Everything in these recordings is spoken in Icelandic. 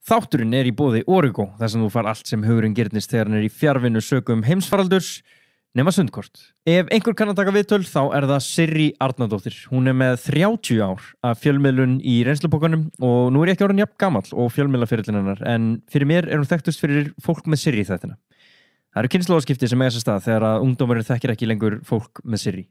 Þátturinn í boði Origo, þar sem þú far allt sem hugurinn girnist þegar hann í fjarvinnu sökum heimsfaraldurs, nema sundkort. Ef einhver kann að taka viðtöl, þá það Sirrí Arnardóttir. Hún með 30 ár af fjölmiðlun í reynslubókanum og nú ég ekki orðin jafn gamall og fjölmiðlaferillinn hennar, en fyrir mér hún þekktust fyrir fólk með Sirrí þættina. Það kynslóðaskipti sem eiga sér stað þegar að ungdómurinn þekkir ekki lengur fólk með Sirrí.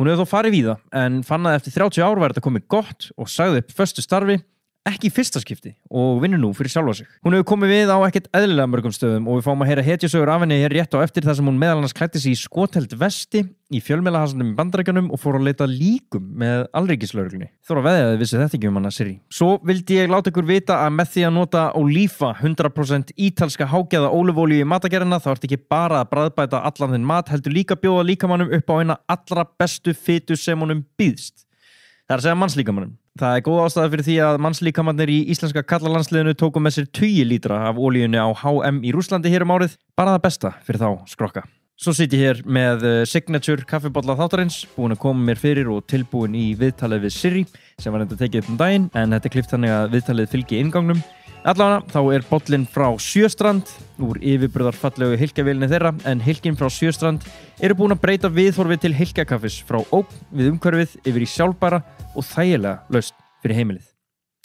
Hún hefur þó farið víða, en fann að eftir 30 ár var þetta komið gott og sagði upp föstu starfi, ekki í fyrsta skipti og vinnur nú fyrir sjálfa sig. Hún hefur komið við á ekkert eðlilega mörgum stöðum og við fáum að heyra hetjusögur af henni hér rétt á eftir þar sem hún meðal annars klæddi sig í skotheld vesti í fjölmiðlahasanum í Bandaríkjunum og fór að leita líkum með alríkislögreglunni. Þóra veðja að þið vissi þetta ekki hana Sirrí. Svo vildi ég láta ykkur vita að með því að nota Olifa 100% ítalska hágæða ólífuolíu í matagerðina þá ertu ekki bara að bragðbæta allan þinn mat, heldur líka bjóða líkamannum upp á eina allra bestu fitu sem honum býðst. Það að segja mannslíkamannum. Það góð ástæða fyrir því að mannslíkamannir í íslenska karlalandsliðinu tóku með sér 20 lítra af olíunni á HM í Rússlandi hér árið. Bara það besta fyrir þá skrokka. Svo sit ég hér með Signature kaffibolla þáttarins, búin að koma mér fyrir og tilbúin í viðtalið við Sirrí sem var enda tekið upp daginn, en þetta klipt þannig að viðtalið fylgi inngangnum. Allavega þá bollinn frá Sjöstrand úr yfirburðarfallegu hylkjavélni þeirra, en hylkin frá Sjöstrand eru búin að breyta viðhorfi til hylkjakaffis frá ógn við umhverfið yfir í sjálfbæra og þægilega lausn fyrir heimilið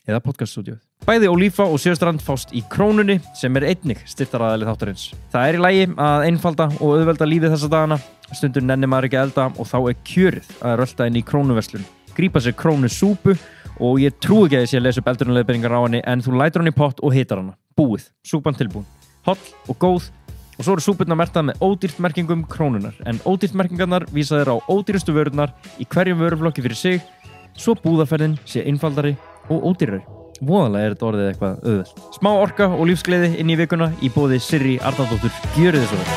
eða podcaststúdíóið. Bæði Olifa og Sjöstrand fást í Krónunni sem einnig styrktaraðili þáttarins. Það í lagi að einfalda og auðvelda lífið þessa dagana. Stundum nennir maður ekki að elda og þá kjörið að rölta inn í Krónuverslun. Grípa sér Krónusúpu og ég trúi ekki að ég sé að lesa upp eldurnuleiðbeiningar á henni, en þú lætur hann í pott og hitar hana. Búið. Súpan tilbúin. Holl og góð. Og svo súpurnar merktar með ódýrt merkingum Krónunnar, en ódýrt merkingarnar vísa þér á ódýrustu vörurnar í hverjum vöruflokki fyrir sig, svo búðaferðin sé einfaldari og ódýrari. Voðalega þetta orðið eitthvað auðvelt. Smá orka og lífsgleði inn í vikuna í boði Sirrí Arnardóttur. Gjörið þið svo vel.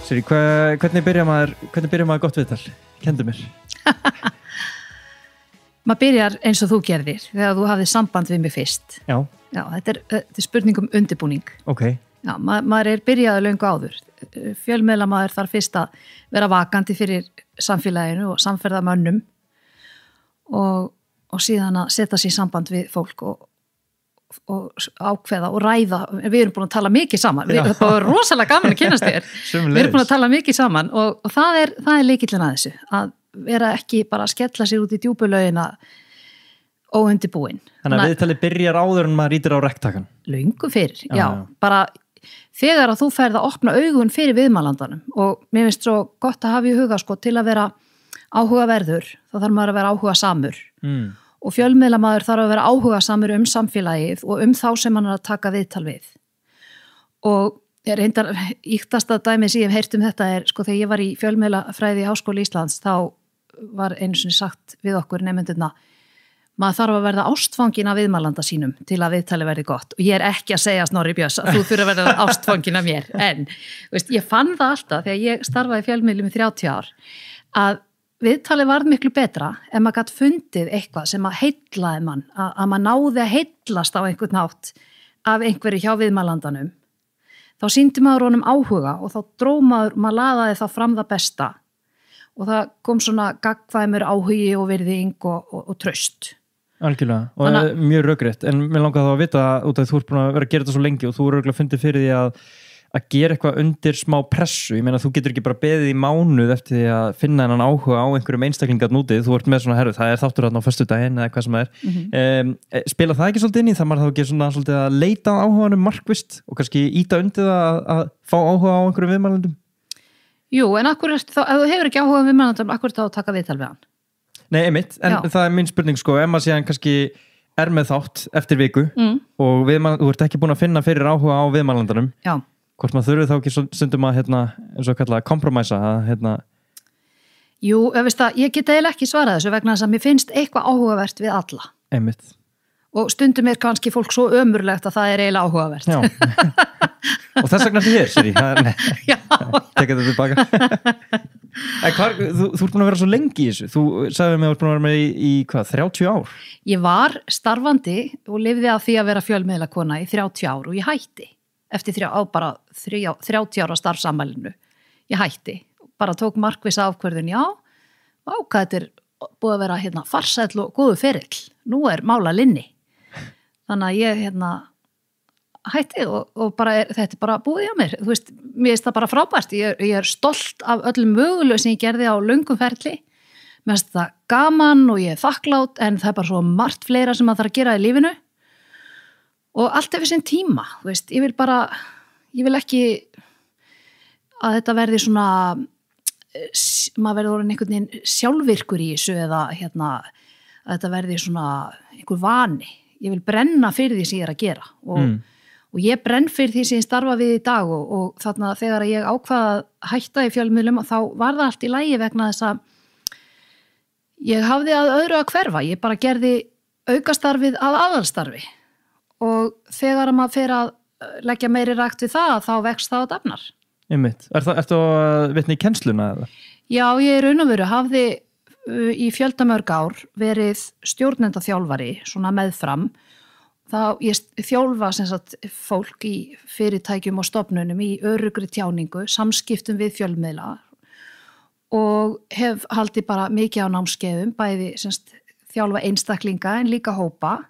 Sirrí, hvernig byrjar maður gott viðtal? Kendu mér. Maður byrjar eins og þú gerðir þegar þú hafðir samband við mig fyrst. Já. Já, þetta er spurning undirbúning. Ok. Já, maður byrjaði löngu áður. Fjölmiðlamaður þarf fyrst að vera vakandi fyrir samfélaginu og samferðamönnum og síðan að setja sig í samband við fólk og ákveða og ræða. Við erum búin að tala mikið saman. Það var rosalega gaman að kynnast þér. Við erum búin að tala mikið saman og það er lykillinn að þessu, að vera ekki bara að skella sér út í djúpulaugina óundibúin. Þannig að viðtalið byrjar áður en maður rítir á rektakan. Löngu fyrir, já. Bara þegar að þú ferð að opna augun fyrir viðmælandanum, og mér finnst svo gott að hafa í huga til að vera áhugaverður, þá þarf maður að vera áhugasamur. Og fjölmiðlamaður þarf að vera áhugasamur samfélagið og þá sem hann að taka viðtal við. Og reyndar íktasta dæmi sem ég hef heyrt þetta þegar ég var í fjölmiðlafræði í Háskóla Íslands, þá var einu sinni sagt við okkur nemendurna, maður þarf að verða ástfangin af viðmælanda sínum til að viðtalið verði gott. Og ég ekki að segja Snorri Björns að þú þurfa að verða ástfangin af mér, en ég fann það alltaf þegar ég starfaði í fjölmiðlum í 30 ár að viðtalið varð miklu betra ef maður gat fundið eitthvað sem að heillaði mann, að maður náði að heillast á einhvern nátt af einhverju hjá viðmælandanum. Þá sýndi maður honum áhuga og þá dró maður laðaði þá fram það besta og það kom svona gagnkvæmur áhugi og virðing og traust. Algjörlega, og það mjög rökrétt, en mér langar þá að vita út að þú ert búin að vera að gera þetta svo lengi og þú er örugglega fundið fyrir því að gera eitthvað undir smá pressu. Ég meina þú getur ekki bara beðið í mánuð eftir því að finna hennan áhuga á einhverjum einstaklingat nútið, þú ert með svona herru, það þáttur þarna á föstudaginn eða hvað sem er. Spila það ekki svolítið inn í það maður þá ekki svona svolítið að leita áhuganum markvisst og kannski íta undir það að fá áhuga á einhverjum viðmælendum? Jú, en ef þú hefur ekki áhuga á viðmælendum, akkur þá taka viðtal við hann? Nei, einmitt, en það er mín spurning ef maður síðan kannski með þátt eftir viku og þú ert ekki búin að finna fyrir áhuga á viðmælandanum. Já. Hvort maður þurfið þá ekki stundum að eins og kalla kompromæsa Jú, ég get eiginlega ekki svarað þessu vegna þess að mér finnst eitthvað áhugavert við alla. Einmitt. Og stundum kannski fólk svo ömurlegt að það eiginlega áhugavert. Já. Og þess vegna fyrir þér, Sirrí. Já. Tekka þetta tilbaka. Þú ert búin að vera svo lengi í þessu. Þú sagði mig að þú ert búin að vera með í 30 ár? Ég var starfandi og lifði af því að vera fjölmiðlakona í 30 ár og ég hætti. Eftir 30 ára starfsamælinu. Ég hætti. Bara tók markvissa ákvörðun, já, hvað þetta búið að vera farsæll og góðu ferill. Nú mála linni. Þannig að ég hætti og bara þetta bara búið hjá mér. Þú veist, mér finnst það bara frábært. Ég stolt af öllum mögulegu sem ég gerði á löngum ferli. Mér finnst það gaman og ég þakklátt, en það bara svo margt fleira sem maður þarf að gera í lífinu. Og allt eftir sinn tíma, þú veist, ég vil ekki að þetta verði svona, maður verður orðinn einhvern veginn sjálfvirkur í þessu eða að þetta verði svona einhver vani. Ég vil brenna fyrir því sem ég að gera og ég brenn fyrir því sem ég starfa við í dag og þarna þegar ég ákvaða að hætta í fjölmiðlum þá var það allt í lagi vegna þess að ég hafði að öðru að hverfa. Ég bara gerði aukastarfið að aðalstarfi og þegar maður fer að leggja meiri rækt við það þá vex það á dafnar. Einmitt. Ertu að vitna í kennsluna eða? Já, ég raun og veru hafði í fjöldamörg ár verið stjórnendaþjálfari svona meðfram. Ég þjálfa sem sagt fólk í fyrirtækjum og stofnunum í öruggri tjáningu, samskiptum við fjölmiðla og hef haldið bara mikið á námskeiðum, bæði sem sagt þjálfa einstaklinga en líka hópa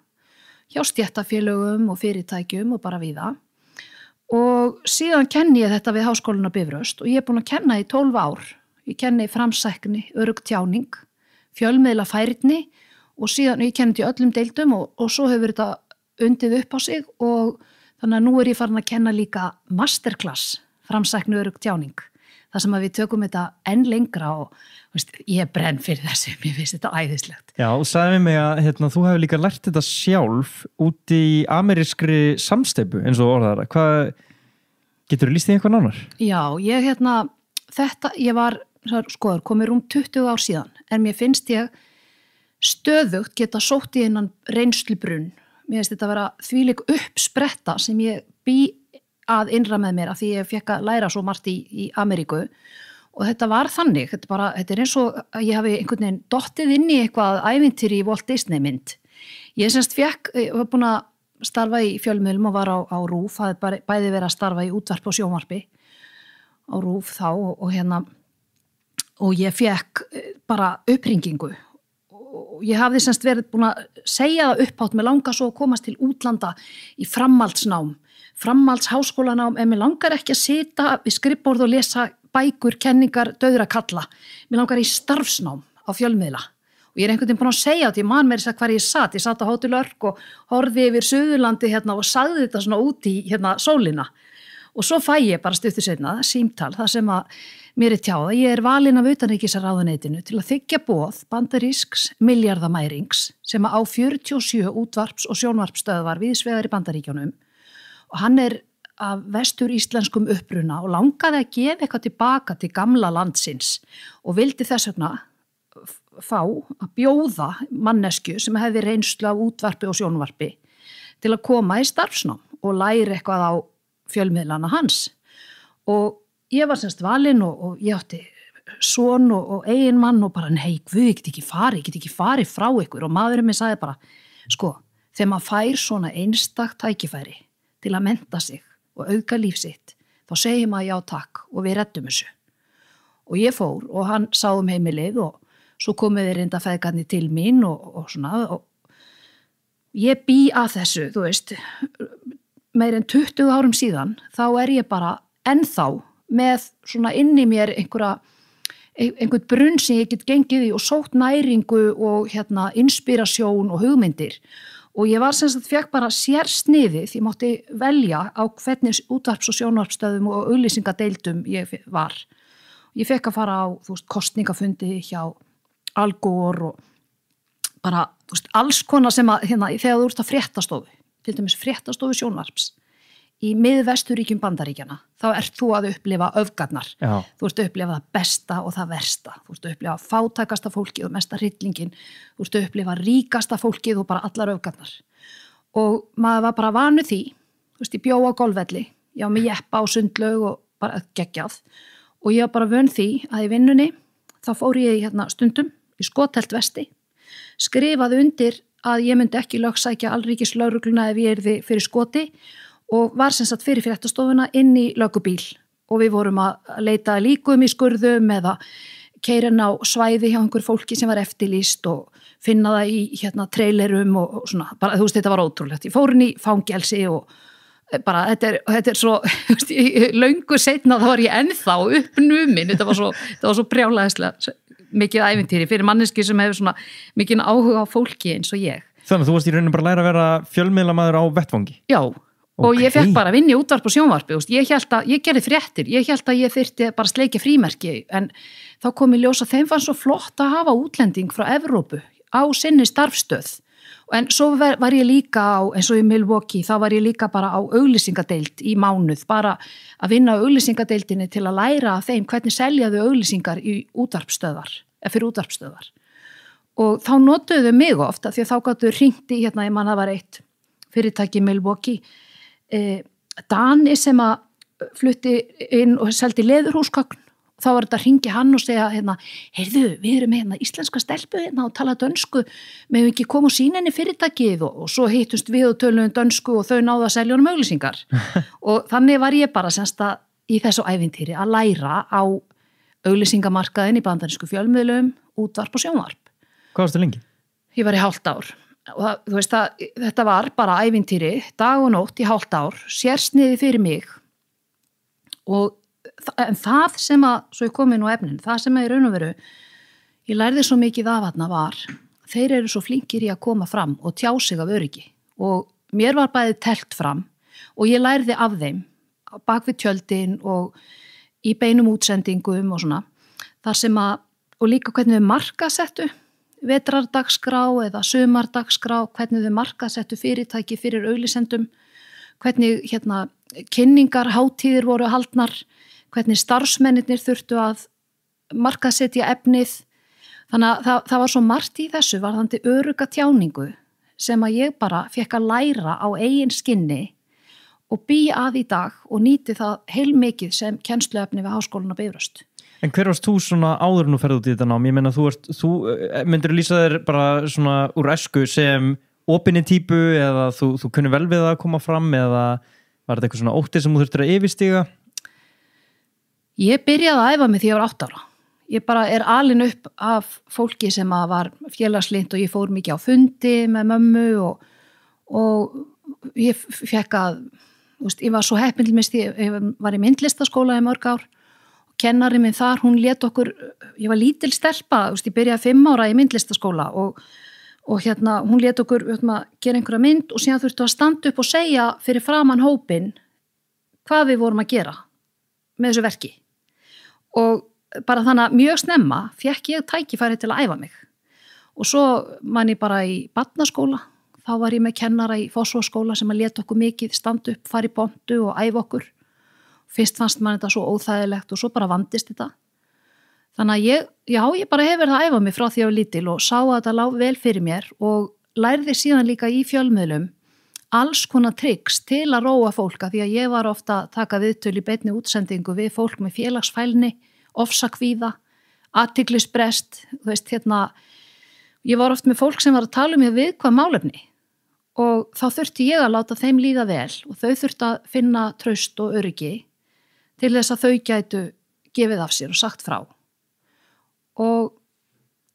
hjá stéttarfélögum og fyrirtækjum og bara víða. Og síðan kenni ég þetta við Háskólann á Bifröst og ég búin að kenna í 12 ár. Ég kenni framsækni, örugg tjáning, fjölmiðla færni og síðan ég kenni til öllum deildum og svo hefur þetta undið upp á sig og þannig að nú ég farin að kenna líka masterclass, framsækni, örugg tjáning. Það sem að við tökum þetta enn lengra og veist, ég brenn fyrir þessu, mér finnst þetta æðislegt. Já, og sagði mig að þú hefur líka lært þetta sjálf út í amerískri samsteypu eins og orðara. Hvað getur þú lýst í einhvern annar? Já, ég var komið rúm 20 ár síðan en mér finnst ég stöðugt geta sótt í innan reynslubrunn. Mér finnst þetta að vera þvílík uppspretta sem ég bý að innra með mér af því ég fekk að læra svo margt í Ameríku og þetta var þannig, þetta er eins og að ég hafi einhvern veginn dottið inn í eitthvað ævintýri í Walt Disney mynd. Ég var búin að starfa í fjölmiðlum og var á RÚV, það bæði verið að starfa í útvarpi og sjónvarpi á RÚV þá og ég fekk bara upphringingu og ég hafði semst verið búin að segja það upphátt, mér langar svo að komast til útlanda í framhaldsháskólanám, en mér langar ekki að sita við skrifborð og lesa bækur, kenningar, dauðra kalla. Mér langar í starfsnám á fjölmiðla. Og ég einhvern veginn búin að segja þetta, ég man mér hvar ég satt á Hótel Örk og horfði yfir Suðurlandi og sagði þetta svona út í sólina. Og svo fæ ég bara stuttu seinna símtal, það sem að mér tjáð að ég valin af utanríkisráðuneytinu til að þiggja boð bandarísks milljarðamærings sem á 47 útvarps- og sjónvarpsstöðvar víðsvegar í Bandaríkjunum og hann af vestur íslenskum uppruna og langaði að gefa eitthvað tilbaka til gamla landsins og vildi þess vegna fá að bjóða mannesku sem hefði reynslu af útvarpi og sjónvarpi til að koma í starfsnám og læra eitthvað á fjölmiðlana hans og ég var semst valin og ég átti son og eiginmann og bara nei, guð, ég get ekki farið frá ykkur og maðurinn minn sagði bara, þegar maður fær svona einstakt tækifæri til að mennta sig og auka líf sitt, þá segir maður já takk og við reddum þessu. Og ég fór og hann sá heimilið og svo komið þeir reynda feðgarnir til mín og svona og ég bý að þessu, þú veist, meir en 20 árum síðan, þá ég bara ennþá með svona inn í mér einhvern brunn sem ég get gengið í og sótt næringu og inspirasjón og hugmyndir og ég var sem sagt fekk bara sérsniði því ég mátti velja á hvernig útvarps- og sjónvarpsstöðum og auglýsingadeildum ég var. Ég fekk að fara á kosningafundi hjá Al Gore og bara alls konar sem að þegar þú ert að fréttastofu, til dæmis fréttastofu sjónvarps í miðvesturíkjum Bandaríkjana, þá ert þú að upplifa öfgarnar. Já. Þú ert að upplifa það besta og það versta. Þú ert að upplifa fátækasta fólkið og mesta hryllingin. Þú ert að upplifa ríkasta fólkið og bara allar öfgarnar. Og maður var bara vanu því, þú veist, ég bjó á golfvelli, ég var með jeppa á sundlaug og bara geggjað. Og ég var bara vön því að í vinnunni, þá fór ég stundum í skotelt vesti, skrifaði undir að ég myndi ekki lögsækja alríkislögregluna ef ég yrði fyrir skoti og var sem sagt fyrir fréttastofuna inn í löggubíl og við vorum að leita líkum í skurðum eða keyra inn á svæði hjá einhver fólki sem var eftirlýst og finna það í trailerum og svona, bara þú veist, þetta var ótrúlegt. Ég fór inn í fangelsi og bara, þetta er svo, löngu seinna þá var ég ennþá uppnumin, þetta var svo brjálæðislega mikið ævintýri fyrir manneski sem hefur svona mikið áhuga á fólki eins og ég. Þannig að þú varst í rauninu bara að læra að vera fjölmiðlamaður á vettvangi? Já. Og ég fekk bara að vinna í útvarp og sjónvarpi, ég gerði fréttir, ég hélt að ég þyrfti bara að sleikja frímerki, en þá kom í ljós að þeim fannst svo flott að hafa útlending frá Evrópu á sinni starfstöð, en svo var ég líka á, eins og í Milwaukee, þá var ég líka bara á auglýsingadeild í mánuð, bara að vinna á auglýsingadeildinni til að læra af þeim hvernig seljaðu auglýsingar í fyrir útvarpstöðar. Og þá notuðu mig ofta, því að þá gáttu hringt í, ég man það var eitt fyrirtæki í Milwaukee, Dani sem að flutti inn og seldi leðurhúsgögn, þá var þetta að hringja hann og segja heyrðu, við erum með íslenska stelpu og tala dönsku, með ekki koma og sína henni fyrirtækið og svo hittust við og töluðum dönsku og þau náðu að selja honum auglýsingar og þannig var ég bara semst að í þessu ævintýri að læra á auglýsingamarkaðin í bandarísku fjölmiðlum, útvarp og sjónvarp. Hvað varstu lengi? Ég var í hálft ár. Og þú veist að þetta var bara ævintýri, dag og nótt í hálft ár, sérsniði fyrir mig en það sem að, svo ég kom inn á efnin, það sem að í raun og veru, ég lærði svo mikið af þarna var, þeir eru svo flinkir í að koma fram og tjá sig af öryggi og mér var bæði telt fram og ég lærði af þeim bak við tjöldin og í beinum útsendingum og svona, þar sem að, og líka hvernig við markasettu, vetrardagskrá eða sumardagskrá, hvernig þau markasettu fyrirtæki fyrir auglýsendum, hvernig kynningar, hátíðir voru haldnar, hvernig starfsmennirnir þurftu að markasetja efnið. Þannig að það var svo margt í þessu varðandi örugga tjáningu sem að ég bara fekk að læra á eigin skinni og bý að í dag og nýti það heilmikið sem kennsluefni við Háskólann á Bifröst. En hver varst þú svona áður nú ferð út í þetta nám? Ég meina þú myndir lýsa þér bara svona úr æsku sem opinni típu eða þú kunni vel við að koma fram eða var þetta eitthvað svona ótti sem þú þurftir að yfirstíga? Ég byrjaði að æfa mig því ég var 8 ára. Ég bara alin upp af fólki sem var félagslynt og ég fór mikið á fundi með mömmu og ég fekk að, ég var svo heppin til minnst, ég var í myndlistaskóla í mörg ár. Kennari minn þar, hún lét okkur, ég var lítil stelpa, ég byrjaði 5 ára í myndlistaskóla og hún lét okkur gera einhverja mynd og síðan þurftu að standa upp og segja fyrir framan hópin hvað við vorum að gera með þessu verki. Og bara þannig að mjög snemma fékk ég tækifæri til að æfa mig. Og svo man ég bara í barnaskóla, þá var ég með kennara í Fossvogsskóla sem að lét okkur mikið standa upp, fara í pontu og æfa okkur. Fyrst fannst maður þetta svo óþægilegt og svo bara vandist þetta. Þannig að ég bara hef verið að æfa mig frá því að ég var lítil og sá að þetta lá vel fyrir mér og lærði síðan líka í fjölmiðlum alls konar tricks til að róa fólk því að ég var ofta að taka viðtöl í beinni útsendingu við fólk með félagsfælni, ofsakvíða, athyglisbrest, ég var oft með fólk sem var að tala um ég viðkvæm málefni og þá þurfti ég að láta þeim líða vel og þau þurfti að finna traust og öryggi til þess að þau gætu gefið af sér og sagt frá. Og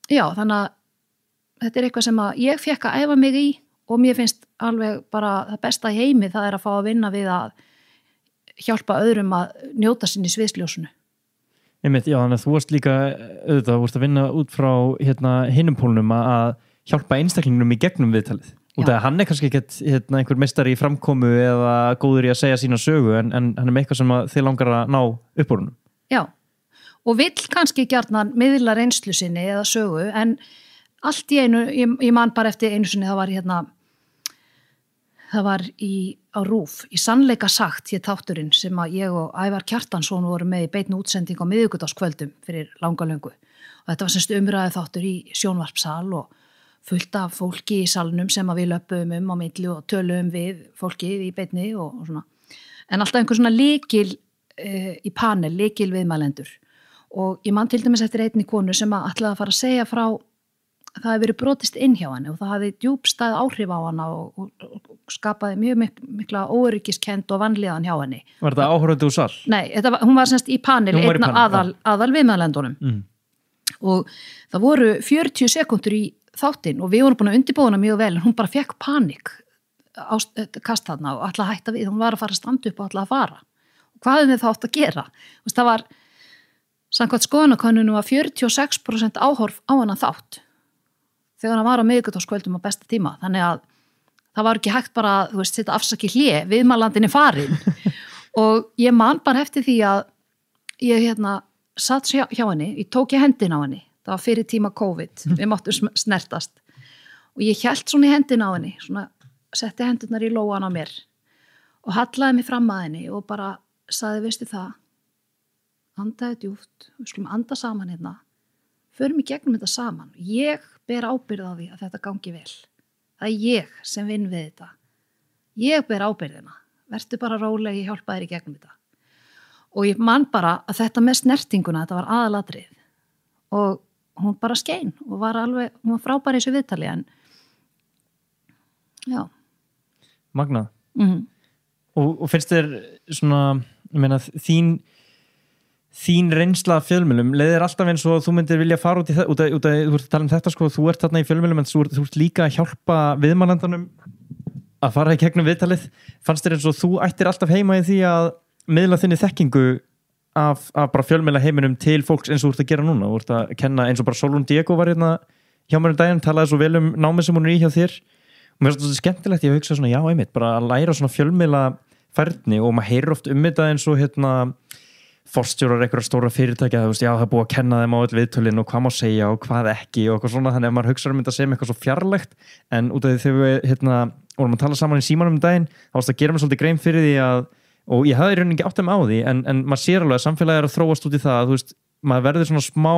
já, þannig að þetta eitthvað sem að ég fekk að æfa mig í og mér finnst alveg bara það besta í heimi það að fá að vinna við að hjálpa öðrum að njóta sinni sviðsljósunu. Einmitt, já, þannig að þú varst líka að vinna út frá hinum pólnum að hjálpa einstaklingunum í gegnum viðtalið. Og það hann kannski ekkert einhver meistari í framkomu eða góður í að segja sína sögu en hann með eitthvað sem þið langar að ná upp úr honum. Já, og vill kannski gjarnan miðla reynslu sinni eða sögu en allt í einu, ég man bara eftir einu sinni það var á RÚV, í Sannleika sagt hér þátturinn sem að ég og Ævar Kjartansson voru með í beinni útsending á miðvikudagskvöldum fyrir langa löngu. Og þetta var semst umræðu þáttur í sjónvarpsal og fullt af fólki í salnum sem að við löpum á milli og tölum við fólkið í beinni og svona. En alltaf einhver svona lykil í panel, lykil viðmælendur. Og ég man til dæmis eftir einni konu sem að ætlaði að fara að segja frá það hefði verið brotist inn hjá henni og það hafði djúpstæð áhrif á hana og skapaði mjög mikla óöryggiskennd og vanlíðan hjá henni. Var þetta áhorfandi úr sal? Nei, hún var semst í panel, einn af aðal viðmælendunum. og það voru 40 sekúndur í þáttinn og við vorum búin að undirbúa hana mjög vel en hún bara fekk panik kast þarna og ætlaði að hætta við, hún var að fara að standa upp og ætlaði að fara og hvað við þá átt að gera? Það var samkvæmt skoðanakönnunum var 46% áhorf á hana þátt þegar hann var á miðvikudagskvöldum á besta tíma, þannig að það var ekki hægt bara að setja afsaki hlé, viðmælandin farin og ég man bara eftir því að ég satt hjá henni, ég tók ég hendin á henni, það var fyrir tíma COVID, við máttum snertast og ég hélt svona í hendin á henni, svona setti hendurnar í lóan á mér og hallaði mig fram að henni og bara sagði, veistu það, andaði djúpt, við skulum anda saman hérna, förum í gegnum þetta saman, ég ber ábyrgð á því að þetta gangi vel, það er ég sem vinn við þetta, ég ber ábyrgðina, vertu bara róleg, ég hjálpa þér í gegnum þetta. Og ég man bara að þetta með snertinguna, þetta var aðalatrið og hún bara skein og var alveg, hún var frábær í þessu viðtali en já. Magnað. Og finnst þér svona, ég meina þín reynsla af fjölmiðlum, leiðir alltaf eins og þú myndir vilja fara út í það, út af þú ert að tala þetta sko, þú ert þarna í fjölmiðlum en þú ert líka að hjálpa viðmælandanum að fara í gegnum viðtalið, fannst þér eins og þú ættir alltaf heima í því að miðla þinni þekkingu af bara fjölmiðla heiminum til fólks eins og þú ert að gera núna, þú ert að kenna eins og bara Solon Diego var hérna hjá mér daginn, talaði svo vel námið sem hún í hjá þér og mér finnst þetta skemmtilegt, ég hugsa svona já einmitt, bara að læra svona fjölmiðla færni og maður heyrir oft þetta eins og forstjórar einhverja stóra fyrirtækja, já það er búið að kenna þeim á öll viðtölin og hvað má segja og hvað ekki og eitthvað svona, þannig að maður hugsa þetta sem eitthvað svo fjarlægt en út af því þegar við vorum að tala saman í símanum daginn, þá varst að gera mér svolítið grein fyrir því að og ég hafði í rauninni ekki átt þeim á því en maður sér alveg að samfélagi að þróast út í það að maður verður svona smá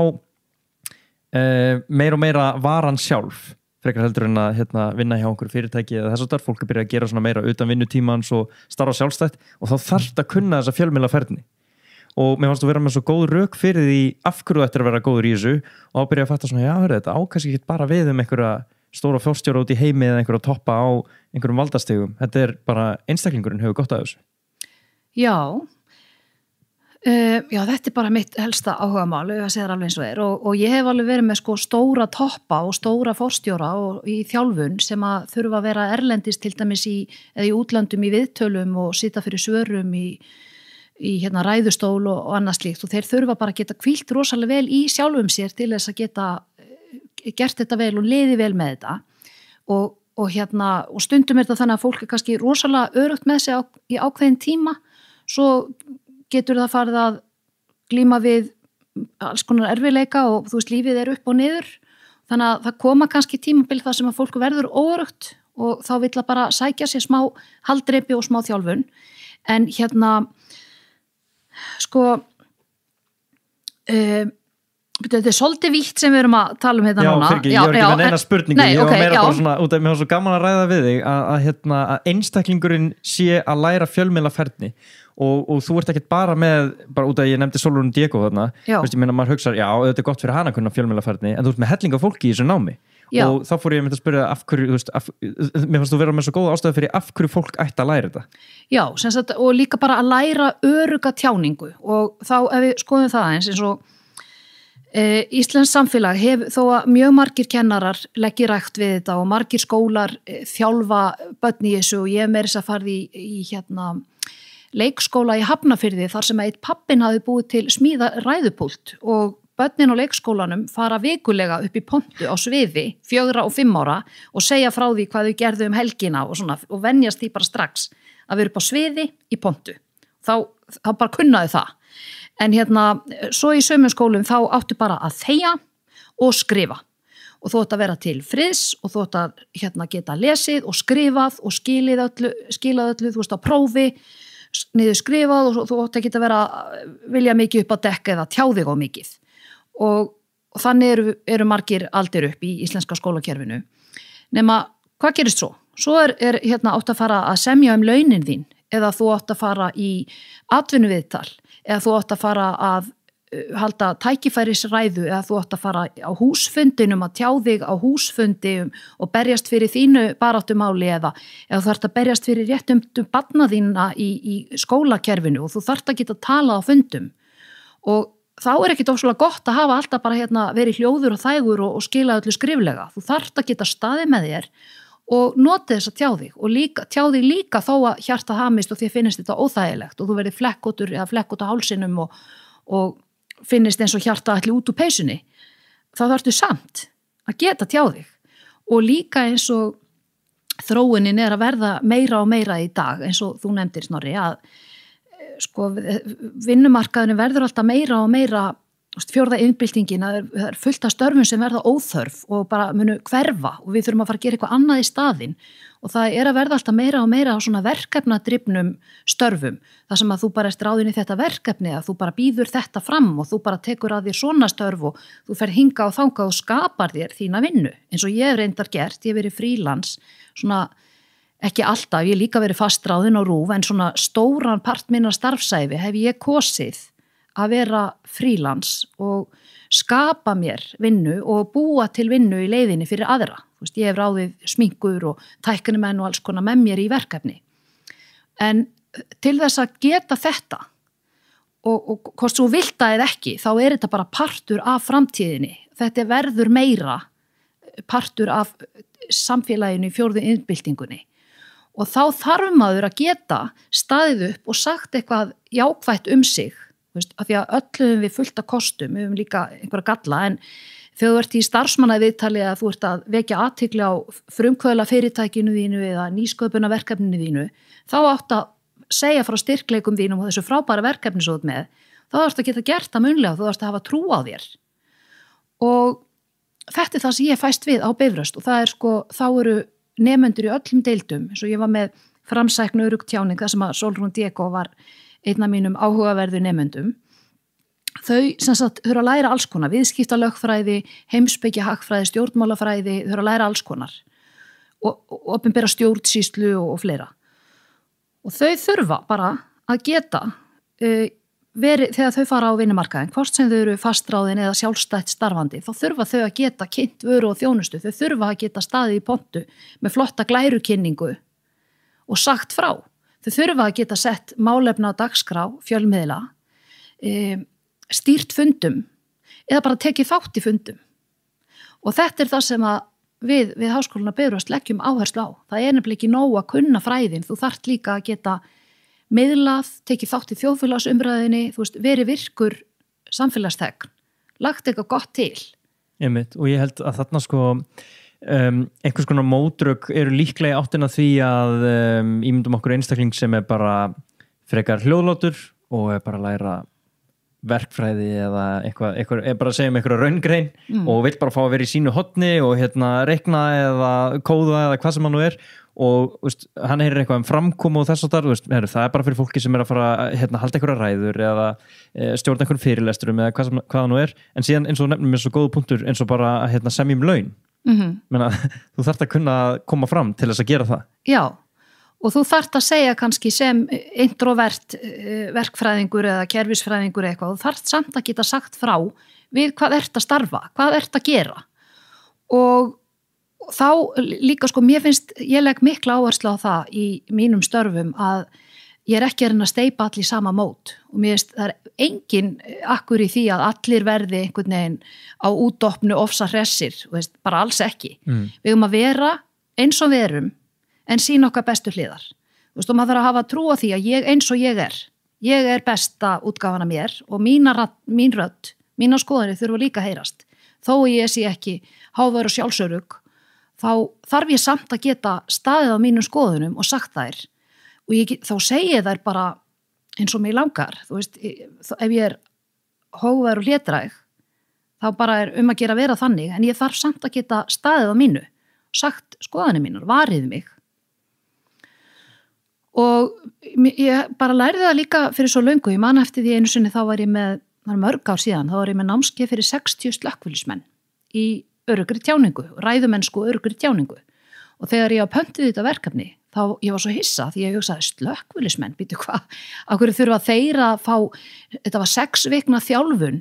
meira og meira varan sjálf frekar heldur en að vinna hjá einhverju fyrirtæki eða þess að það er fólk að byrja að gera svona meira utan vinnutímans og starfa sjálfstætt og þá þarf að kunna þessa fjölmiðlaferðni og mér fannst að vera með svo góð rök fyrir því af hverju þetta er að vera góður í þessu og að byrja að fatta svona, já, þetta ákast ekki bara við einhverja stóra fjárstjóra út í heimi eða einhverja toppa á einhverjum valdastegum, þetta er bara einstaklingurinn hefur gott af þessu. Já, þetta er bara mitt helsta áhugamál, ég segir alveg eins og er og ég hef alveg verið með sko stóra toppa og stóra forstjóra og í þjálfun sem að þurfa að vera erlendis til dæmis eða í útlöndum í viðtölum og sita fyrir svörum í ræðustól og annað slíkt og þeir þurfa bara að geta hvílt rosalega vel í sjálfum sér til þess að geta gert þetta vel og liði vel með þetta og stundum er þetta þannig að fólk er kannski rosalega örugt með sig í ákveðin tíma svo getur það farið að glíma við alls konar erfiðleika og lífið er upp og niður þannig að það koma kannski tímabil þar sem að fólk verður óörugt og þá vill að bara sækja sér smá haldreipi og smá þjálfun en þetta er svolítið vítt sem við erum að tala núna. Ég var ekki með neina spurningu, ég var meira bara svona, út af mér var svo gaman að ræða við þig að einstaklingurinn sé að læra fjölmiðlaferðni og þú ert ekkert bara út af ég nefndi Solon Diego þarna, ég meina maður hugsa, já þetta er gott fyrir hana að kunna fjölmiðlaferðni en þú ert með hellinga fólki í þessu námi og þá fór ég að spyrja af hverju, mér fannst þú vera með svo góða ástæðu fyrir af hverju fólk ætti að læra þetta. Já, og líka bara að læra öruga tjáningu og þá ef við skoðum það eins og Íslensk samfélag þó að mjög margir kennarar leggja rækt við þetta og margir skólar þjálfa börn í þessu og ég meira þess að farið í leikskóla í Hafnarfirði þar sem eitt pappin hafði búið til smíða ræðupúlt og börnin á leikskólanum fara vikulega upp í pontu á sviði 4 og 5 ára og segja frá því hvað þau gerðu helgina og venjast því bara strax að vera upp á sviði í pontu. Þá bara kunnaði það. En svo í sömum skólum þá áttu bara að þegja og skrifa og þú átt að vera til friðs og þú átt að geta lesið og skrifað og skilað öllu, þú veist á prófi, niður skrifað og þú átt að geta vera vilja mikið upp á dekka eða tjáðið á mikið og þannig eru margir aldir upp í íslenska skólakerfinu. Nema, hvað gerist svo? Svo er átt að fara að semja launin þín eða þú átt að fara í atvinnuviðtal eða þú átt að fara að halda tækifærisræðu eða þú átt að fara á húsfundinum að tjá þig á húsfundi og berjast fyrir þínu baráttumáli eða þú þarft að berjast fyrir réttum barna þína í skólakerfinu og þú þarft að geta talað á fundum og þá ekkit ofslega gott að hafa alltaf bara verið hljóður og þægur og skila öllu skriflega. Þú þarft að geta staðið með þér og notið þess að tjá þig og tjá þig líka þó að hjartað hamist og þér finnist þetta óþægilegt og þú verið flekkóttur eða flekkótt á hálsinum og finnist eins og hjartað ætli út úr peysunni. Þá þarftu samt að geta tjá þig og líka eins og þróunin að verða meira og meira í dag eins og þú nefndir Snorri að sko vinnumarkaðurinn verður alltaf meira og meira fjórða iðnbyltingin það fullt af störfum sem verða óþörf og bara munu hverfa og við þurfum að fara að gera eitthvað annað í staðinn og það að verða alltaf meira og meira á svona verkefnadrifnum störfum þar sem að þú bara ráðin í þetta verkefni að þú bara býður þetta fram og þú bara tekur að þér svona störf og þú fer hinga og þanga og skapar þér þína vinnu eins og ég hef reyndar gert, ég hef verið frílans svona ekki alltaf, ég hef líka verið fastráðin á RÚV en svona stóran part minna starfsæfi hef ég kosið að vera frílans og skapa mér vinnu og búa til vinnu í leiðinni fyrir aðra. Þú veist, ég hef ráðið sminkur og tæknimenn og alls konar með mér í verkefni. En til þess að geta þetta og hvort svo vilt það eða ekki, þá þetta bara partur af framtíðinni. Þetta verður meira partur af samfélaginu í fjórðu iðnbyltingunni. Og þá þarf maður að geta staðið upp og sagt eitthvað jákvætt sig, af því að öllum við fullt af kostum, við höfum líka einhverja galla, en þegar þú ert í starfsmannaviðtali að þú ert að vekja athygli á frumkvöðla fyrirtækinu þínu eða nýsköpunarverkefninu þínu, þá átt að segja frá styrkleikum þínum og þessu frábæra verkefni svo með, þá átt að geta gert það munnlega, þú átt að hafa trú á þér. Og þetta það sem ég fæst við á Bifröst og það sko, þá eru nemendur í öllum deildum, eins og ég var með framsæknu örugg tjáning, þar sem að Sólrún Diego var einn af mínum áhugaverðu nemendum. Þau sem sagt þurfa að læra alls konar, viðskiptalögfræði, heimspeki, hagfræði, stjórnmálafræði, þau þurfa að læra alls konar og opinbera stjórnsýslu og fleira. Og þau þurfa bara að geta þegar þau fara á vinnumarkaðinn, hvort sem þau eru fastráðin eða sjálfstætt starfandi, þá þurfa þau að geta kynnt vöru og þjónustu, þau þurfa að geta staðið í pontu með flotta glærukynningu og sagt frá. Þau þurfa að geta sett málefna á dagskrá, fjölmiðla, stýrt fundum eða bara tekið þátt í fundum. Og þetta það sem að við Háskólann á Bifröst leggjum áherslu á. Það nefnilega ekki nóg að kunna fræðin, þú þarft líka að geta miðlað, tekið þátt í þjóðfélagsumræðinni, þú veist, verið virkur samfélagsþegn, lagt eitthvað gott til. Einmitt, og ég held að þarna sko einhvers konar mótrök eru líklega áttina því að ímyndum okkur einstakling sem bara frekar hljóðlátur og bara að læra verkfræði eða eitthvað bara að segja einhverja raungrein og vill bara fá að vera í sínu hotni og reikna eða kóða eða hvað sem hann nú og veist, hann heyrir eitthvað framkomu og þess og þar, það bara fyrir fólki sem að fara að halda einhverja ræður eða stjórna einhverjum fyrirlesturum eða hvað það nú en síðan eins og nefnum eins og góðu punktur eins og bara að semjum laun. Menna, þú þarft að kunna koma fram til þess að gera það. Já, og þú þarft að segja kannski sem introvert verkfræðingur eða kerfisfræðingur eitthvað, þú þarft samt að geta sagt frá við hvað ert að starfa, hvað ert að gera. Og þá líka sko, mér finnst, ég legg mikla áherslu á það í mínum störfum að ég ekki að reyna að steypa allir í sama mót og mér finnst það engin akkur í því að allir verði einhvern veginn á útdopnu ofsa hressir, bara alls ekki. Við að vera eins og við erum en sína okkar bestu hliðar. Og maður þarf að hafa trú á því að ég eins og ég er besta útgáfan af mér og mín rödd, mína skoðanir þurfa líka að heyrast. Þó ég sé ekki hávör og sjálfsörugg, þá þarf ég samt að geta staðið á mínum skoðunum og sagt þær. Og þá segi ég þær bara eins og mig langar, þú veist, ef ég hógvær og hlétræg, þá bara að gera að vera þannig, en ég þarf samt að geta staðið á mínu, sagt skoðanir mínar, varið mig. Og ég bara lærði það líka fyrir svo löngu, ég man eftir því einu sinni þá var ég með, það mörg ár síðan, þá var ég með námskeið fyrir 60 slökkviliðsmenn í öruggri tjáningu, ræðumennsku og öruggri tjáningu. Og þegar ég pöntuði þetta verkefni, þá ég var svo hissa því ég hugsaði slökkviliðsmenn, býtu hvað, af hverju þurfa þeir að fá, þetta var 6 vikna þjálfun,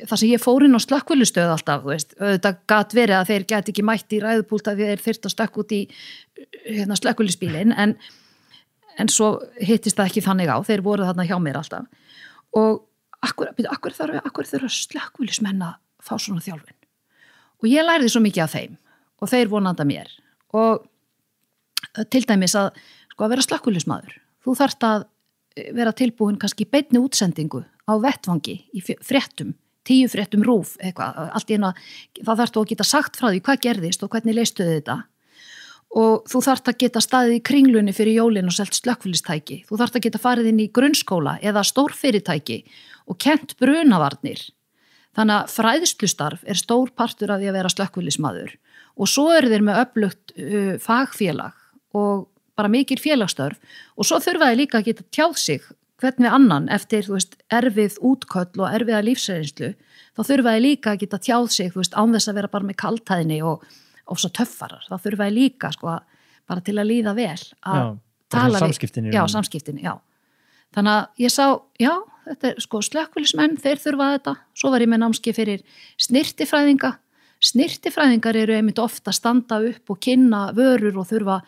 þar sem ég fór inn á slökkvilistöð alltaf, þú veist, þetta gat verið að þeir geti ekki mætt í ræðupúlta því þeir þyrftu að stökk út í slökkvilisbílinn, en svo hittist það ekki þannig á, þeir voru þarna hjá mér alltaf. Og akkur þurfa slökkviliðsmenn að fá svona þjálfun og ég lærði svo mikið af þeim og þeir vonandi mér og til dæmis að vera slökkviliðsmaður þú þarft að vera tilbúin kannski í beinni útsendingu á vettvangi í fréttum 10 fréttum RÚV eitthvað, allt í einu þá þarft þú að geta sagt frá því hvað gerðist og hvernig leistuðu þetta og þú þarft að geta staðið í kringlunni fyrir jólin og selt slökkvilistæki þú þarft að geta farið inn í grunnskóla eða stórfyrirtæki og kennt brunavarnir þannig að fræðslustarf stór partur af því að vera slökkvilismadur og svo þeir með öflugt fagfélag og bara mikil félagsstörf og svo þurfa þeir líka að geta tjáð sig hvernig annan eftir erfið útköll og erfiða lífsreynslu þá þurfa þeir líka að geta tjáð sig án þess að vera bara með kaldhæðni og svo töffarar, þá þurfa þeir líka bara til að líða vel að tala samskiptinu. Já, samskiptinu, já. Þannig að ég sá, já, þetta slökkvilismenn, þeir þurfa þetta, svo var ég með námskeið fyrir snyrtifræðinga. Snyrtifræðingar eru einmitt ofta að standa upp og kynna vörur og þurfa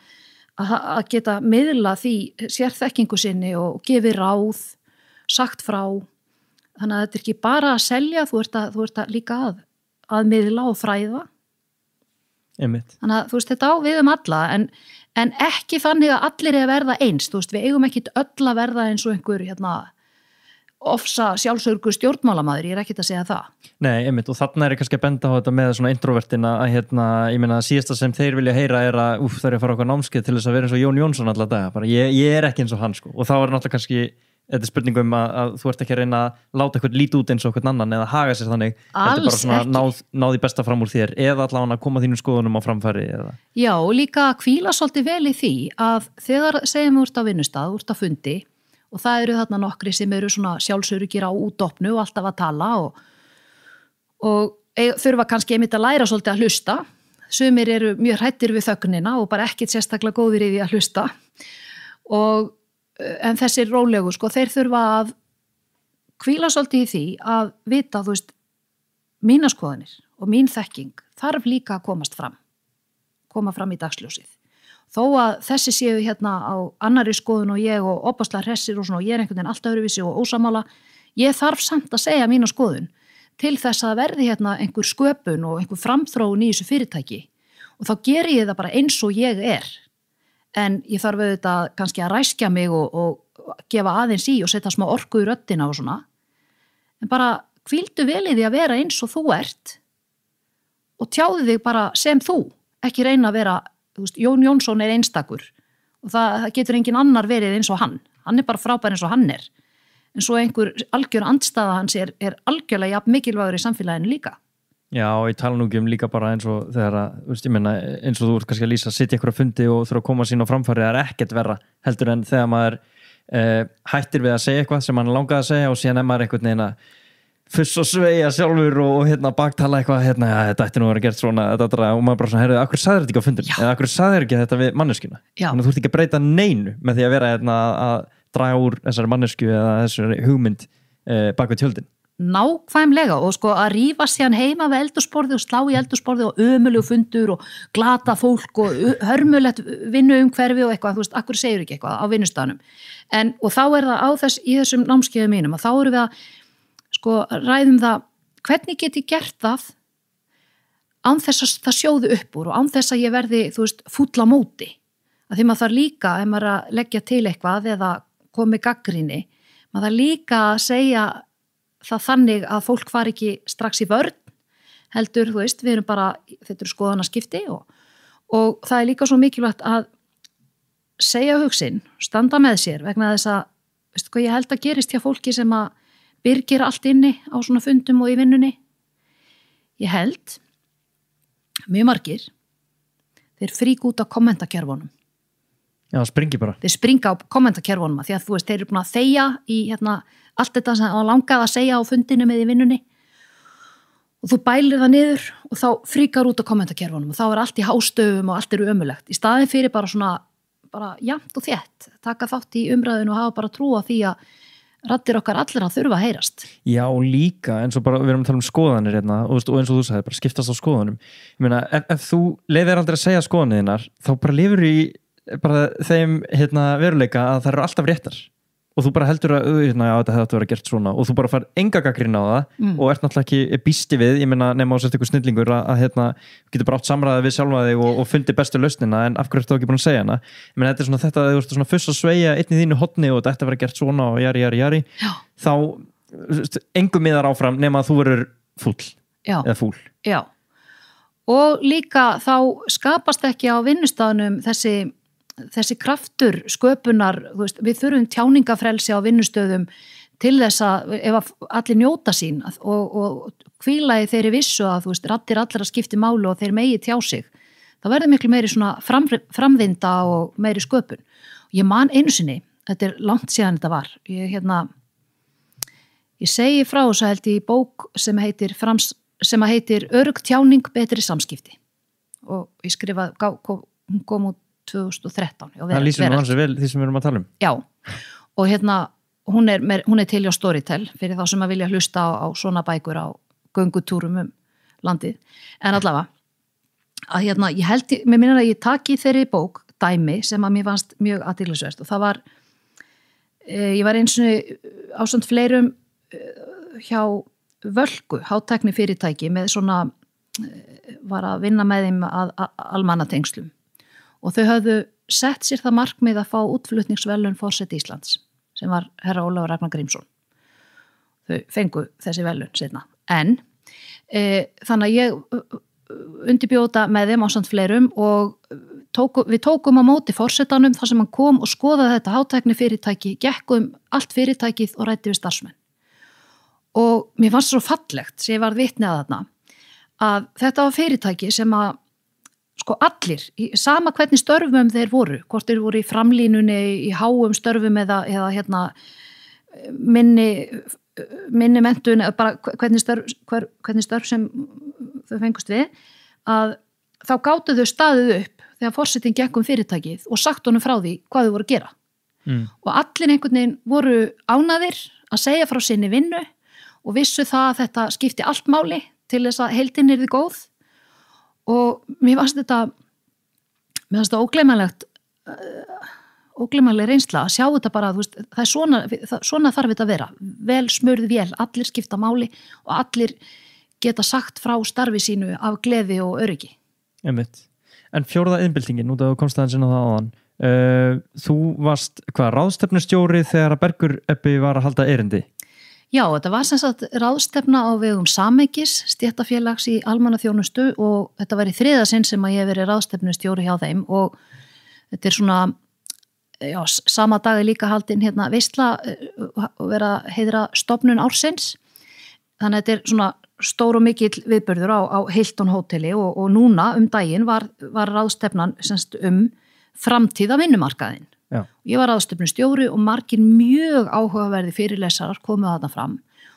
að geta miðla því sérþekkingu sinni og gefi ráð, sagt frá. Þannig að þetta ekki bara að selja, þú ert að líka að miðla og fræða. Einmitt. Þannig að þetta á við alla en ekki þannig að allir að verða eins við eigum ekki öll að verða eins og einhver ofsa sjálfsörgu stjórnmálamæður, ég ekki að segja það. Nei, einmitt, og þarna kannski að benda á þetta með svona introvertina að ég meina að síðasta sem þeir vilja heyra að það að fara okkar námskeið til þess að vera eins og Jón Jónsson alla daga, bara ég ekki eins og hann og þá náttúrulega kannski þetta spurningum að þú ert ekki að reyna að láta eitthvað lít út eins og eitthvað annan eða haga sér þannig, þetta bara svona náði besta fram úr þér eða allavega að koma þínum skoðunum á framfæri eða. Já, og líka að hvíla svolítið vel í því að þegar segjum við úr á vinnustað, úr á fundi og það eru þarna nokkri sem eru svona sjálfsöruggir á útdopnu og alltaf að tala og þurfa kannski einmitt að læra svolítið að hlusta. Sumir eru mjög hræddir við þögnina og bara ekkit sérstaklega góðir í því að hlusta en þessir rólegu þeir þurfa að hvíla svolítið í því að vita mína skoðanir og mín þekking þarf líka að koma fram í dagsljósið þó að þessi séu á annarri skoðun og ég og opaslega hressir og ég einhvern veginn allt öðruvísi og ósamála ég þarf samt að segja mína skoðun til þess að verði einhver sköpun og einhver framþróun í þessu fyrirtæki og þá geri ég það bara eins og ég en ég þarf auðvitað kannski að ræskja mig og gefa aðeins í og setja smá orku í röddina og svona. En bara hvíldu vel í því að vera eins og þú ert og tjáðu þig bara sem þú. Ekki reyna að vera, Jón Jónsson einstakur og það getur engin annar verið eins og hann. Hann bara frábær eins og hann En svo einhver algjör andstæða hans algjörlega jafn mikilvægur í samfélaginu líka. Já, og ég tala nú ekki líka bara eins og þegar ég meina, eins og þú ert kannski að lýsa sitja ykkur að fundi og þurfa að koma sín á framfæri það ekkert verra heldur en þegar maður hættir við að segja eitthvað sem hann langaði að segja og síðan maður einhvern veginn að fuss og sveigja sjálfur og baktala eitthvað þetta ætti nú að vera gert svona og maður bara svona, heyrðu, akkur sagðir þetta ekki á fundinu eða akkur sagðir ekki þetta við manneskjuna þannig að þú ert ekki að breyta neinu með því að vera að draga úr þessari mannesku eða þessari hugmynd bak við tjöldin. Nákvæmlega og að rífa síðan heima við eldhúsborðið og slá í eldhúsborðið og ömulegu fundur og glata fólk og hörmulegt vinnuumhverfi og eitthvað, akkur segir ekki eitthvað á vinnustaðnum. Og þá það í þessum námskeiðum mínum og þá erum við að ræðum það hvernig get ég gert það án þess að það sjóðu upp úr og án þess að ég verði, fúll á móti. Að því maður þarf líka, ef maður að leggja til eitthvað eða komi gagnrýni, maður þarf líka að segja það þannig að fólk fari ekki strax í vörn, heldur, við erum bara, þetta skoðanaskipti og það líka svo mikilvægt að segja hugsin, standa með sér vegna þess að, ég held að gerist hjá fólki sem að byrgir allt inni á svona fundum og í vinnunni. Ég held, mjög margir, þeir frík út á kommentakerfunum. Já, springi bara. Þeir springa á kommentakerfunum því að þeir eru búin að þegja í allt þetta sem það langaði að segja á fundinu með í vinnunni og þú bælir það niður og þá fríkar út á kommentakerfunum og þá allt í hástöfum og allt ömurlegt. Í staðin fyrir bara jafnt og þétt, taka þátt í umræðinu og hafa bara trú á því að raddir okkar allir að þurfa að heyrast. Já, og líka eins og bara við erum að tala um skoðanir og eins og þú sagði, bara skiptast á skoðanum. Ég meina, ef þú leyfir aldrei að segja skoðanir þínar, þá bara lifur í bara þeim veruleika að það eru alltaf réttar og þú bara heldur að þetta hefði verið gert svona og þú bara fær enga gagnrýni á það og ert náttúrulega ekki býsti við, ég meina nema á sérst ykkur snillingur að getur bara átt samræði við sjálfa þig og fundi bestu lausnina en af hverju ertu ekki búin að segja hana ég meina þetta er svona þetta að þú ert svona fyrst að sveigja einn í þínu hotni og þetta ætti að vera gert svona og jari þá engum miðar áfram nema að þú verður fúll eða fúl. Já, og líka þá skapast ekki á vinnustafnum þessi kraftur sköpunar, við þurfum tjáningafrelsi á vinnustöðum til þess að ef allir njóta sín og hvíla í þeirri vissu að raddir allra skipti máli og þeir megi tjá sig, það verður miklu meiri svona framvinda og meiri sköpun. Ég man einu sinni, þetta er langt síðan þetta var, ég segi frá þess að held í bók sem heitir Örugg tjáning betri samskipti og ég skrifaði, hún kom út 2013. Það lýsir nú hansi vel því sem við erum að tala um. Já, og hún er til á Storytel fyrir þá sem að vilja hlusta á svona bækur á göngutúrum landið. En allavega, að mér minnir að ég taki þeirri bók dæmi sem að mér fannst mjög athyglisvert og það var, ég var eins og ásamt fleirum hjá Völku, hátækni fyrirtæki með svona, var að vinna með þeim að almannatengslum. Og þau höfðu sett sér það markmið að fá útflutningsverðlaun forseti Íslands sem var herra Ólafur Ragnar Grímsson. Þau fengu þessi verðlaun seinna. En þannig að ég undirbjóta með þeim ásamt fleirum og við tókum á móti forsetanum þar sem hann kom og skoðaði þetta hátækni fyrirtæki, gekk allt fyrirtækið og ræddi við starfsmenn. Og mér fannst svo fallegt sem ég var vitni að þarna að þetta var fyrirtæki sem að allir, sama hvernig störfum þeir voru, hvort þeir voru í framlínunni í háum störfum eða minni menntun, bara hvernig störf sem þau fengust við, að þá gátu þau staðið upp þegar forsetinn gekk fyrirtækið og sagt honum frá því hvað þau voru að gera. Og allir einhvern veginn voru ánægðir að segja frá sinni vinnu og vissu það að þetta skipti allt máli til þess að heildin yrði góð. Og mér fannst þetta ógleymanleg reynsla að sjá þetta bara, það er svona þarf þetta að vera, vel smurð vél, allir skipta máli og allir geta sagt frá starfi sínu af gleði og öryggi. Einmitt. En fjórða iðnbyltingin, út af komstaðan sinna það áðan, þú varst ráðstefnustjóri þegar að Bergur Ebbi var að halda erindi? Já, þetta var sem sagt ráðstefna á vegum Sameykis, stéttarfélags í almannaþjónustu og þetta var í þriðja sinn sem að ég hef verið ráðstefnustjóri hjá þeim og þetta er svona, sama dag er líka haldin veisla og vera heiðra stofnun ársins. Þannig að þetta er svona stór og mikill viðburður á Hilton hóteli og núna daginn var ráðstefnan semst framtíð af vinnumarkaðinn. Já. Ég var ráðstefnustjóri og margir mjög áhugaverði fyrirlesarar komu þarna fram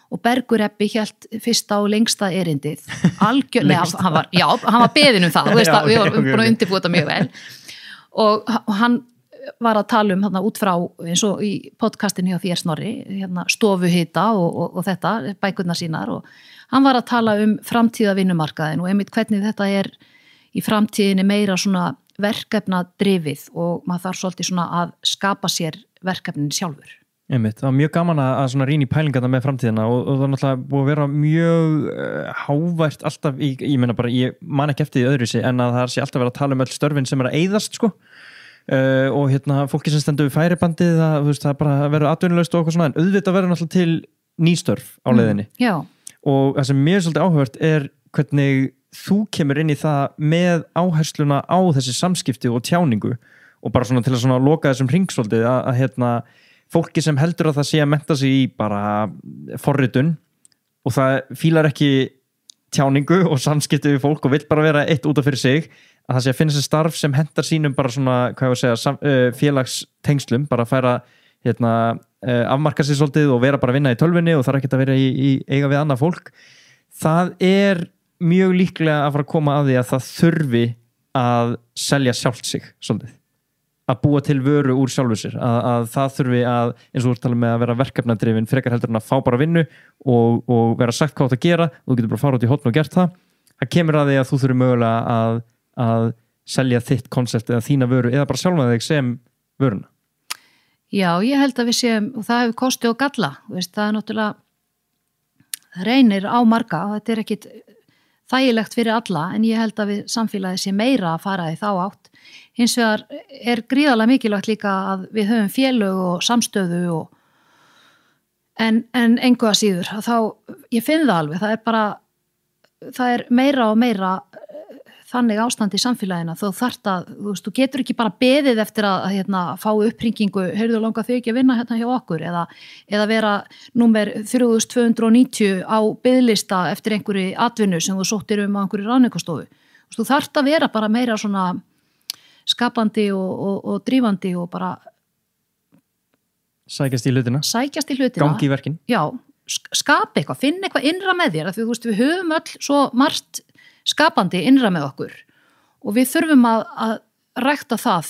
og Bergur Ebbi hélt fyrsta og lengsta erindið algjörlega, hann var beðinn það, við varum búin að undirbúa þetta mjög vel og hann var að tala þarna út frá eins og í podcastinu hjá þér Snorri, stofuhita og þetta, bækurnar sínar og hann var að tala framtíða vinnumarkaðin og einmitt hvernig þetta er í framtíðinni meira svona verkefna drifið og maður þarf svolítið svona að skapa sér verkefnin sjálfur. Einmitt, það var mjög gaman að svona rýna í pælingarna með framtíðina og það er náttúrulega búið að vera mjög hávært alltaf, ég meina bara, ég man ekki eftir því öðru sig en að það sé alltaf verið að tala öll störfin sem er að eyðast og fólki sem stendur við færibandið, það bara verður atvinnulegst og eitthvað svona en auðvitað verður náttúrulega til nýstörf á leiðinni. Já. Og það sem mér er svolítið áhugavert er hvernig þú kemur inn í það með áhersluna á þessi samskipti og tjáningu og bara svona til að svona loka þessum hringsvoldi að fólki sem heldur að það sé að mennta sig í bara forritun og það fílar ekki tjáningu og samskipti við fólk og vill bara vera eitt út af fyrir sig að það sé að finna sér starf sem hendar sínum bara svona, hvað ég að segja, félagstengslum, bara færa afmarka sér svolítið og vera bara að vinna í tölvunni og þarf ekki að vera í eiga við annað fólk. Það er mjög líklega að fara að koma að því að það þurfi að selja sjálft sig svolítið, að búa til vöru úr sjálfu sér, að það þurfi að, eins og þú ert talað með að vera verkefnadrifin frekar heldur en að fá bara vinnu og vera sagt hvað þú átt að gera og þú getur bara fara út í hotn og gert það kemur að því að þú þurfi mögulega að selja þitt konsept eða þína vöru eða bara sjálfa þig sem vöruna. Já, ég held að við séum, og það hefur kosti og galla, veist, það náttúrulega, það reynir á marga, þetta ekkit þægilegt fyrir alla, en ég held að við samfélagið sé meira að fara í þá átt. Hins vegar gríðarlega mikilvægt líka að við höfum félög og samstöðu en engu að síður, að þá, ég finn það alveg, það meira og meira þannig ástand í samfélagina, þú getur ekki bara beðið eftir að fá upphringingu, heyrðu langar þau ekki að vinna hérna hjá okkur, eða vera númer 3290 á biðlista eftir einhverju atvinnu sem þú sóttir á einhverju ráðningarstofu. Þú þarft að vera bara meira svona skapandi og drífandi og bara sækjast í hlutina, gangi í verkin. Já, skapa eitthvað, finna eitthvað innra með þér, því við höfum öll svo margt skapandi innra með okkur og við þurfum að rækta það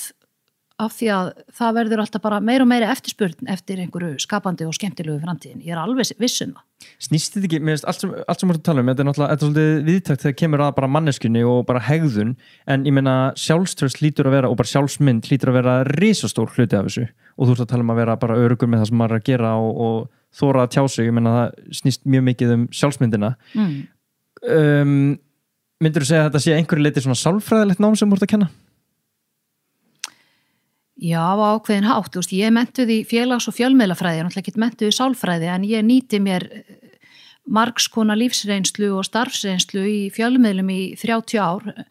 af því að það verður alltaf bara meira og meira eftirspurn eftir einhverju skapandi og skemmtilegu framtíðin. Ég alveg viss það. Snýst þetta ekki, mér finnst allt sem við tala þetta náttúrulega svolítið viðtækt þegar kemur að bara manneskjunni og bara hegðun, en ég meina sjálfströst lítur að vera og bara sjálfsmynd lítur að vera risastór hluti af þessu og þú ert að tala að vera bara öruggur með það sem maður að gera og þóra að tjá sig, ég meina það snýst mjög mikið sjálfsmyndina. Myndirðu segja að þetta sé einhverju leiti svona sálfræðilegt nám sem þú ert að kenna? Já, ákveðin hátt, ég er mentuð í félags- og fjölmiðlafræði, ég er náttúrulega ekki mentuð í sálfræði, en ég nýti mér margs konar lífsreynslu og starfsreynslu í fjölmiðlum í 30 ár.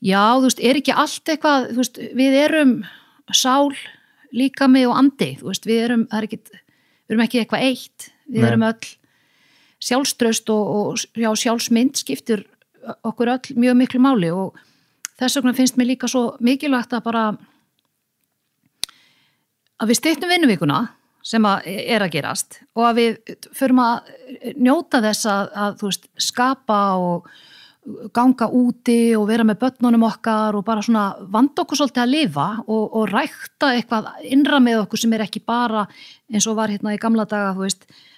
Já, ekki allt eitthvað, við erum sál, líkami og andi, við erum ekki eitthvað eitt, við erum öll sjálfstraust og sjálfsmynd skiptir okkur öll mjög miklu máli og þess vegna finnst mér líka svo mikilvægt að við styttum vinnuvikuna sem að gerast og að við förum að njóta þess að skapa og ganga úti og vera með börnunum okkar og bara svona vanda okkur svolítið að lifa og rækta eitthvað innra með okkur sem ekki bara eins og var hérna í gamla daga,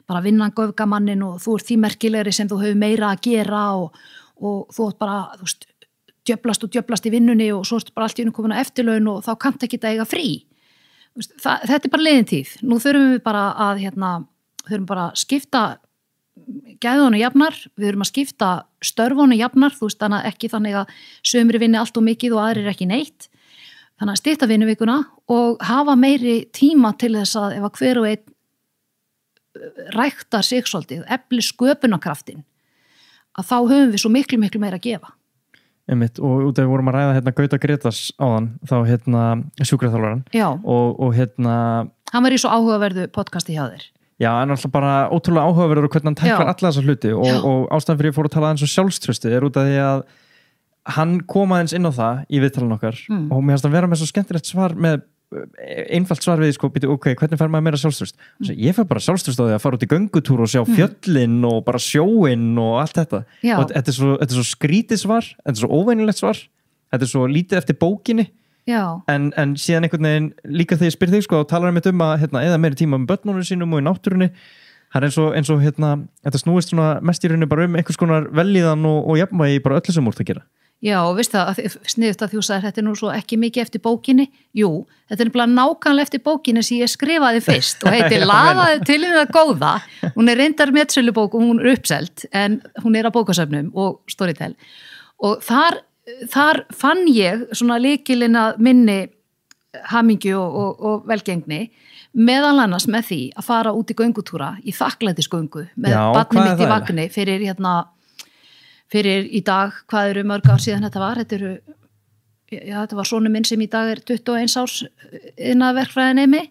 bara vinnan göfgamannin og þú ert því merkilegri sem þú hefur meira að gera og þú ert bara, djöflast í vinnunni og svo ert bara allt í einu komin að eftirlaun og þá kannt ekki að eiga frí. Þetta bara leiðin tíð. Nú þurfum við bara að skipta gæðunum jafnar, við þurfum að skipta störfunum jafnar, þannig ekki þannig að sumri vinni allt og mikið og aðrir ekki neitt. Þannig að stytta vinnuvikuna og hafa meiri tíma til þess að ef að hver og einn ræktar sig svolítið, efli sköpunarkraftin, að þá höfum við svo miklu meira að gefa. Einmitt, og út af við vorum að ræða hérna Gauta Grétars áðan, þá sjúkraþjálfaran og hann var í svo áhugaverðu podcasti hjá þér. Já, en alltaf bara ótrúlega áhugaverður og hvernig hann tæklar alla þessa hluti og ástæðan fyrir ég fór að tala aðeins sjálfströsti út af því að hann kom aðeins inn á það í viðtalan okkar og mér finnst að vera með svo skemmtilegt svar með einfalt svar við hvernig fær maður meira sjálfströst? Ég fær bara sjálfströst á því að fara út í göngutúr og sjá fjöllin og bara sjóinn og allt þetta og þetta er svo skrítið svar, þetta er svo óvenjulegt svar, þetta er svo lítið eftir bókinni en síðan einhvern veginn líka þegar ég spyr þig og talar að eða meiri tíma með börnunum sínum og í náttúrunni, það er eins og þetta snúist svona mest í rauninu bara einhvers konar vellíðan og jafnvægi bara öllu sem úr það gera. Já, og veist það, sniðust að þú sagðir þetta nú svo ekki mikið eftir bókinni. Jú, þetta er bara nákvæmlega eftir bókinni sem ég skrifaði fyrst og heitir Laðaði til það góða. Hún er reyndar metsölubók og hún er uppselt en hún er á bókasöfnum og Storytel. Og þar fann ég svona lykilinn að minni hamingju og velgengni meðal annars með því að fara út í göngutúra í þakklætisgöngu með barnið mitt í vagni fyrir í dag, hvað eru mörg ár síðan þetta var, þetta var sonur minn sem í dag er 21 árs iðnaðarverkfræðinemi,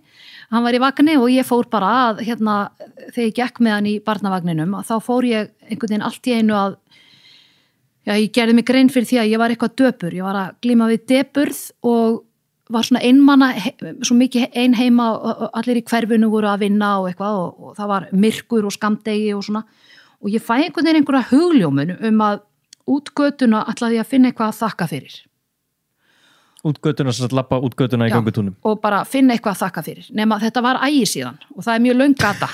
hann var í vagni og ég fór bara að þegar ég gekk með hann í barnavagninum þá fór ég einhvern veginn allt í einu að ég gerði mig grein fyrir því að ég var eitthvað döpur, ég var að glíma við depurð og var svona einmanna, svo mikið ein heima og allir í hverfinu voru að vinna og eitthvað og það var myrkur og skammdegi og svona og ég fæ einhvern veginn einhverja hugljómun að útgötuna ætlaði að finna eitthvað að þakka fyrir. Útgötuna, svo að labba útgötuna í göngutúnum. Og bara finna eitthvað að þakka fyrir. Nema þetta var ægi síðan og það er mjög löng gata.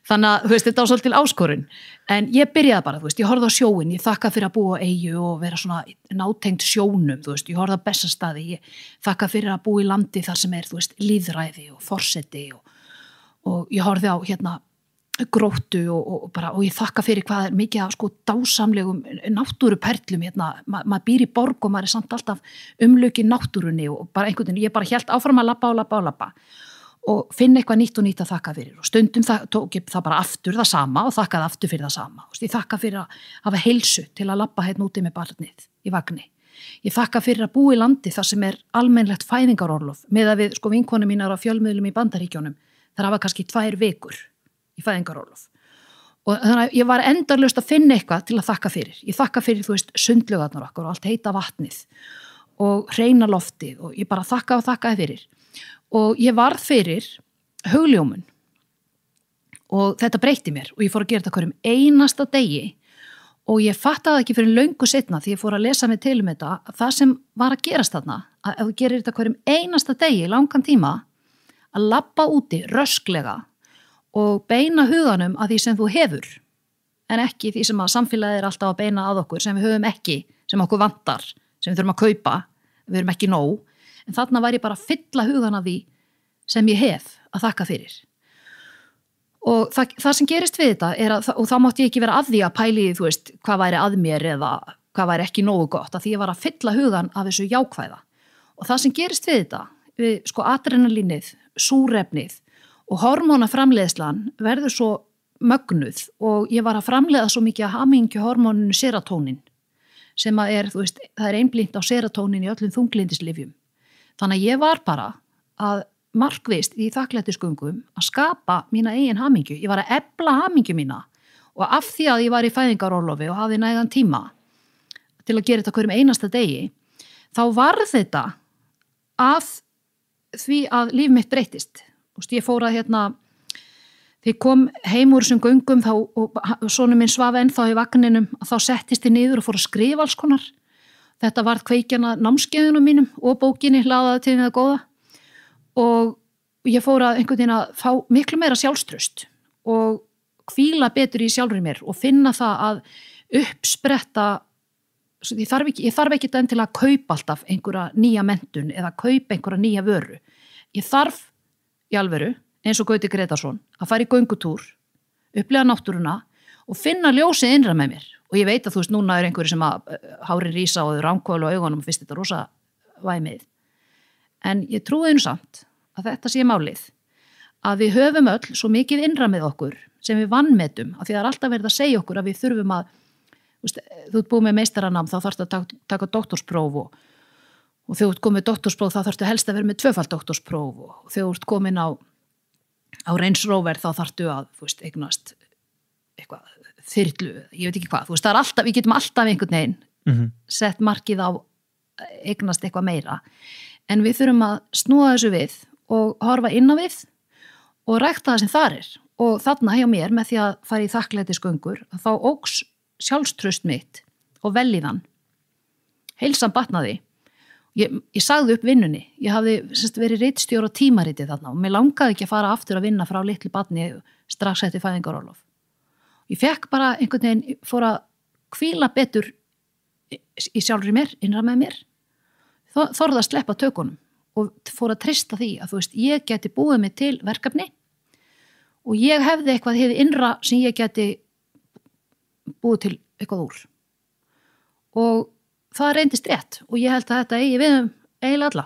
þannig að, þú veist, þetta var svolítið áskorun, en ég byrjaði bara, þú veist, ég horfði á sjóin, ég þakka fyrir að búa á eyju og vera svona nátengt sjónum, þú veist, ég horfði á Bessastaði, ég þakka fyrir að búa í landi þar sem þú veist, líðræði og forseti og ég horfði á hérna Gróttu og ég þakka fyrir hvað mikið af sko dásamlegum náttúruperlum hérna, maður býr í borg og maður samt alltaf umlukin náttúrunni og bara einhvern veginn, ég bara hélt áfram að labba og finna eitthvað nýtt og nýtt að þakka fyrir og stundum tók ég það bara aftur það sama og þakkaði aftur fyrir það sama og ég þakka fyrir að hafa heilsu til að labba hérna úti með barnið í vagni, ég þakka fyrir að búa í landi þar sem almennlegt fæðingarorlof með að við sko vinkonum mínar á fjölmiðlum í Bandaríkjónum þar hafa kannski 2 vikur í fæðingarorlof og þannig að ég var endalaust að finna eitthvað til að þakka fyrir. Ég þakka fyrir, þú veist, sundlaugarnar okkar og allt heita vatnið og hreina loftið og ég bara þakkaði fyrir og ég varð fyrir hugljómun og þetta breytti mér og ég fór að gera þetta hverjum einasta degi og ég fattaði ekki fyrir löngu seinna því ég fór að lesa mig til þetta að það sem var að gerast þarna að ef þú gerir þetta hverjum einasta degi langan tíma að labba úti rösklega og beina huganum að því sem þú hefur en ekki því sem að samfélagið alltaf að beina að okkur sem við höfum ekki, sem okkur vantar, sem við þurfum að kaupa, við erum ekki nóg, en þarna væri bara að fylla hugan að því sem ég hef að þakka fyrir. Og það sem gerist við þetta er að, og þá mátti ég ekki vera að því að pæli, þú veist, hvað væri að mér eða hvað væri ekki nógu gott, að því ég var að fylla hugan af þessu jákvæða. Og það sem gerist við þetta, við sko adrenalínið, súrefnið, og hormónaframleiðslan verður svo mögnuð og ég var að framleiða svo mikið að hamingjuhormóninu serotónin sem að þú veist, það er einblínt á serotónin í öllum þunglyndislyfjum. Þannig að ég var bara að markvisst í þakklætisgöngum að skapa mína eigin hamingju. Ég var að efla hamingju mína og af því að ég var í fæðingarorlofi og hafði nægan tíma til að gera þetta hverjum einasta degi, þá var þetta að því að líf mitt breytist. Ég fór að þegar ég kom heim úr þessum göngum þá, og sonur minn svaf ennþá í vagninum, þá settist ég niður og fór að skrifa alls konar. Þetta varð kveikjan að námskeiðunum mínum og bókinni hlaðaði til það góða og ég fór að einhvern veginn að fá miklu meira sjálfstraust og hvíla betur í sjálfri mér og finna það að uppspretta, ég þarf ekki enn til að kaupa alltaf einhverja nýja menntun eða kaupa einhverja nýja vöru. Ég þarf í alvöru, eins og Gauti Gretarsson, að fara í göngutúr, upplega náttúruna og finna ljósið innra með mér. Og ég veit að þú veist, núna er einhverju sem að hári rísa og ránkólu á augunum og fyrst þetta rosa væmið. En ég trúi einu samt að þetta sé málið, að við höfum öll svo mikið innra með okkur sem við vanmetum, af því það er alltaf verið að segja okkur að við þurfum að, þú ert búið með meistaranám, þá þarfst að taka doktorspróf og þegar þú ert komið doktorspróf þá þarftu helst að vera með 2-falt doktorspróf og þegar þú ert komin á Range Rover þá þarftu að, þú veist, eignast eitthvað þyrlu, ég veit ekki hvað, þú veist, það er alltaf, við getum alltaf einhvern veginn sett markið á eignast eitthvað meira, en við þurfum að snúa þessu við og horfa inn á við og rækta það sem þar er og þarna hjá mér með því að fara í þakklætisgöngur þá óx sjálfstraust mitt og velíðan, heilsan batnaði. Ég sagði upp vinnunni, ég hafði verið ritstjóri á tímariti þarna og mér langaði ekki að fara aftur að vinna frá litlu barni strax eftir fæðingarorlof. Ég fekk bara einhvern veginn, fór að hvíla betur í sjálfri mér, innra með mér, þorði að sleppa tökunum og fór að treysta því að þú veist, ég geti búið mig til verkefni og ég hefði eitthvað hefði innra sem ég geti búið til eitthvað úr. Og það reyndist rétt og ég held að þetta eigi við eiginlega alla.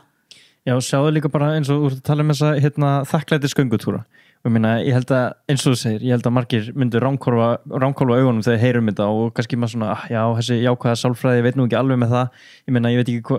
Já, sjáðu líka bara eins og úr að tala um þessa þakklætis göngutúra og ég held að, eins og þú segir, ég held að margir myndu ránkólfa augunum þegar heyrum þetta og kannski maður svona, já, þessi jákvæða sálfræði, ég veit nú ekki alveg með það, ég veit ekki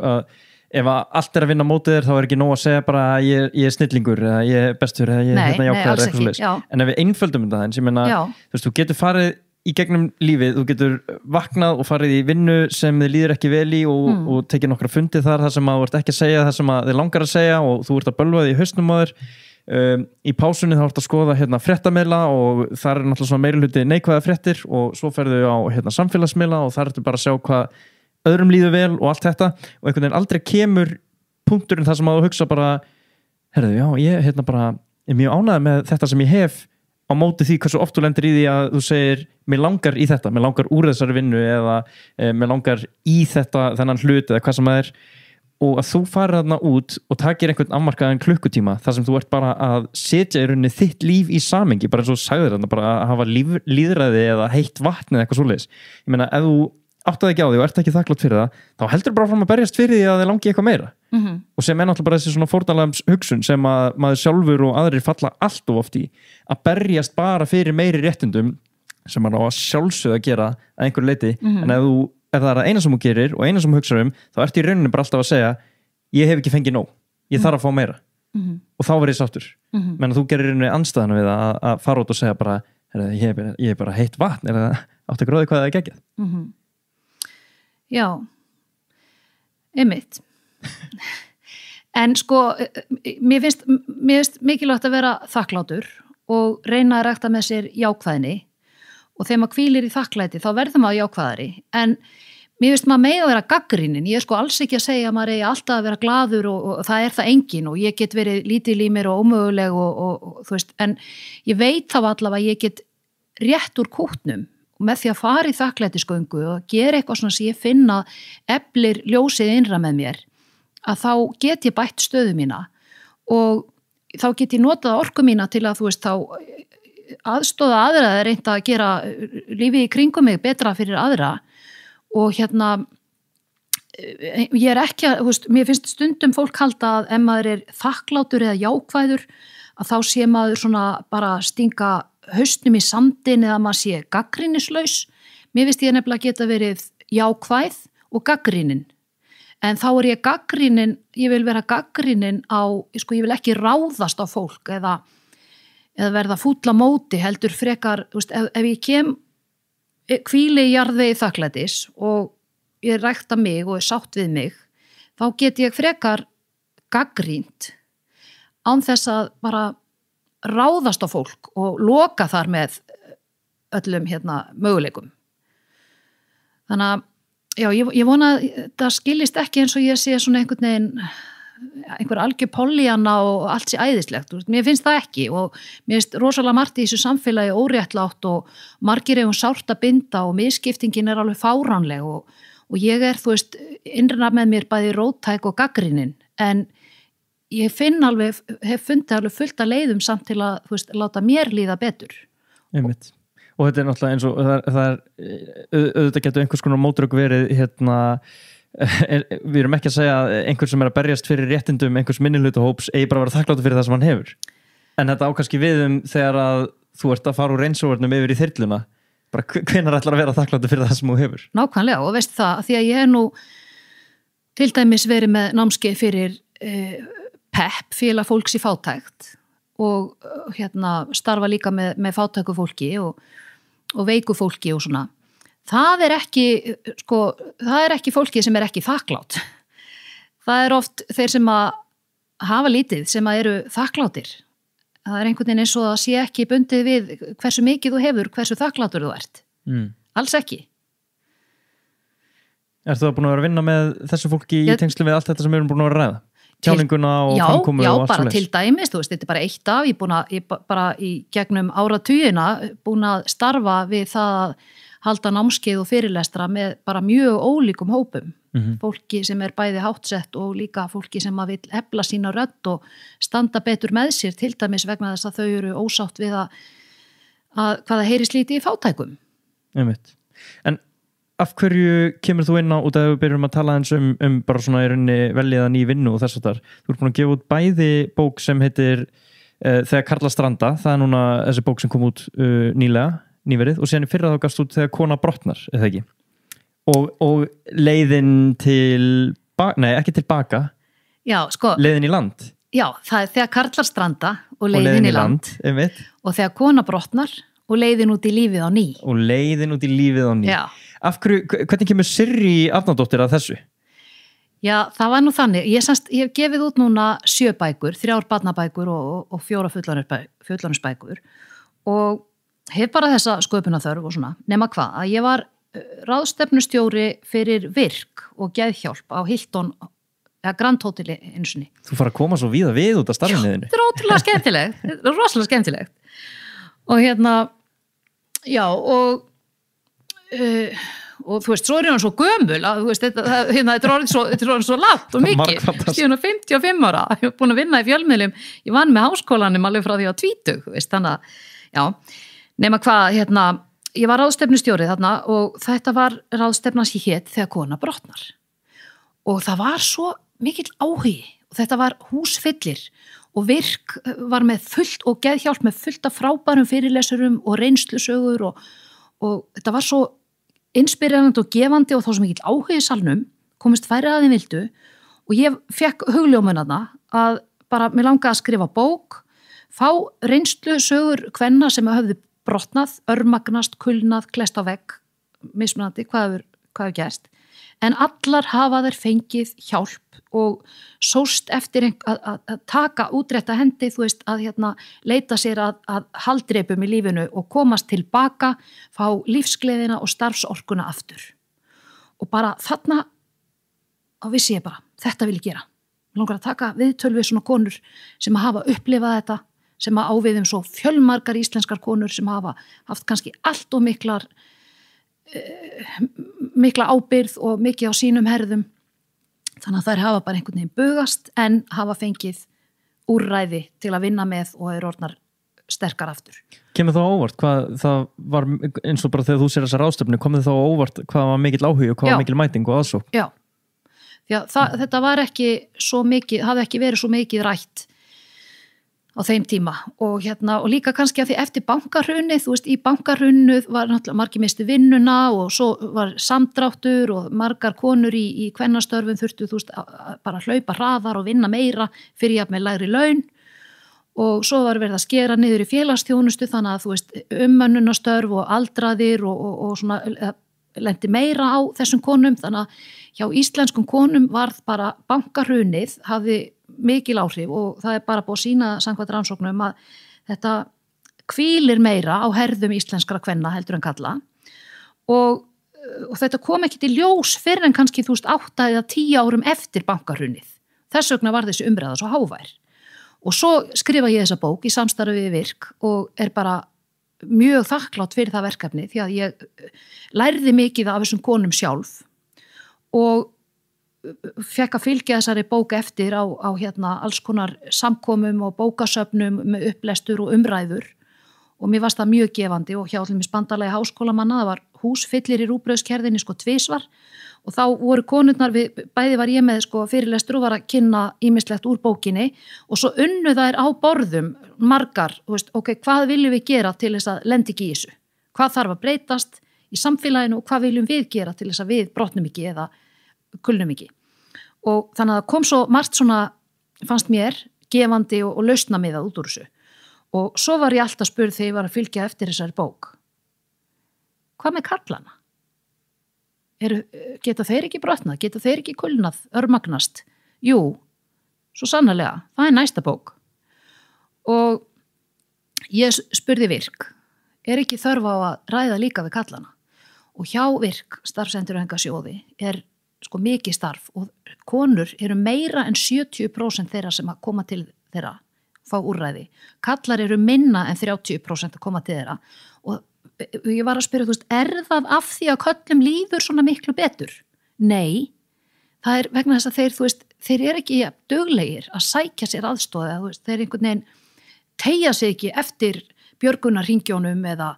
ef allt er að vinna mótið þér þá er ekki nóg að segja bara að ég er snillingur eða ég er bestur eða ég er jákvæður eitthvað svoleiðis. En ef við einföldum þetta eins, þú getur farið í gegnum lífið, þú getur vaknað og farið í vinnu sem þið líður ekki vel í og tekið nokkra fundi þar sem að þú ert ekki að segja það sem að þið langar að segja og þú ert að bölva þig í hausnum á þér. Í pásunni þá ert að skoða fréttamiðla og þar er náttúrulega svona meirihluti neikvæða fréttir og svo ferðu á samfélagsmiðla og þar ertu bara að sjá hvað öðrum líður vel og allt þetta og einhvern veginn aldrei kemur punkturinn þar sem að þú hugsa bara, herðu, já, ég bara er mjög ánægður með þetta sem ég hef á móti því hversu oft þú lendir í því að þú segir mér langar í þetta, mér langar úr þessari vinnu eða mér langar í þennan hlut eða hvað sem það og að þú farir þarna út og takir einhvern afmarkaðan klukkutíma þar sem þú ert bara að setja í rauninni þitt líf í samengi, bara eins og sagðir þarna, bara að hafa líðræði eða heitt vatn eða eitthvað svoleiðis. Ég meina, ef þú áttaði ekki á því og ert ekki þakklátt fyrir það, þá heldur bara fram að berjast fyrir því að þið langi eitthvað meira. Og sem náttúrulega bara þessi svona fórnarlams hugsun sem að maður sjálfur og aðrir falla allt of oft í, að berjast bara fyrir meiri réttindum sem maður á að sjálfsögða að gera að einhverju leyti, en ef það er það eina sem þú gerir og eina sem þú hugsar þá ertu í rauninni bara alltaf að segja ég hef ekki fengið nóg, ég þarf að fá meira og þá verð ég sáttur. Menn þú gerir í rauninni andstæðana við að fara út og segja bara, ég er bara heitt vatn, áttu að gróði hvað það er geggjað. Já, einmitt. En sko, mér finnst mikilvægt að vera þakklátur og reyna að rækta með sér jákvæðni og þegar maður hvílir í þakklæti þá verður maður jákvæðari, en mér finnst maður mega að vera gagnrýnin. Ég er sko alls ekki að segja að maður eigi alltaf að vera glaður og það er það engin og ég get verið lítil í mér og ómöguleg og þú veist, en ég veit þá allavega að ég get rétt úr kútnum og með því að fara í þakklætisgöngu og gera eitthvað svona sem ég finna eflir ljósið innra með mér, að þá get ég bætt stöðu mína og þá get ég notað orku mína til að þú veist þá aðstóða aðra eða reynda að gera lífið í kringum mig betra fyrir aðra og ég er ekki að, þú veist, mér finnst stundum fólk halda að ef maður er þakklátur eða jákvæður að þá sé maður svona bara stinga hausnum í sandin eða maður sé gagnrýnislaus. Mér finnst ég nefnilega geta verið jákvæð og gagnrýnin. En þá er ég gagnrýnin, ég vil vera gagnrýnin á, sko ég vil ekki ráðast á fólk eða verða fúll á móti, heldur frekar, þú veist, ef ég hvíli í jarðvegi þakklætis og ég rækta mig og er sátt við mig, þá get ég frekar gagnrýnt án þess að bara ráðast á fólk og loka þar með öllum möguleikum. Þannig að já, ég vona að það skilist ekki eins og ég sé svona einhver algjör Pollyanna og allt sé æðislegt. Mér finnst það ekki og mér finnst rosalega margt í þessu samfélagi óréttlátt og margir eigum sárt að binda og misskiptingin er alveg fáránleg og ég er, þú veist, innra með mér bæði róttæk og gagnrýnin, en ég hef fundið alveg fullt að leiðum samt til að, þú veist, láta mér líða betur. Einmitt. Og þetta er náttúrulega eins og það er auðvitað getur einhvers konar mótrök verið við erum ekki að segja að einhver sem er að berjast fyrir réttindum einhvers minnihlutahóps eigi bara að vera þakkláttur fyrir það sem hann hefur. En þetta ákvæmst við þegar að þú ert að fara úr reynsóvarnum yfir í þyrluna, bara hvenær ætlar að vera þakkláttur fyrir það sem þú hefur? Nákvæmlega, og veist það, því að ég hef nú til dæmis verið með námskeið fyrir PEP, félag fólks í fátækt og starfa líka með fátæku fólki og veiku fólki og svona. Það er ekki fólki sem er ekki þakklátt. Það er oft þeir sem að hafa lítið sem að eru þakkláttir. Það er einhvern veginn eins og að sé ekki bundið við hversu mikið þú hefur, hversu þakkláttur þú ert. Alls ekki. Ertu það búin að vera að vinna með þessu fólki í tengslu við allt þetta sem við erum búin að vera að ræða? Tjáninguna og framkomu og allt Já, bara til dæmis, þú veist, þetta er bara eitt af, ég bara í gegnum áratugina búin að starfa við það að halda námskeið og fyrirlestra með bara mjög ólíkum hópum, fólki sem er bæði háttsett og líka fólki sem að vill efla sína rödd og standa betur með sér, til dæmis vegna þess að þau eru ósátt við að hvaða heyri slíti í fátækum. Einmitt. En af hverju kemur þú inn á, út af að við byrjum að tala eins bara svona í rauninni veljiðan í vinnu og þess að þar, þú ert búin að gefa út bæði bók sem heitir Þegar karlar stranda, það er núna þessi bók sem kom út nýverið og síðan í fyrra þá gafst út Þegar kona brotnar, eða ekki? Og leiðin ekki tilbaka, leiðin í land. Já, það er Þegar karlar stranda og leiðin í land og Þegar kona brotnar og leiðin út í lífið á ný. Og leiðin út í lífið á ný. Já. Af hverju, hvernig kemur Sirrí Arnardóttir að þessu? Já, það var nú þannig. Ég hef gefið út núna 7 bækur, 3 barnabækur og 4 fullorðinsbækur og hef bara þessa sköpunarþörf og svona. Nema hvað, að ég var ráðstefnustjóri fyrir Virk og geðhjálp á Hilton, Grand Hotel einu sinni. Þú fara að koma svo víða við út af starfinniðinu. Þetta er ótrúlega skemmtilegt. Þetta er rosalega skemmtilegt. og já, og þú veist, svo hann svo gömul að þú veist, þetta er orðið svo látt og mikið, ég 55 ára, ég hef búin að vinna í fjölmiðlum, ég vann með háskólanum alveg frá því á 20, veist, þannig að, já, nema hvað, ég var ráðstefnustjórið þarna og þetta var ráðstefna sem hét þegar kona brotnar og það var svo mikill áhugi og þetta var húsfyllir og Virk var með fullt og geðhjálp með fullt af frábærum fyrirlesurum og reynslusögur og þetta var svo inspirerandi og gefandi og þá sem mikill áhugi í salnum komist færri að þeim vildu og ég fekk hugljómunarna að bara mér langaði að skrifa bók, fá reynslusögur kvenna sem höfðu brotnað, örmagnast, kulnað, klest á vegg, mismunandi hvað hefur gerst, en allar hafa þær fengið hjálp og sóst eftir að taka útrétta hendi, þú veist, að leita sér að haldreipum í lífinu og komast tilbaka, fá lífsgleðina og starfsorkuna aftur. Og bara þarna á vissi ég bara, þetta vil ég gera. Mér langar að taka viðtöl við svona konur sem hafa upplifað þetta, sem á við svo fjölmargar íslenskar konur sem hafa haft kannski allt og mikla ábyrgð og mikið á sínum herðum. Þannig að þær hafa bara einhvern veginn bugast en hafa fengið úrræði til að vinna með og eru orðnar sterkar aftur. Kemur þá óvart hvað það var eins og bara þegar þú sér þessa ráðstefnu, komið þá óvart hvað var mikill áhugi og hvað var mikill mæting og aðsókn? Já, því að þetta var ekki svo mikið, hafði ekki verið svo mikið rætt á þeim tíma og líka kannski að því eftir bankahrunið, þú veist, í bankahruninu var náttúrulega margir mistu vinnuna og svo var samdráttur og margar konur í kvennastörfum þurftu, þú veist, bara hlaupa hraðar og vinna meira fyrir jafn með lægri laun og svo var verið að skera niður í félagsþjónustu þannig að, þú veist, umönnunarstörf og aldraðir og svona lendi meira á þessum konum þannig að hjá íslenskum konum varð bara bankahrunið hafði mikil áhrif og það bara búið að sýna samkvæmt rannsóknum að þetta hvílir meira á herðum íslenskra kvenna heldur en kalla og þetta kom ekki til ljós fyrir en kannski 8 eða 10 árum eftir bankahrunið. Þess vegna var þessi umræða svo hávær og svo skrifa ég þessa bók í samstarfi við Virk og bara mjög þakklátt fyrir það verkefni því að ég lærði mikið af þessum konum sjálf og fekk að fylgja þessari bók eftir á alls konar samkomum og bókasöfnum með upplestur og umræður og mér varst það mjög gefandi og hjá allir bandalagi háskólamanna, það var húsfyllir í rúgbrauðskerðinni 2 svar og þá voru konurnar, bæði var ég með fyrirlestur og var að kynna ýmislegt úr bókinni og svo unnu þær á borðum margar, þú veist, ok, hvað viljum við gera til þess að lenda ekki í þessu? Hvað þarf að breytast í samfélaginu og hvað viljum við gera til þess að við brotnum ekki eða kulnum ekki? Og þannig að það kom svo margt svona, fannst mér, gefandi og lausnamiðað út úr þessu. Og svo var ég alltaf spurð þegar ég var að fylgja eftir þessari bók. Hvað með karlana? Geta þeir ekki brotnað? Geta þeir ekki kulnað, örmagnast? Jú, svo sannarlega, það er næsta bók. Og ég spurði Virk, ekki þörf á að ræða líka við karlana? Og hjá Virk, starfsendurhæfingarsjóði, mikið starf og konur eru meira en 70% þeirra sem að koma til þeirra, fá úrræði. Kallar eru minna en 30% að koma til þeirra og ég var að spyrja, þú veist, það af því að köllum líður svona miklu betur? Nei, það vegna þess að þeir, þú veist, þeir eru ekki duglegir að sækja sér aðstoða, þú veist, þeir einhvern veginn teygja sig ekki eftir björgunarhringjónum eða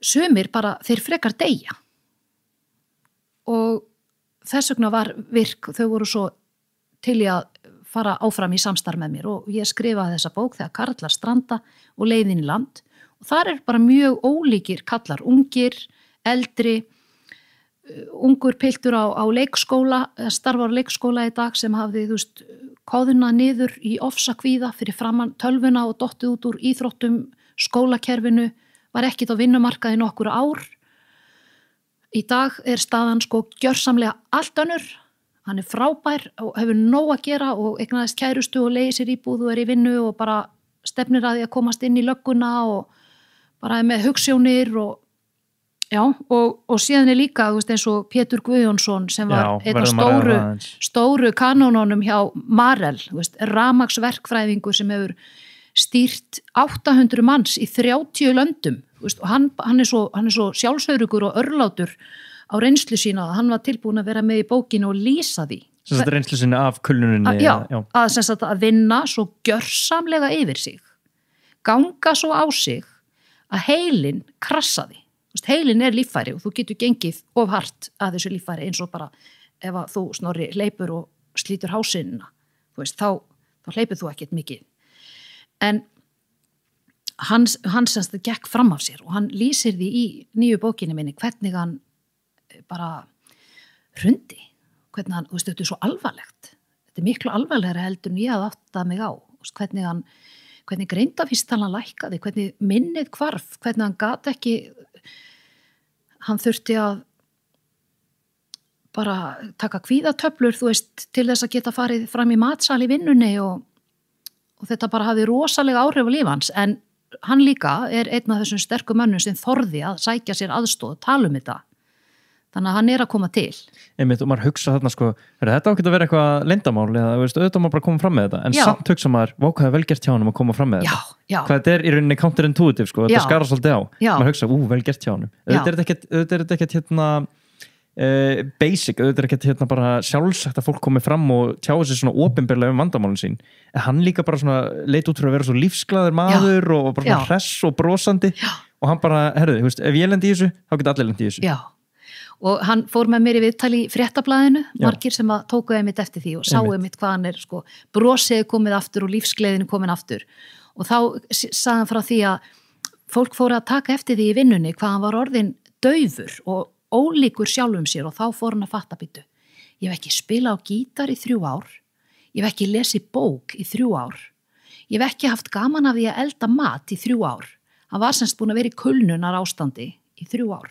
sumir bara, þeir frekar deyja. Og þess vegna var Virk, þau voru svo til í að fara áfram í samstarf með mér og ég skrifaði þessa bók þegar karlar stranda og leiðin í land og þar bara mjög ólíkir kallar, ungir, eldri, ungur piltur á leikskóla, starfar á leikskóla í dag sem hafði, þú veist, kóðuna niður í ofsakvíða fyrir framan tölvuna og dottið út úr íþróttum, skólakerfinu, var ekkit á vinnumarkaði nokkur ár. Í dag staðan gjörsamlega allt önnur, hann frábær og hefur nóg að gera og eignaðist kærustu og leiði sér íbúð og í vinnu og bara stefnir að því að komast inn í lögguna og bara með hugsjónir og já, og síðan líka, þú veist, eins og Pétur Guðjónsson sem var einn af stóru kanónunum hjá Marel, þú veist, rafmagnsverkfræðingur sem hefur stýrt 800 manns í 30 löndum, veist, og hann er svo sjálfsörugur og örlátur á reynslu sína að hann var tilbúin að vera með í bókinu og lýsa því. Sem sagt reynslu sinni af kulnuninni? Að vinna svo gjörsamlega yfir sig, ganga svo á sig að heilin krassaði. Heilin er líffæri og þú getur gengið of hart að þessu líffæri eins og bara ef að þú Snorri hleypur og slítur hásina, þá hleypur þú ekkert mikið. En hann semst gekk fram af sér og hann lýsir því í nýju bókinni minni hvernig hann bara hrundi, hvernig hann, þetta er svo alvarlegt, þetta er miklu alvarlegra heldur en ég að átta mig á, hvernig greindarvísitalan lækkaði, hvernig minnið hvarf, hvernig hann gat ekki, hann þurfti að bara taka kvíðatöflur, til þess að geta farið fram í matsal í vinnunni og þetta bara hafði rosalega áhrif á líf hans, en hann líka er einn af þessum sterkum mönnum sem þorði að sækja sér aðstoð, tala um þetta. Þannig að hann er að koma til. Einmitt, og maður hugsa þarna þetta ágætt að vera eitthvað leyndamál eða auðvitað maður bara koma fram með þetta, en samt hugsa maður, hvað er vel gert hjá hann að koma fram með þetta. Hvað þetta er í rauninni counterintuitive, þetta skara svolítið á. Maður hugsa, vel gert hjá hann. Auðvitað er þetta ekkert basic, auðvitað er ekkert bara sjálfsagt að fólk komi fram og tjáu sig svona opinberlega vandamálin sín. En hann líka bara leit út fyrir að vera svo lífsglaður maður og bara hress og brosandi og hann bara, ef ég lendi í þessu, þá geta allir lendi í þessu. Og hann fór með mér í viðtali í Fréttablaðinu, margir sem að tóku einmitt eftir því og sáu einmitt hvað hann er, brosið komið aftur og lífsgleðinu komin aftur. Og þá sagði hann frá því að fólk fóru að taka eftir því í vinnunni hvað hann var orðinn daufur og ólíkur sjálfum sér og þá fór hann að fatta býtu. Ég hef ekki spilað á gítar í 3 ár, ég hef ekki lesið bók í 3 ár, ég hef ekki haft gaman af því að elda mat í 3 ár. Hann var semst búin að vera í kulnunar ástandi í 3 ár.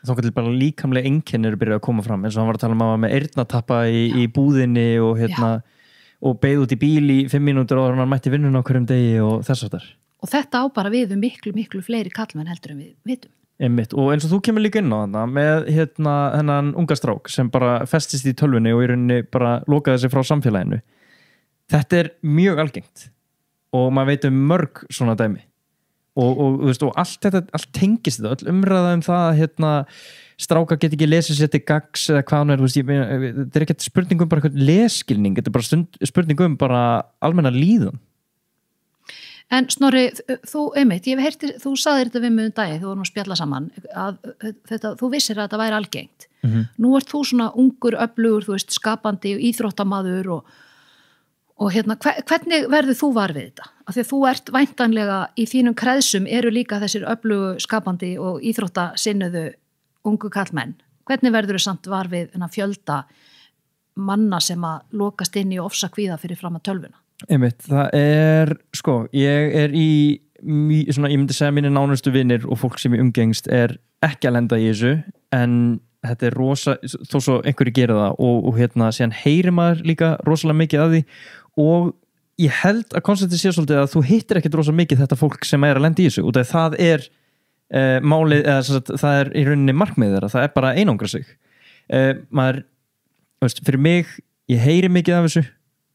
Þá getur bara líkamlega einkennir byrjað að koma fram, eins og hann var að tala um að með eyrnatappa í búðinni og beið út í bíl í 5 mínútur og hann mætti vinnuna á hverjum degi og þess aftar. Og þetta á bara við miklu fleiri kallmenn heldur en við vitum. Einmitt. Og eins og þú kemur líka inn á þarna með hennan unga strák sem bara festist í tölvunni og í rauninni bara lokaði sig frá samfélaginu. Þetta er mjög algengt og maður veit mörg svona dæmi. Og allt tengist þetta, öll umræða það strákar get ekki lesið sér til gags eða hvað hann þetta er ekkert spurning bara eitthvað lesskilning, þetta er bara spurning bara almenna líðan. En Snorri, þú einmitt, ég hef heyrt, þú sagðir þetta við mig daginn, þú vorum að spjalla saman að þú vissir að þetta væri algengt. Nú ert þú svona ungur, öflugur, skapandi og íþróttamaður og hvernig verður þú var við þetta? Af því að þú ert væntanlega í þínum kreðsum eru líka þessir öflugu skapandi og íþróttasinnuðu ungu kallmenn. Hvernig verður þau samt var við fjölda manna sem að lokast inn í ofsakvíða fyrir fram að tölvuna? Einmitt, það er, ég er ég myndi segja mínir nánustu vinir og fólk sem ég umgengst er ekki að lenda í þessu, en þetta er þó svo einhverju gera það og síðan heyrir maður líka rosalega mikið af því og ég held að konceptið sé svolítið að þú hittir ekkert rosalega mikið þetta fólk sem er að lenda í þessu og það er málið, eða það er í rauninni markmiðið þeirra, það er bara einangra sig. Maður, fyrir mig, ég heyri mikið af þessu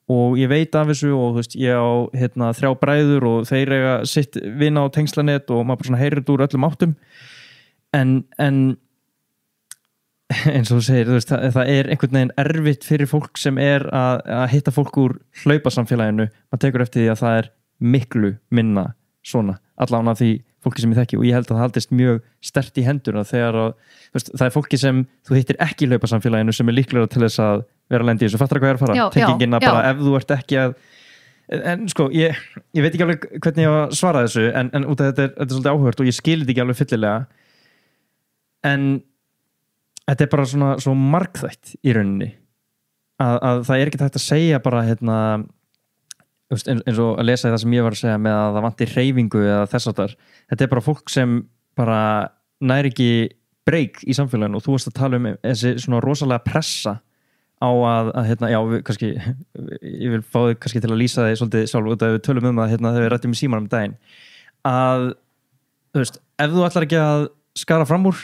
og ég veit af þessu og ég á 3 bræður og þeir eiga sitt vina á tengslanet og maður bara svona heyrir þetta úr öllum áttum en eins og þú segir, það er einhvern veginn erfitt fyrir fólk sem er að hitta fólk úr hlaupasamfélaginu, maður tekur eftir því að það er miklu minna svona, allavega því fólki sem ég þekki og ég held að það haldist mjög sterkt í hendur að þegar það er fólki sem þú hittir ekki í hlaupasamfélaginu sem er líklega til þess að vera að lenda í þessu, fattar hvað ég er að fara? Tengingina bara ef þú ert ekki að en ég veit ekki alveg hvernig ég á að svara þessu en út af þetta er svolítið áhugavert og ég skil þetta ekki alveg fyllilega en þetta er bara svona svo margþætt í rauninni að það er ekki hægt að segja bara eins og að lesa það sem ég var að segja með að það vanti hreyfingu eða þess að þetta er bara fólk sem bara næri ekki breyk í samfélaginu og þú varst að tala um þessi svona rosalega pressa á kannski ég vil fá þig kannski til að lýsa þig svolítið sjálf út af við tölum það þegar við rættum í símanum daginn að ef þú ætlar ekki að skara fram úr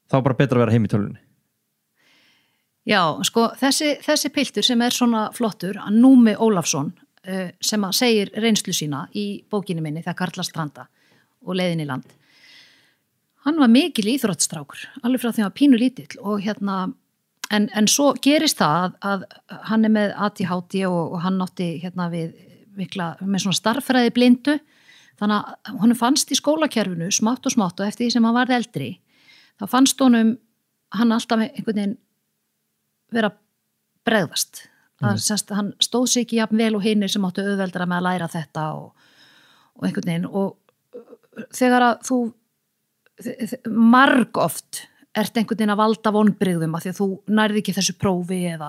þá bara betra að vera heim í tölvunni. Já, þessi piltur sem er svona flottur, Númi Ólafsson, sem að segir reynslu sína í bókinni minni þegar Karla stranda og leiðin í land. Hann var mikil íþróttstrákur, alveg frá því að pínu lítill og en svo gerist það að hann með ADHD og hann átti við mikla, með svona starffræði blindu, þannig að hann fannst í skólakerfinu smátt og eftir því sem hann varð eldri, þá fannst hann alltaf einhvern veginn vera bregðast. Hann stóð sig ekki jafn vel og hinir sem áttu auðveldara með að læra þetta og einhvern veginn og þegar að þú margoft ert einhvern veginn að valda vonbrigðum af því að þú nærði ekki þessu prófi eða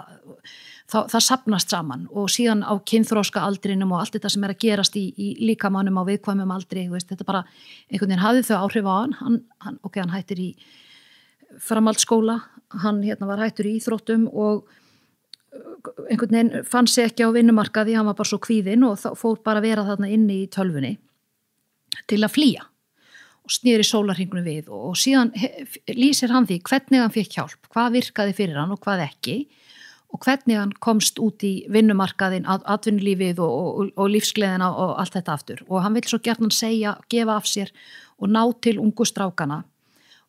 það safnast saman og síðan á kynþroska aldrinum og allt þetta sem að gerast í líkamannum á viðkvæmum aldri, þetta bara einhvern veginn hafði þau áhrif á hann hættir í framhaldsskóla, hann var hættur í íþróttum og einhvern veginn fann sig ekki á vinnumarkaði, hann var bara svo kvíðinn og fór bara að vera þarna inni í tölvunni til að flýja og snýri sólarhringunum við og síðan lýsir hann því hvernig hann fékk hjálp, hvað virkaði fyrir hann og hvað ekki og hvernig hann komst út í vinnumarkaðin, atvinnulífið og lífsgleðina og allt þetta aftur og hann vil svo gjarnan segja, gefa af sér og ná til ungu strákana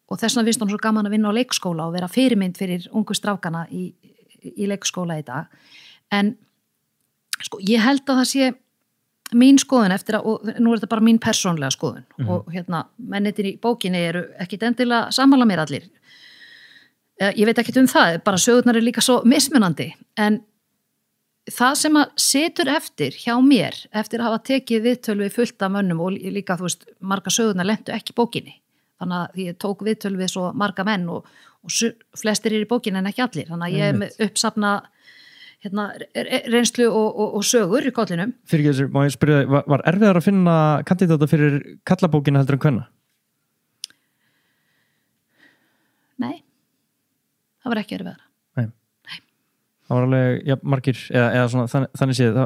og þess vegna finnst hann svo gaman að vinna á leikskóla og vera fyrirmynd fyrir ungu strákana í leikskóla í dag en sko ég held að það sé mín skoðun eftir að, og nú þetta bara mín persónlega skoðun og mennirnir í bókinni eru ekkit endilega sammála mér allir ég veit ekkit það, bara sögurnar líka svo mismunandi en það sem að situr eftir hjá mér eftir að hafa tekið viðtöl við fullt af mönnum og líka þú veist marga sögurnar lentu ekki í bókinni þannig að ég tók viðtöl við svo marga menn og flestir í bókinni en ekki allir þannig að ég með uppsafna reynslu og sögur í kollinum. Fyrir ekki, má ég spyrja, var erfiðar að finna kandidata fyrir kallabókina heldur en kvenna? Nei, það var ekki erfiðara. Nei. Það var alveg, já, margir, eða svona, þannig séð,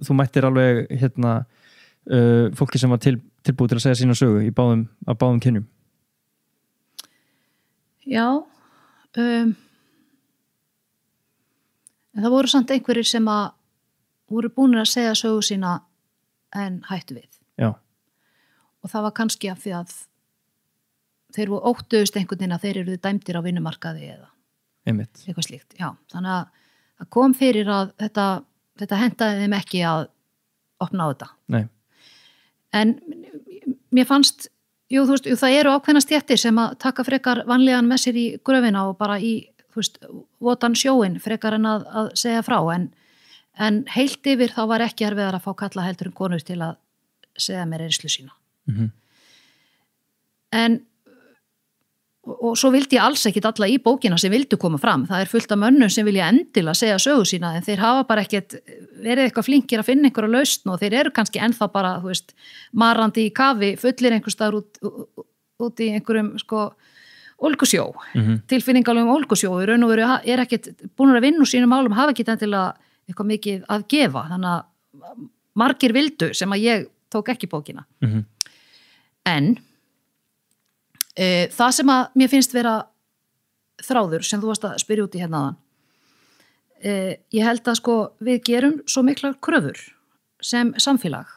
þú mættir alveg, fólki sem var tilbúið til að segja sína sögu í báðum kynjum. Já, en það voru samt einhverjir sem að voru búnir að segja sögu sína en hættu við. Já. Og það var kannski af því að þeir voru óttuðust einhvern veginn að þeir eru dæmdir á vinnumarkaði eða Einmitt. Eitthvað slíkt. Já, þannig að það kom fyrir að þetta hentaði þeim ekki að opna á þetta. Nei. En mér fannst, þú veist, það eru ákveðna stéttir sem að taka frekar vanlegan með sér í gröfina og bara í þú veist, votan sjóin frekar en að segja frá en heilt yfir þá var ekki erfiðar að fá kalla heldur en konur til að segja mér reynslu sína. En og svo vildi ég alls ekkit alla í bókina sem vildu koma fram, það er fullt af mönnum sem vilja endilega segja sögu sína en þeir hafa bara ekkit verið eitthvað flinkir að finna einhverja lausn og þeir eru kannski ennþá bara, þú veist, marandi í kafi fullir einhvers staðar út í einhverjum ólgusjó, tilfinningalegum ólgusjó í raun og veru er ekkit búin að vinna úr sínum málum, hafa ekkit endilega eitthvað mikið að gefa, þannig að margir vildu sem að ég tók ekki bókina. En það sem að mér finnst vera þráður sem þú varst að spyrja út í hérna áðan, ég held að sko við gerum svo miklar kröfur sem samfélag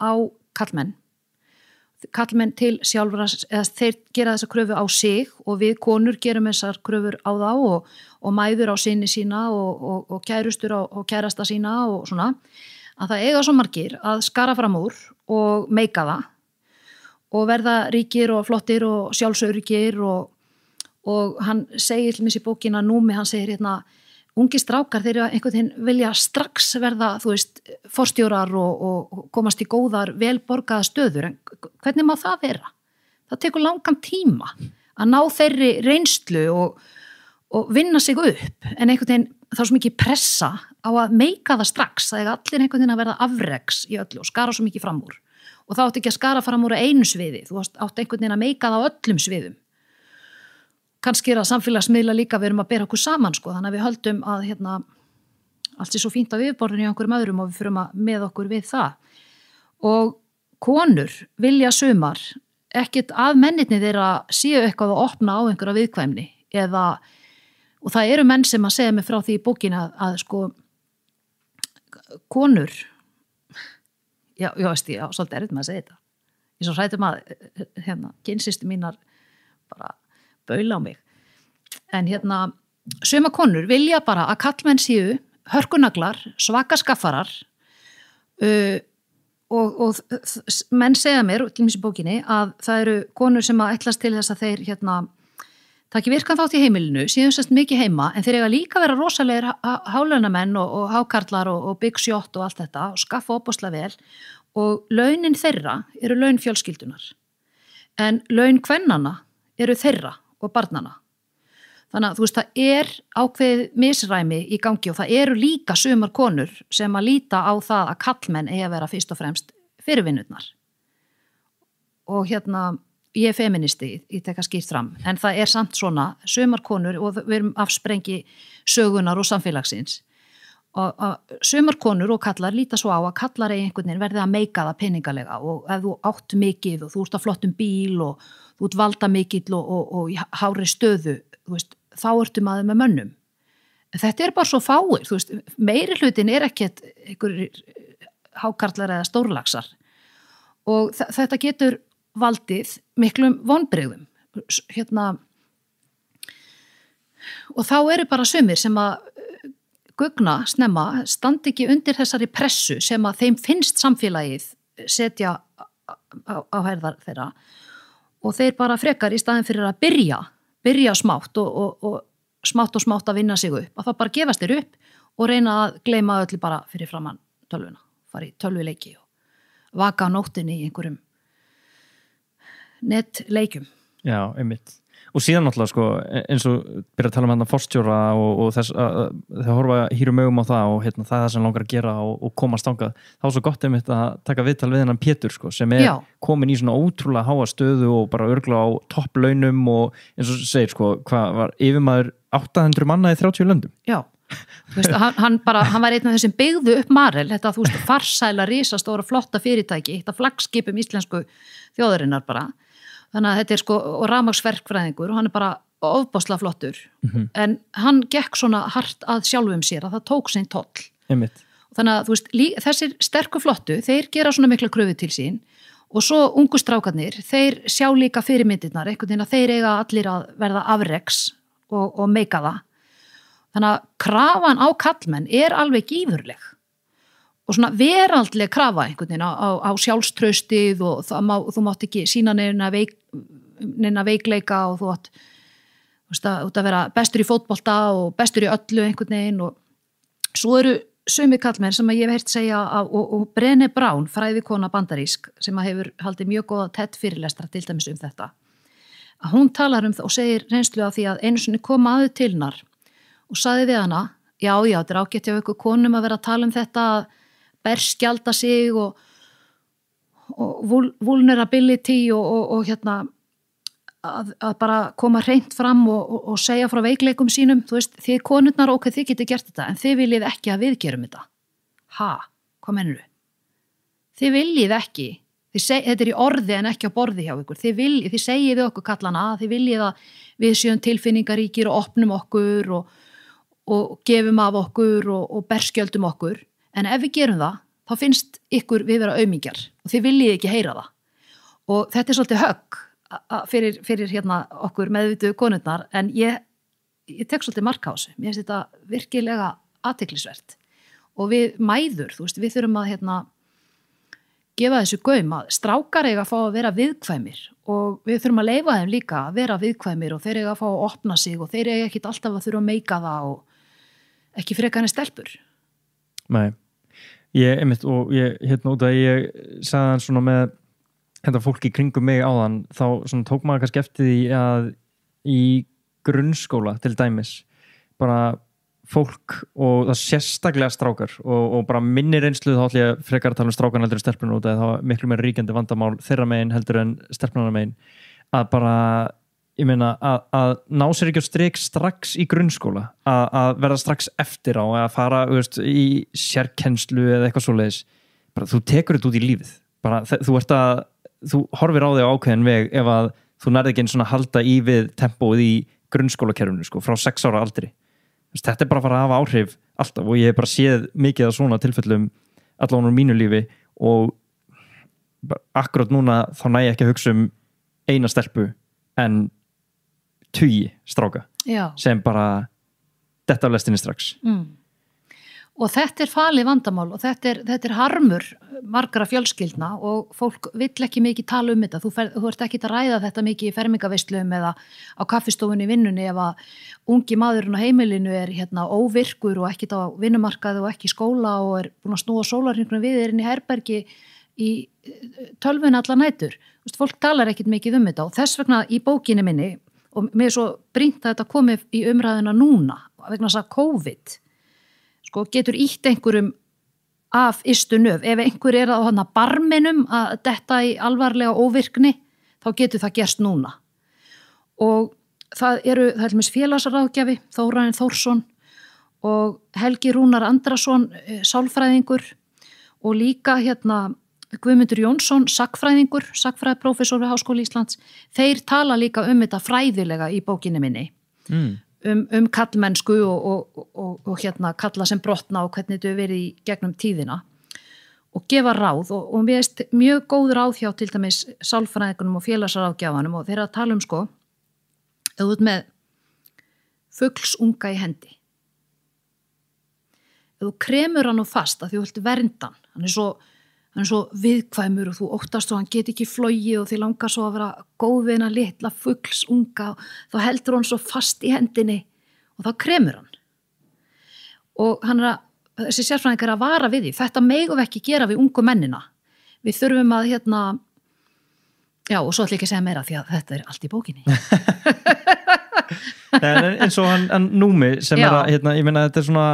á kallmenn til sjálfra, eða þeir gera þessa kröfu á sig og við konur gerum þessar kröfur á þá og mæður á sinni sína og kærustur á kærasta sína og svona, að það eiga svo margir að skara fram úr og meika það og verða ríkir og flottir og sjálfsöryggir og hann segir til mér í bókina Númi, hann segir hérna ungi strákar þeir eru einhvern veginn vilja strax verða, þú veist, forstjórar og komast í góðar, velborgaða stöður, en hvernig má það vera? Það tekur langan tíma að ná þeirri reynslu og vinna sig upp, en einhvern veginn þá er svo mikið pressa á að meika það strax, það er allir einhvern veginn að verða afreks í öllu og skara svo mikið fram úr og það átti ekki að skara fram úr á einu sviði, þú átti einhvern veginn að meika það á öllum sviðum. Kannski er að samfélagsmiðla líka við erum að bera okkur saman sko, þannig að við höldum að allt er svo fínt á yfirborðinu í einhverjum öðrum og við fyrum með okkur við það. Og konur vilja sumar ekkit að mennirni þeirra séu eitthvað að opna á einhverja viðkvæmni og það eru menn sem að segja mig frá því í bókina að sko konur já, svolítið erfitt með að segja þetta. Ég svo hrættum að, kynsystur mínar bara baula á mig. En suma konur vilja bara að kallmenn séu hörkunaglar, svaka skaffarar og menn segja mér, til mjög bókinni, að það eru konur sem að ætlast til þess að þeir taki virkan þátt í heimilinu, síðan sérst mikið heima, en þeir eiga líka vera rosalegir hálaunamenn og hákarlar og big shot og allt þetta og skaffa opaslega vel og launin þeirra eru laun fjölskyldunar. En laun kvennanna eru þeirra og barnanna. Þannig að þú veist, það er ákveðið misræmi í gangi og það eru líka sumar konur sem að líta á það að kallmenn eigi að vera fyrst og fremst fyrirvinnurnar. Og ég er feministi, ég tek að skýrt fram, en það er samt svona sumar konur og við erum afsprengi sögunar og samfélagsins. Og sumar konur og kallar líta svo á að kallar einhvern veginn verði að meika það peningalega og ef þú átt mikið og þú ert á flottum bíl og þú ert valda mikill og hári stöðu, þú veist, þá ertu maður með mönnum. Þetta er bara svo fáir, þú veist, meiri hlutin er ekkert einhverjir hákarlar eða stórlaxar og þetta getur valdið miklum vonbrigðum. Og þá eru bara sumir sem að gugna snemma, standi ekki undir þessari pressu sem að þeim finnst samfélagið setja á herðar þeirra og þeir bara frekar í staðin fyrir að byrja smátt og smátt að vinna sig upp, að það bara gefast þér upp og reyna að gleyma öllu bara fyrir framann tölvuna, fara í tölvuleiki og vaka á nóttinni í einhverjum netleikjum. Já, einmitt. Og síðan náttúrulega sko, eins og byrja að tala um forstjóra og þess að það horfa hýrum augum á það og það er það sem langar að gera og komast þangað. Það var svo gott einmitt að taka viðtal við hennan Pétur sko, sem er komin í svona ótrúlega háa stöðu og bara örgulega á topplaunum og eins og segir sko, hvað var yfirmaður 800 manna í 30 löndum. Já. Þú veist, hann var einn af þessum byggðu upp Marel, þetta þú veist, farsæla risastóra flotta fyrirtæki, þetta flaggskipum íslensku þjóðarinnar bara. Þannig að þetta er sko rafmagnsverkfræðingur og hann er bara ofboðslega flottur. En hann gekk svona hart að sjálfum sér að það tók sinn toll. Einmitt. Þannig að þú veist, þessir sterku flottu, þeir gera svona mikla kröfu til sín og svo ungu strákarnir, þeir sjá líka fyrirmyndirnar, einhvern veginn að þeir eiga allir að verða afreks og meika það. Þannig að krafan á kallmenn er alveg gífurleg. Og svona veraldleg krafa einhvern veginn á sjálfstraustið og þú mátt ekki sína neina veikleika og þú átt að vera bestur í fótbolta og bestur í öllu einhvern veginn og svo eru sumi kallmenn sem ég hef heyrt segja og Brené Brown, fræðikona bandarísk sem hefur haldið mjög góða TED fyrirlestra til dæmis þetta að hún talar það og segir reynslu af því að einu sinni kom aður til hennar og sagði við hana, já, þetta er ágætt hjá ykkur konum að vera að tala um þetta að berskjalda sig og vulnerability og að bara koma hreint fram og segja frá veikleikum sínum, þú veist, þið konurnar ok, þið getur gert þetta, en þið viljið ekki að við gerum þetta. Hvað mennur þau? Þið viljið ekki, þetta er í orði en ekki á borði hjá ykkur, þið segið við okkur kallana, þið viljið að við séum tilfinningaríkir og opnum okkur og gefum af okkur og berskjöldum okkur. En ef við gerum það, þá finnst ykkur við vera aumingjar og þið viljið ekki heyra það. Og þetta er svolítið högg fyrir okkur meðvituðu konurnar, en ég tek svolítið mark á þessu. Mér finnst þetta virkilega athyglisvert. Og við mæður, þú veist, við þurfum að gefa þessu gaum að strákar eiga að fá að vera viðkvæmir og við þurfum að leyfa þeim líka að vera viðkvæmir og þeir eiga að fá að opna sig og þeir eiga ekkit alltaf að þurfa að meika það og ekki frekar en stelpur. Nei. Einmitt og út að ég sagði hann svona með þetta fólki kringum mig áðan þá svona tók maður kannski eftir því að í grunnskóla til dæmis bara fólk og það sérstaklega strákar og bara minni reynslu þá ætla ég frekar að tala um strákan heldur en stelpuna út að það var miklu meira ríkjandi vandamál þeirra megin heldur en stelpnana megin að bara ég meina að ná sér ekki á strik strax í grunnskóla að verða strax eftir á að fara í sérkennslu eða eitthvað svoleiðis bara þú tekur þetta út í lífið bara þú horfir á þig á ákveðin veg ef að þú nærði ekki einn svona halda í við tempóið í grunnskólakerfinu sko, frá 6 ára aldri þetta er bara að fara að hafa áhrif alltaf og ég hef bara séð mikið af svona tilfellum allavega úr mínu lífi og akkurat núna þá næ ég ekki að hugsa eina stelpu en 20 stráka sem bara detta af lestinni strax. Og þetta falið vandamál og þetta harmur margra fjölskyldna og fólk vill ekki mikið tala þetta. Þú ert ekki að ræða þetta mikið í fermingavislum eða á kaffistofunni í vinnunni ef að ungi maðurinn á heimilinu óvirkur og ekkit á vinnumarkaði og ekki í skóla og búin að snúa sólarhringnum við inn í herbergi í tölvun allar nætur. Fólk talar ekkit mikið þetta og þess vegna í bókinni minni og mér svo brýnt að þetta komi í umræðuna núna vegna þess að COVID getur ítt einhverjum af ystu nöf. Ef einhver á hana barminum að detta í alvarlega óvirkni, þá getur það gerst núna. Og það er til dæmis félagsráðgjafi, Þórarinn Þórsson og Helgi Rúnar Andrason, sálfræðingur og líka Guðmundur Jónsson, sagnfræðiprófessor við Háskóla Íslands. Þeir tala líka þetta fræðilega í bókinni minni. Kallmennsku og kalla sem brotna og hvernig þetta verið í gegnum tíðina og gefa ráð og mér veist mjög góð ráð hjá til dæmis sálfræðingunum og félagsráðgjafanum og þeir að tala ef þú ert með fuglsunga í hendi ef þú kremur hann fast að þú vilt vernda hann er svo viðkvæmur og þú óttast og hann get ekki flogið og þið langar svo að vera góðvina litla fuglsunga og þá heldur hann svo fast í hendinni og þá kremur hann. Og þessi sérfræðingar að vara við því. Þetta megum við ekki gera við ungu mennina. Við þurfum að já og svo ætla ekki að segja meira því að þetta er allt í bókinni. eins og hann Númi sem að, ég meina þetta er svona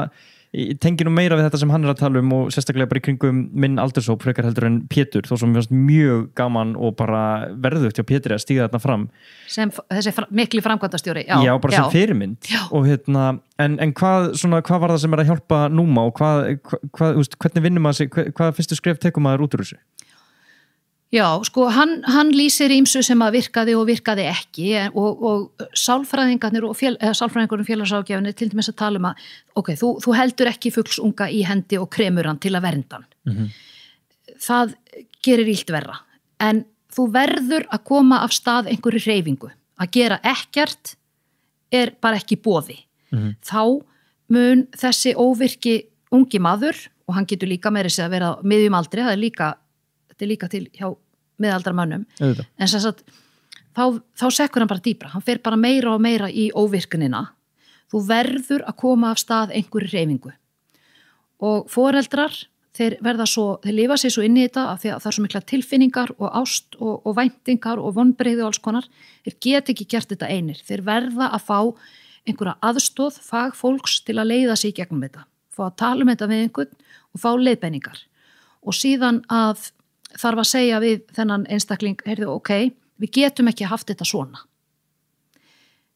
ég tengi nú meira við þetta sem hann er að tala og sérstaklega bara í kringum minn aldurshóp frekar heldur en Pétur, þó sem mér mjög gaman og bara verðugt hjá Pétri að stíga þarna fram. Sem þessi mikli framkvæmdastjóri. Já, bara sem fyrirmynd. Já. Og en hvað var það sem er að hjálpa Núma og hvernig vinnur maður sig, hvað fyrstu skref tekur maður út úr þessu? Já, hann lýsir ýmsu sem að virkaði og virkaði ekki og sálfræðingarnir og sálfræðingur félagsráðgjafinni til dæmis að tala að þú heldur ekki fuglsunga í hendi og kremur hann til að vernda hann. Það gerir illt verra en þú verður að koma af stað einhverju hreyfingu. Að gera ekkert er bara ekki boði. Þá mun þessi óvirki ungi maður og hann getur líka meira sig að vera miðjum aldri, þetta er líka til hjá miðaldarmönnum en sem sagt þá sekkur hann bara dýpra, hann fer bara meira og meira í óvirkunina. Þú verður að koma af stað einhverju hreyfingu og foreldrar þeir lifa sig svo inn í þetta af því að það er svo mikla tilfinningar og ást og væntingar og vonbrigði og alls konar. Þeir get ekki gert þetta einir, þeir verða að fá einhverja aðstoð fagfólks til að leiða sig í gegnum þetta, fá að tala þetta við einhvern og fá leiðbeiningar og síðan að þarf að segja við þennan einstakling, heyrðu, við getum ekki haft þetta svona.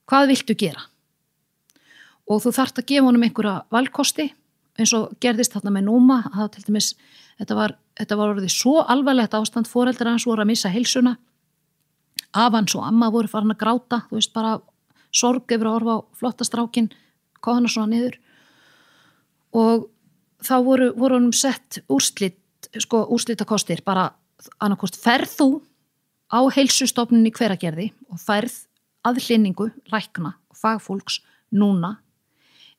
Hvað viltu gera? Og þú þarft að gefa honum einhverja valkosti, eins og gerðist þarna með Núma, til dæmis, þetta var orðið svo alvarlegt ástand, foreldrar hans voru að missa heilsuna, afans og amma voru farin að gráta, þú veist, bara sorg yfir að horfa á flotta strákin, kóðana svona niður og þá voru honum sett úrslitakostir, bara annarkost ferð þú á heilsustofnun í Hveragerði og ferð aðhlynningu, lækna og fagfólks núna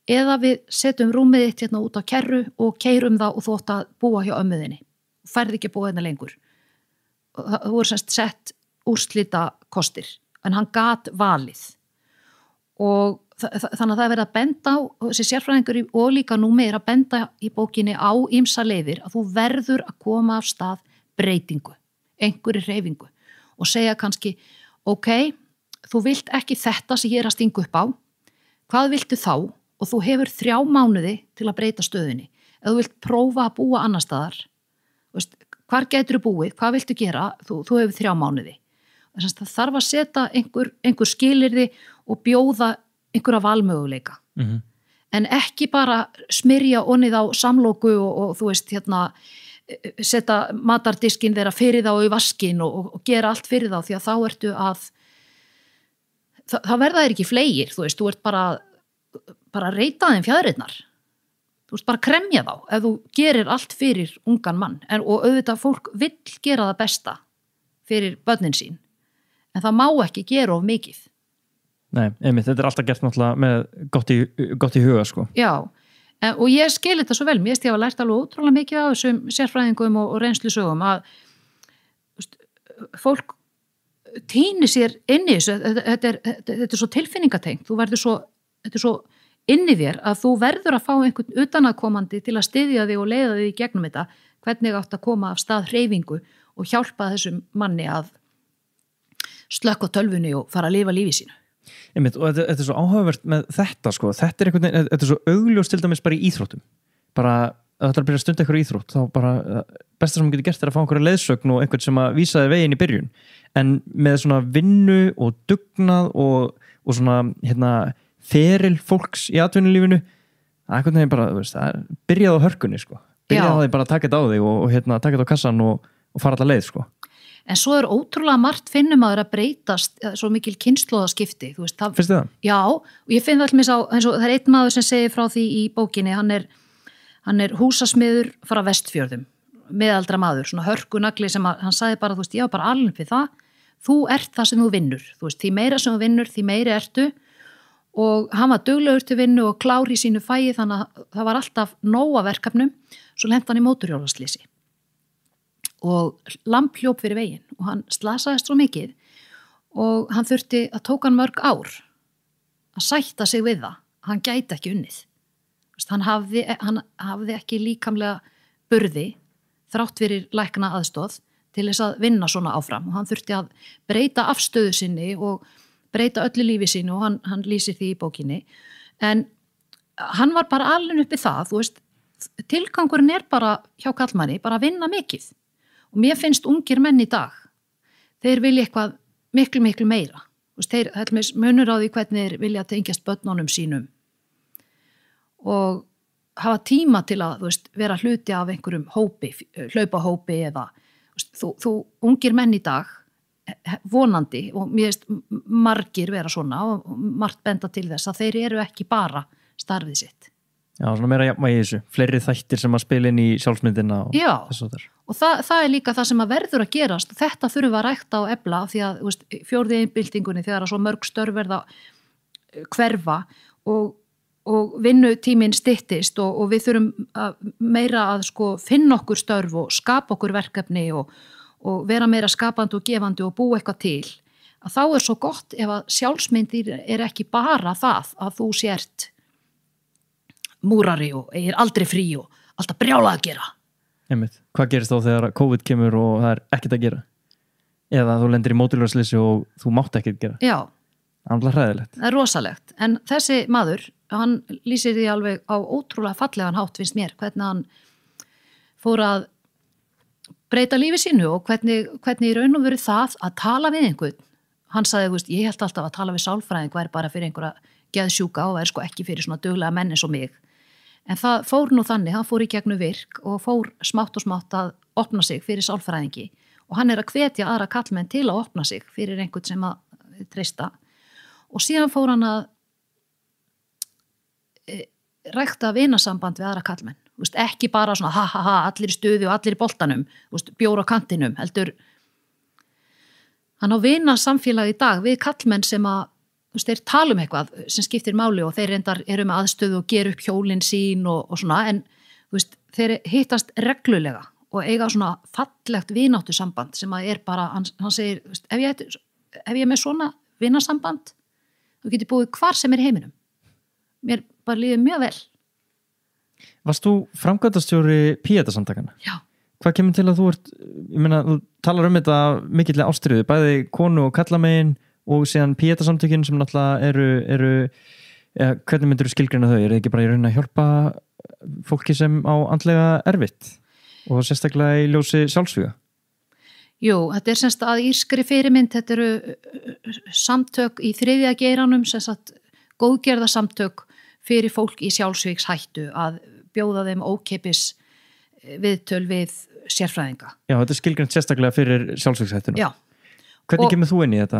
eða við setjum rúmið þitt út á kerru og keyrum það og þú átt að búa hjá ömmuðinni og ferð ekki að búa hérna lengur. Það voru sett úrslitakostir en hann gat valið og þannig að það er verið að benda á, þessi sérfræðingur og líka Númi er að benda í bókinni á ýmsa leiðir að þú verður að koma af stað breytingu, einhverju hreyfingu og segja kannski, þú vilt ekki þetta sem ég er að stinga upp á, hvað viltu þá? Og þú hefur 3 mánuði til að breyta stöðunni. Ef þú vilt prófa að búa annar staðar, hvar getur þú búið, hvað viltu gera, þú hefur 3 mánuði. Það þarf að setja einhver skilyrði og bjóða einhverja valmöguleika. En ekki bara smyrja onnið á samloku og þú veist, setja matardiskin þeirra fyrir þá í vaskin og gera allt fyrir þá því að þá ertu að það verða þér ekki fleygir, þú veist, þú ert bara að reyta þeim fjaðrirnar þú veist, bara kremja þá ef þú gerir allt fyrir ungan mann og auðvitað fólk vill gera það besta fyrir börnin sín en það má ekki gera of mikið. Nei, einmitt, þetta alltaf gert náttúrulega með gott í huga sko. Já, og ég skil þetta svo vel, mér finnst ég hafa lært alveg ótrúlega mikið á þessum sérfræðingum og reynslusögum að veist, fólk týnir sér inn í þessu, þetta er svo tilfinningatengt, þetta er svo inn í þér að þú verður að fá einhvern utanaðkomandi til að styðja þig og leiða þig í gegnum þetta, hvernig átt að koma af stað hreyfingu og hjálpa þessum manni að slökka á tölvunni og fara að lifa lífi sínu. Einmitt, og þetta er svo áhugavert með þetta sko, þetta er svo augljós til dæmis bara í íþróttum, bara að þetta er að byrja að stunda eitthvað íþrótt, þá bara besta sem maður getur gert er að fá einhverja leiðsögn og einhvern sem að vísa þig veginn í byrjun, en með svona vinnu og dugnað og svona feril fólks í atvinnulífinu, það er einhvern veginn bara, það er byrjað á hörkunni sko, byrjað á því bara að taka þetta á þig og taka þetta á kassan og fara alla leið sko. En svo er ótrúlega margt finnum að breytast svo mikil kynslóðaskipti. Finnst þið það? Já, og ég finn allmis á, eins og það er einn maður sem segir frá því í bókinni, hann er húsasmiður frá Vestfjörðum, meðaldra maður, svona hörkunagli sem hann sagði bara, þú veist, ég var bara alveg við það, þú ert það sem þú vinnur, þú veist, því meira sem þú vinnur, því meiri ertu og hann var duglegur til vinnu og klár í sínu fæi þannig að það var alltaf nóga verkefnum, svo lenti hann í mótorhjólaslýsi. Og lamb hljóp fyrir veginn og hann slasaðist svo mikið og hann þurfti að tók hann mörg ár að sætta sig við það, hann gæti ekki unnið. Hann hafði ekki líkamlega burði þrátt fyrir lækna aðstoð til þess að vinna svona áfram og hann þurfti að breyta afstöðu sinni og breyta öllu lífi sínu og hann lýsir því í bókinni. En hann var bara alveg uppi það, þú veist, tilgangurinn er bara hjá kallmanni, bara að vinna mikið. Og mér finnst ungir menn í dag, þeir vilja eitthvað miklu, miklu meira. Þeir munur á því hvernig þeir vilja tengjast börnunum sínum og hafa tíma til að vera hluti af einhverjum hópi, hlaupahópi eða þú ungir menn í dag, vonandi og mér finnst margir vera svona og margt benda til þess að þeir eru ekki bara starfið sitt. Já, svona meira jafnvægi í þessu, fleiri þættir sem að spila inn í sjálfsmyndina og þess og þar. Og það er líka það sem að verður að gerast og þetta þurfum að rækta og efla því að fjórðu iðnbyltingunni þegar að svo mörg störf verða hverfa og vinnutíminn styttist og við þurfum meira að finna okkur störf og skapa okkur verkefni og vera meira skapandi og gefandi og búa eitthvað til að þá er svo gott ef að sjálfsmyndir er ekki bara það að þú sért múrari og er aldrei frí og alltaf brjálað að gera. Einmitt. Hvað gerist þá þegar COVID kemur og það er ekkert að gera? Eða þú lendir í mótorhjólaslýsi og þú mátt ekkert gera? Já. Það er hræðilegt. Það er rosalegt. En þessi maður, hann lýsir því alveg á ótrúlega fallegan hátt finnst mér, hvernig hann fór að breyta lífi sínu og hvernig í raun og veru það að tala við einhvern. Hann sagði, ég held alltaf að tala við sálfræðing væri bara fyrir einhverja geðsjúka og væri ekki fyrir svona duglega menn eins og mig. En það fór nú þannig, hann fór í gegnum virk og fór smátt og smátt að opna sig fyrir sálfræðingi og hann er að hvetja aðra kallmenn til að opna sig fyrir einhvern sem að treysta og síðan fór hann að rækta vinasamband við aðra kallmenn. Ekki bara svona allir í stuði og allir í boltanum, bjór á kantinum, heldur hann á vinasamfélagi í dag við kallmenn sem að þeir tala eitthvað sem skiptir máli og þeir reyndar eru með aðstöðu og gera upp hjólin sín og svona en þeir hittast reglulega og eiga svona fallegt vináttu samband sem að er bara, hann segir ef ég er með svona vinasamband þú getur búið hvar sem er í heiminum mér bara líður mjög vel. Varst þú framkvæmdastjóri Píeta-samtakana? Já. Hvað kemur til að þú talar þetta mikillega ástriðu, bæði konu og kallamegin og síðan Píeta-samtökin sem náttúrulega eru hvernig myndir þú skilgreina þau? Er það ekki bara í rauninni að hjálpa fólki sem á andlega erfitt og sérstaklega í ljósi sjálfsvíga? Jú, þetta er semst að írskri fyrirmynd, þetta eru samtök í þriðja geiranum, sem sagt góðgerðarsamtök fyrir fólk í sjálfsvígshættu að bjóða þeim ókeypis viðtöl við sérfræðinga. Já, þetta er skilgreint sérstaklega fyrir sjálfsvígshættuna. Já. Hvernig kemur þú inn í þetta?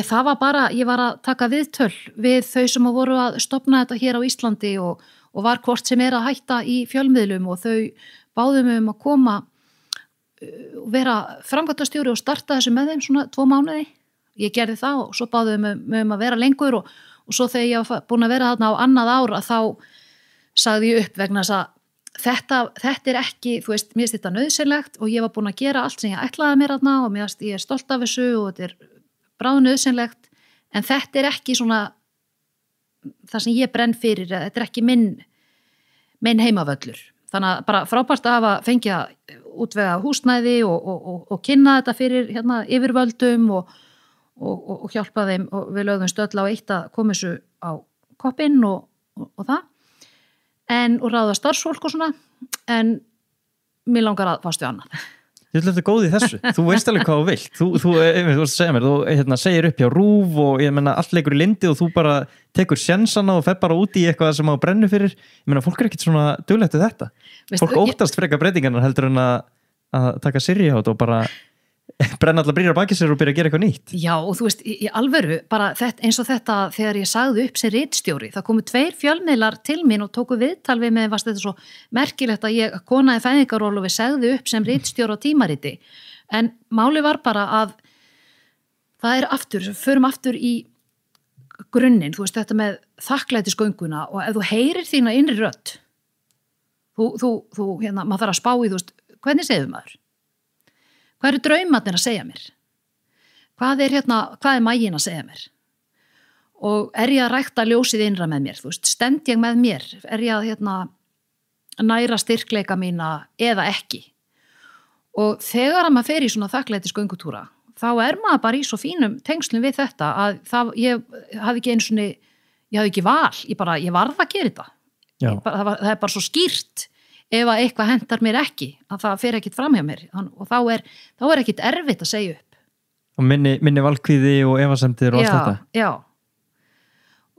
Það var bara, ég var að taka viðtöl við þau sem voru að stofna þetta hér á Íslandi og og var hvort sem að hætta í fjölmiðlum og þau báðum að koma og vera framkvæmdastjóri og starta þessu með þeim svona 2 mánuði. Ég gerði það og svo báðum að vera lengur og svo þegar ég var búin að vera þarna á annað ár að þá sagði ég upp vegna þess að þetta ekki, þú veist, mér finnst þetta nauðsynlegt og ég var búin að gera allt sem ég ætlaði mér þarna og mér finnst ég stolt af þessu og þetta bráðnauðsynlegt en þetta ekki svona það sem ég brenn fyrir, þetta ekki minn heimavöllur. Þannig að bara frábært að hafa fengið að útvega húsnæði og kynna þetta fyrir hérna yfirvöldum og hjálpa þeim og við lögðum stöll á eitt að koma þessu á koppinn og það. Og ráða starfsfólk og svona, en mér langar að fástu annað. Ég ætla þetta góð í þessu, þú veist alveg hvað þú vilt, þú segir mér, þú segir upp hjá RÚV og ég menna allt leikur í lindi og þú bara tekur sjensana og fer bara út í eitthvað sem á brennu fyrir, ég menna fólk ekkert svona duglegt við þetta, fólk óttast frekar breytingarnar heldur en að taka Sirri á þetta og bara brenna allar brýr á baki sér og byrja að gera eitthvað nýtt. Já, og þú veist, í alvöru, bara eins og þetta þegar ég sagði upp sem ritstjóri, það komu 2 fjölmiðlar til mín og tóku viðtal við mig, varst þetta svo merkilegt að ég konaði fæðingaról og við segði upp sem ritstjóri á tímariti, en máli var bara að það aftur, förum aftur í grunninn, þú veist, þetta með þakklætisgönguna og ef þú heyrir þína innri rödd, þú hérna, maður þarf að spá í, þú veist, hvernig segir maður? Hvað eru draumarnir að segja mér? Hvað er maginn að segja mér? Og ég að rækta ljósið innra með mér? Þú veist, stend ég með mér? Ég að næra styrkleika mína eða ekki? Og þegar að maður fer í svona þakklætisgöngutúra, þá maður bara í svo fínum tengslum við þetta að ég hafði ekki ég hafði ekki val, ég varð að gera þetta. Það bara svo skýrt. Ef að eitthvað hentar mér ekki, að það fer ekkit fram hjá mér og þá ekkit erfitt að segja upp. Og minni valkvíði og efasemdir og allt þetta. Já,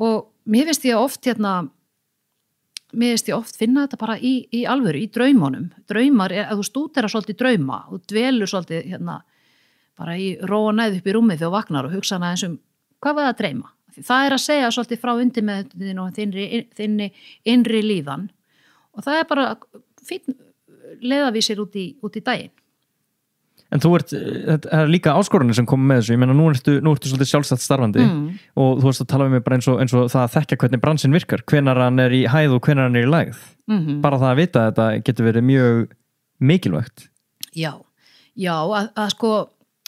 og mér finnst ég oft finna þetta bara í alvöru, í draumunum. Draumar að þú stúdera svolítið drauma og dvelur svolítið bara í ró og næð upp í rúmið þegar þú vaknar og hugsa hana eins hvað var það að dreyma? Það að segja svolítið frá undirmeðvitundinni og þinni innri líðan. Og það bara fín leiðavísir út í daginn. En það líka áskoranir sem komið með þessu, ég meina nú ertu svolítið sjálfstætt starfandi og þú varst að tala við mig bara eins og það að þekka hvernig bransinn virkar, hvenær hann í hæð og hvenær hann í lægð. Bara það að vita að þetta getur verið mjög mikilvægt. Já, að sko,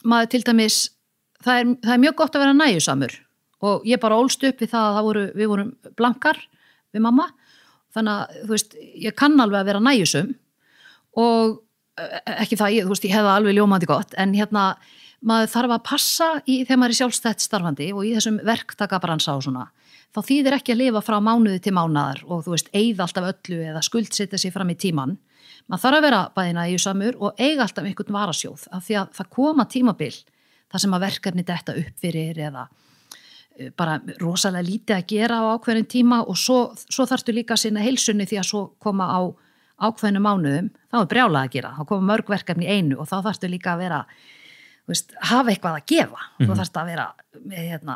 maður til dæmis, það er mjög gott að vera nægjusamur og ég bara ólst upp við það að við vorum blankar við mamma. Þannig að, þú veist, ég kann alveg að vera nægjusum og ekki það, þú veist, ég hefði alveg ljómandi gott, en maður þarf að passa þegar maður er sjálfstætt starfandi og í þessum verktakabransa og svona, þá þýðir ekki að lifa frá mánuði til mánaðar og þú veist, eyða alltaf öllu eða skuldsetja sig fram í tíman. Maður þarf að vera bæði nægjusamur og eiga alltaf einhvern varasjóð, af því að það koma tímabil þar sem að verkefni detta upp fyrir eða bara rosalega lítið að gera á ákveðin tíma og svo þarftu líka að sinna heilsunni því að svo koma á ákveðinu mánuðum, þá brjálað að gera, þá koma mörg verkefni í einu og þá þarftu líka að vera, þú veist, hafa eitthvað að gefa, þá þarftu að vera með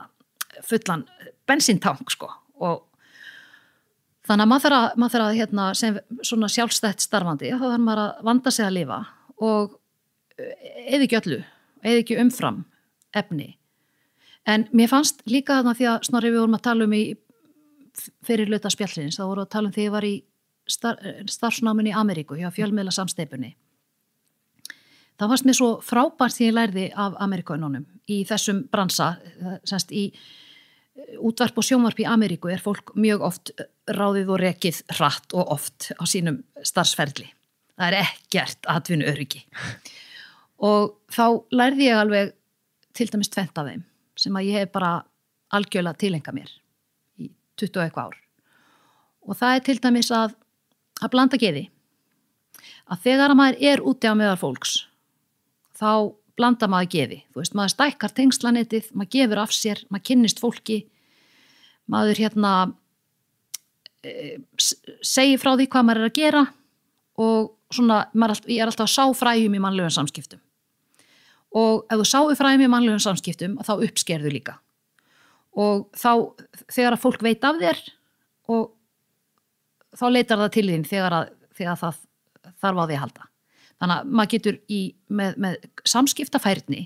fullan bensíntank sko og þannig að maður þarf að sem svona sjálfstætt starfandi, þá þarf maður að vanda sig að lifa og eða ekki öllu, eða ekki umfram efni. En mér fannst líka þarna því að Snorri við vorum að tala í fyrir hluta spjallsins, þá vorum að tala þegar ég var í starfsnáminu í Ameríku hjá fjölmiðla samsteypunni. Það fannst mér svo frábært því ég lærði af Ameríkönunum í þessum bransa, semst í útvarp og sjónvarp í Ameríku fólk mjög oft ráðið og rekið hratt og oft á sínum starfsferli. Það ekkert atvinnuöryggi. Og þá lærði ég alveg til dæmis 2 af þeim sem að ég hef bara algjörlega tilengað mér í 20 eitthvað ár. Og það til dæmis að blanda geði. Að þegar maður úti á meðal fólks, þá blanda maður geði. Þú veist, maður stækkar tengslanetið, maður gefur af sér, maður kynnist fólki, maður segir frá því hvað maður að gera og svona, ég alltaf að sá fræjum í mannlegum samskiptum. Og ef þú sáu fræðum í mannlegum samskiptum, þá uppskerðu líka. Og þá, þegar að fólk veit af þér og þá leitar það til þín þegar það þarf á því að halda. Þannig að maður getur með samskiptafærni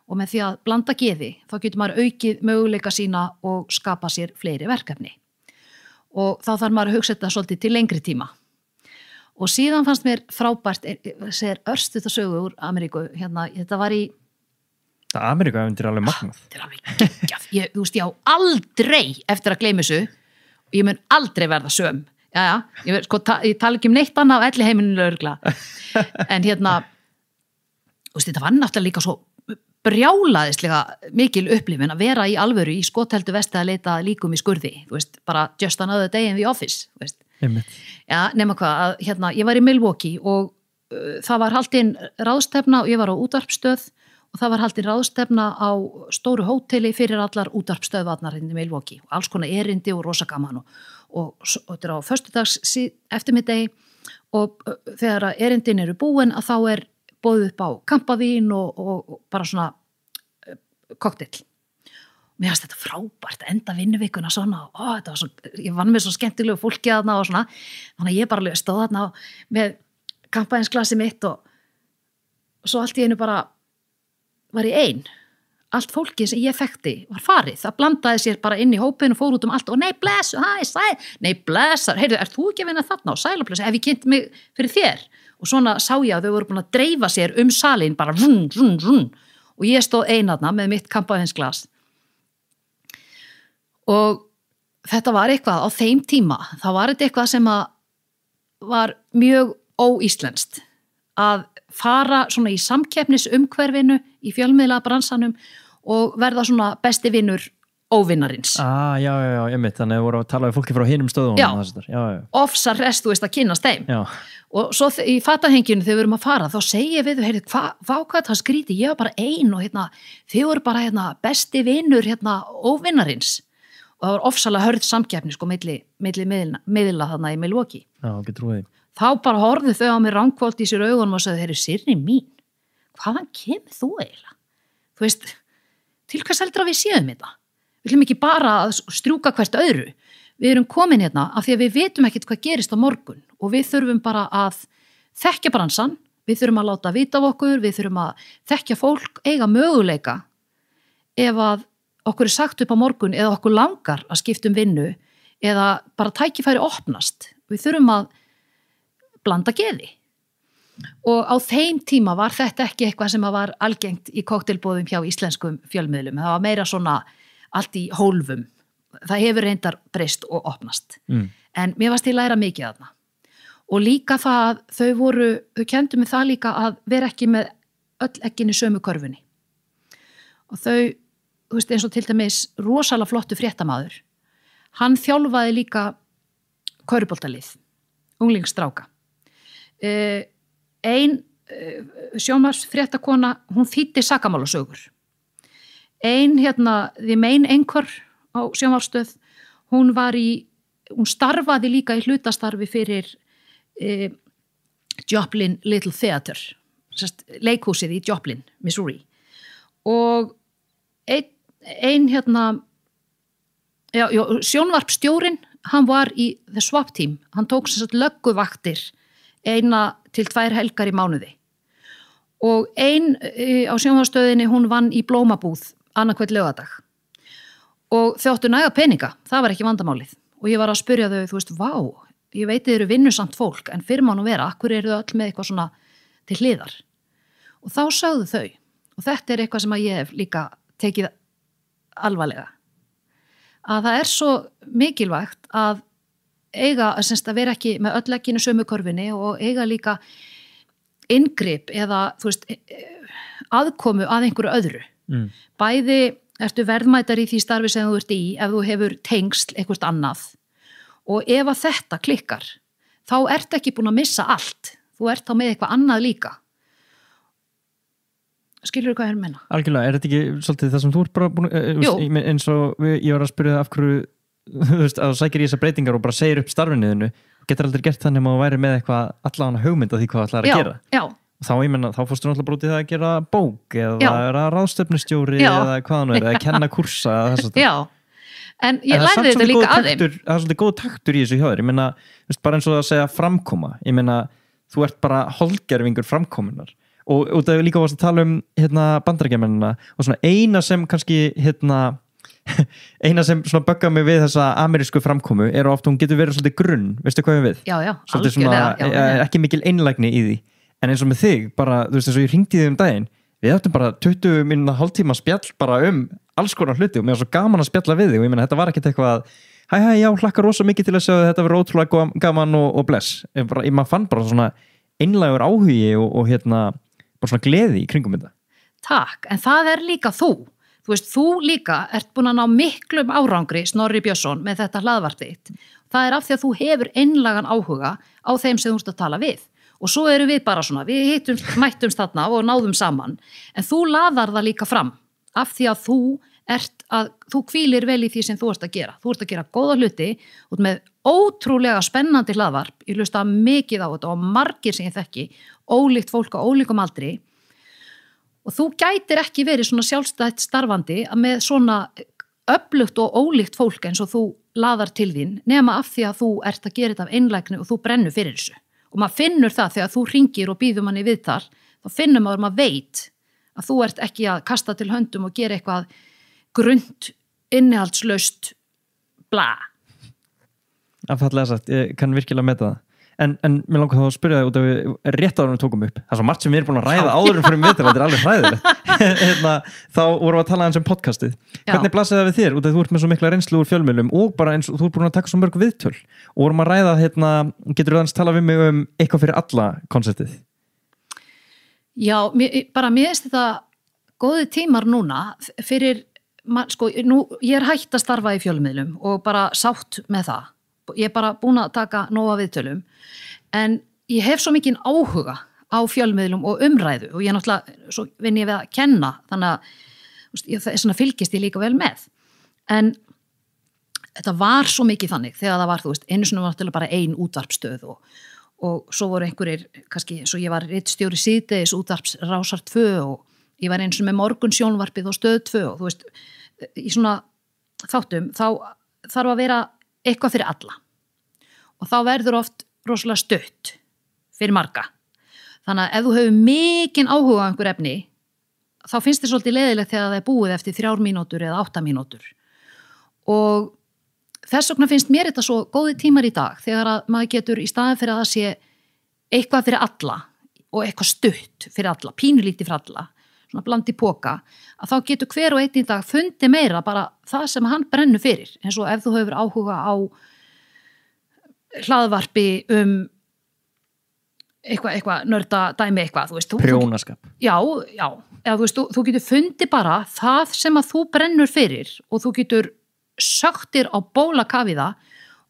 og með því að blanda geði, þá getur maður aukið möguleika sína og skapa sér fleiri verkefni. Og þá þarf maður að hugsa þetta svolítið til lengri tíma. Og síðan fannst mér frábært, segir örstuð og sögu úr Ameríku, þetta var í... Það Ameríku-æventyr er alveg magnað. Þetta er alveg geggjað. Þú veist, ég á aldrei eftir að gleyma þessu, og ég mun aldrei verða söm. Já, ég tala ekki neitt annað á elli heiminu lögregla. En þú veist, þetta var náttúrulega líka svo brjálaðislega mikil upplifun að vera í alvöru í skotheldu vesti að leita líkum í skurði, þú veist, bara just another day in the office, þú veist. Já, nema hvað, ég var í Milwaukee og það var haldin ráðstefna og ég var á útvarpsstöð og það var haldin ráðstefna á stóru hóteli fyrir allar útvarpsstöðvarnar í Milwaukee og alls konar erindi og rosa gaman og þetta er á föstudags eftirmiddegi og þegar erindin eru búin að þá er boðið upp á kampavín og bara svona kokteil. Mér fannst þetta frábært, enda vinnuvikuna svona, þetta var svo, ég vann með svo skemmtilegu fólki þarna og svona, þannig að ég bara stóð þarna með kampavínsglasi mitt og svo allt í einu bara var ég ein. Allt fólki sem ég þekkti var farið, það blandaði sér bara inn í hópin og fór út allt og nei blessu, nei blessar, heyrðu, ert þú ekki að vinna þarna og sæla blessu, hef ég kynnt mig fyrir þér? Og svona sá ég að þau voru búin að dreifa sér salin bara run, og ég stóð einarna með mitt kampavínsglas. Og þetta var eitthvað á þeim tíma, þá var þetta eitthvað sem var mjög óíslenskt að fara svona í samkeppnisumhverfinu í fjölmiðlabransanum og verða svona besti vinur óvinnarins. Já, ég þannig að voru að tala við fólki frá hinum stöðum. Já. Ofsar rest, þú veist, að kynnast þeim. Já. Og svo í fatahenginu þegar við erum að fara, þá segi við, hvað það skríti, ég var bara ein og þið voru bara besti vinur óvinnarins. Og það var ofsalega hörð samkeppni sko milli miðla þarna í Milwaukee. Já, ekki trúið. Þá bara horfðu þau á mig ránkvolt í sér augunum og sagði, Sirri mín, hvaðan kemur þú eiginlega? Þú veist, til hvers heldur að við séum þetta? Við viljum ekki bara að strjúka hvert öðru. Við erum komin af því að við vitum ekkert hvað gerist á morgun og við þurfum bara að þekkja bransan, við þurfum að láta vita af okkur, við þurfum að þekkja fólk, eiga möguleika ef að okkur er sagt upp á morgun eða okkur langar að skipta vinnu eða bara tækifæri opnast. Við þurfum að blanda geði. Og á þeim tíma var þetta ekki eitthvað sem var algengt í kokteilboðum hjá íslenskum fjölmiðlum. Það var meira svona allt í hólfum. Það hefur reyndar breyst og opnast. En mér varst ég læra mikið þarna. Og líka það, þau kenndu mig það líka að vera ekki með öll eggin í sömu körfunni. Og þau, þú veist, eins og til dæmis rosalega flottu fréttamaður. Hann þjálfaði líka körfuboltalið, unglingsstráka. Ein sjónvarpsfréttakona, hún þýddi sakamálasögur. Ein the main anchor á sjónvarpsstöð, hún starfaði líka í hlutastarfi fyrir Joplin Little Theatre, leikhúsið í Joplin, Missouri. Og sjónvarpsstjórinn, hann var í The Swap Team, hann tók lögguvaktir 1 til 2 helgar í mánuði. Og ein á sjónvarpsstöðinni, hún vann í blómabúð annarkvæmt laugardag. Og þau áttu næga peninga, það var ekki vandamálið. Og ég var að spyrja þau, þú veist, vá, ég veit þið eru vinnusamt fólk, en fyrir má nú vera, akkur eru þau öll með eitthvað svona til hliðar. Og þá sögðu þau, og þetta er eitthvað sem að ég hef líka tekið alvarlega, að það er svo mikilvægt að eiga, að vera ekki með öll eggin í sömu körfunni og eiga líka inngrip eða, þú veist, aðkomu að einhverju öðru. Bæði ertu verðmætar í því starfi sem þú ert í ef þú hefur tengsl eitthvað annað og ef að þetta klikkar þá ert ekki búin að missa allt, þú ert þá með eitthvað annað líka. Skilur þú hvað ég er að menna? Algjörlega, er þetta ekki svolítið það sem þú ert bara búin eins og ég var að spyrja af hverju þú veist, að þú sækir í þessar breytingar og bara segir upp starfinniðinu, getur aldrei gert þannig að þú væri með eitthvað allan hugmynd af því hvað það ætlar að gera. Já. Þá fórstu náttúrulega brútið það að gera bók eða vera ráðstefnustjóri eða hvað nú eða kenna kursa eða þess að Já, En ég lærði þetta líka af þeim. Það er svolítið góð taktur í þessu hjá þér. Ég meina, bara eins og að segja framkoma. Ég meina, þú ert bara hálfgervingur framkomunar. Og það er líka varst að tala bandarækjamennina og svona eina sem kannski eina sem svona böggar mig við þessa amerísku framkomu er oft hún getur verið svolítið grunn, veistu hvað ég við? Já, algjörlega. Ekki mikil einlægni í því, en eins og með þig bara, þú veist, eins og ég hringdi þig daginn, við áttum bara 20 mínúna hálftíma spjall bara alls konar hluti og mér var svo gaman að spjalla við þig og ég meina, þetta var ekkert eitthvað hæ, já, hlakkar rosa mikið til að sjá þetta verður ótrúlega gaman og bless maður fann bara svona einlægur áhugi og bara svona gleði í kringum þetta. Takk, en það er líka þú veist, þú líka ert búin að ná miklum árangri, Snorri Björnsson, með þetta hlaðvarp þitt. Það er af því að þú hefur einlægan áhuga á þeim sem þú ert að tala við. Og svo erum við bara svona, við mættumst þarna og náðum saman. En þú laðar það líka fram af því að þú hvílir vel í því sem þú ert að gera. Þú ert að gera góða hluti og með ótrúlega spennandi hlaðvarp. Ég hlusta mikið á þetta og margir sem ég þekki, ólíkt fólk á ólíkum aldri. Og þú gætir ekki verið svona sjálfstætt starfandi með svona öflugt og ólíkt fólk eins og þú laðar til þín nema af því að þú ert að gera þetta af einlægni og þú brennur fyrir þessu. Og maður finnur það þegar þú hringir og býður manni viðtal, þá finnur maður veit að þú ert ekki að kasta til höndum og gera eitthvað grunnt, innihaldslaust, bla. Afallega sagt, ég kann virkilega meta það. En mér langar þá að spyrja þig út af við rétt áður við tókum upp. Það er svo margt sem við erum búin að ræða áður fyrir viðtal, þetta er alveg hræðilegt. Þá vorum við að tala eins podcastið. Hvernig blasir það við þér? Út af þú ert með svo mikla reynslu úr fjölmiðlum og bara eins og þú ert búin að taka svo mörg viðtöl. Og vorum að ræða, getur þú aðeins tala við mig eitthvað fyrir alla konceptið? Já, mér finnst þetta góði tímar núna fyrir, ég er hætt að starfa í fjölmiðlum og bara sátt með það. Ég er bara búin að taka nóga viðtölum en ég hef svo mikinn áhuga á fjölmiðlum og umræðu og ég náttúrulega, svo vinn ég við að kenna þannig að það fylgist ég líka vel með en þetta var svo mikið þannig þegar það var, einu sinni var náttúrulega bara ein útvarpsstöð og svo voru einhverjir, kannski, svo ég var ritstjóri síðdegis útvarps Rásar 2 og ég var einu sinni með morgunsjónvarpið og stöð 2 og þú veist, í svona þáttum þá þarf að vera eitthvað fyrir alla og þá verður oft rosalega stutt fyrir marga þannig að ef þú hefur mikinn áhuga á einhver efni þá finnst þér svolítið leiðilegt þegar það er búið eftir 3 mínútur eða 8 mínútur og þess vegna finnst mér þetta svo góði tímar í dag þegar að maður getur í staðin fyrir að það sé eitthvað fyrir alla og eitthvað stutt fyrir alla, pínulítið fyrir alla svona bland í poka, að þá getur hver og einn í dag fundi meira bara það sem hann brennur fyrir, eins og ef þú hefur áhuga á hlaðvarpi eitthvað nörda dæmi eitthvað, þú veist. Prjónaskap. Já, eða þú veist, þú getur fundi bara það sem að þú brennur fyrir og þú getur söktir á bólakafiða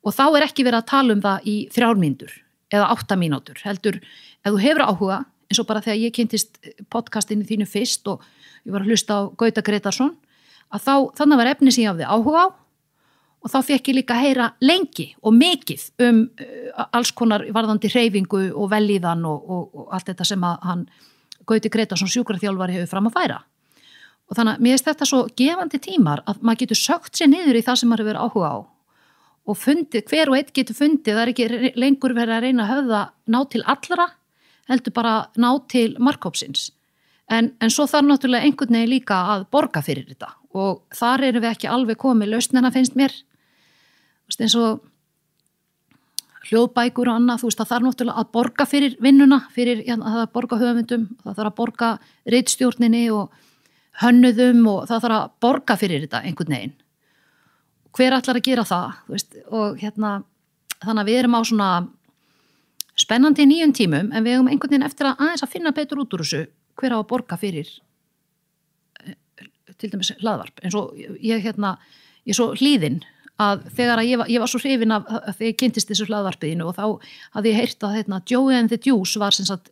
og þá er ekki verið að tala það í 3 mínútur eða 8 mínútur, heldur, ef þú hefur áhuga eins og bara þegar ég kynntist podcastinu þínu fyrst og ég var að hlusta á Gauta Gretarsson að þannig var efni sem ég hafði áhuga á og þá fekk ég líka að heyra lengi og mikið alls konar varðandi hreyfingu og vellíðan og allt þetta sem að hann Gauti Gretarsson sjúkraþjálfari hefur fram að færa og þannig að mér finnst þetta svo gefandi tímar að maður getur sökt sér niður í það sem maður hefur áhuga á og fundið, hver og einn getur fundið, það er ekki lengur verið að reyna að ná til allra heldur bara ná til markhópsins. En svo þarf náttúrulega einhvern veginn líka að borga fyrir þetta og þar erum við ekki alveg komið lausnina finnst mér. Eins og hljóðbækur og annað, þú veist, það þarf náttúrulega að borga fyrir vinnuna, það þarf að borga höfundum, það þarf að borga ritstjórninni og hönnuðum og það þarf að borga fyrir þetta einhvern veginn. Hver ætlar að gera það, þú veist, og þannig að við erum á svona spennandi 9 tímum en við hefum einhvern veginn eftir að aðeins að finna betur út úr þessu hver á að borga fyrir til dæmis hlaðvarp eins og ég er svo hlýðin að þegar að ég var svo hrifin af þegar ég kynntist þessu hlaðvarpiðinu og þá hafði ég heyrt að Joey and the Juice var sem sagt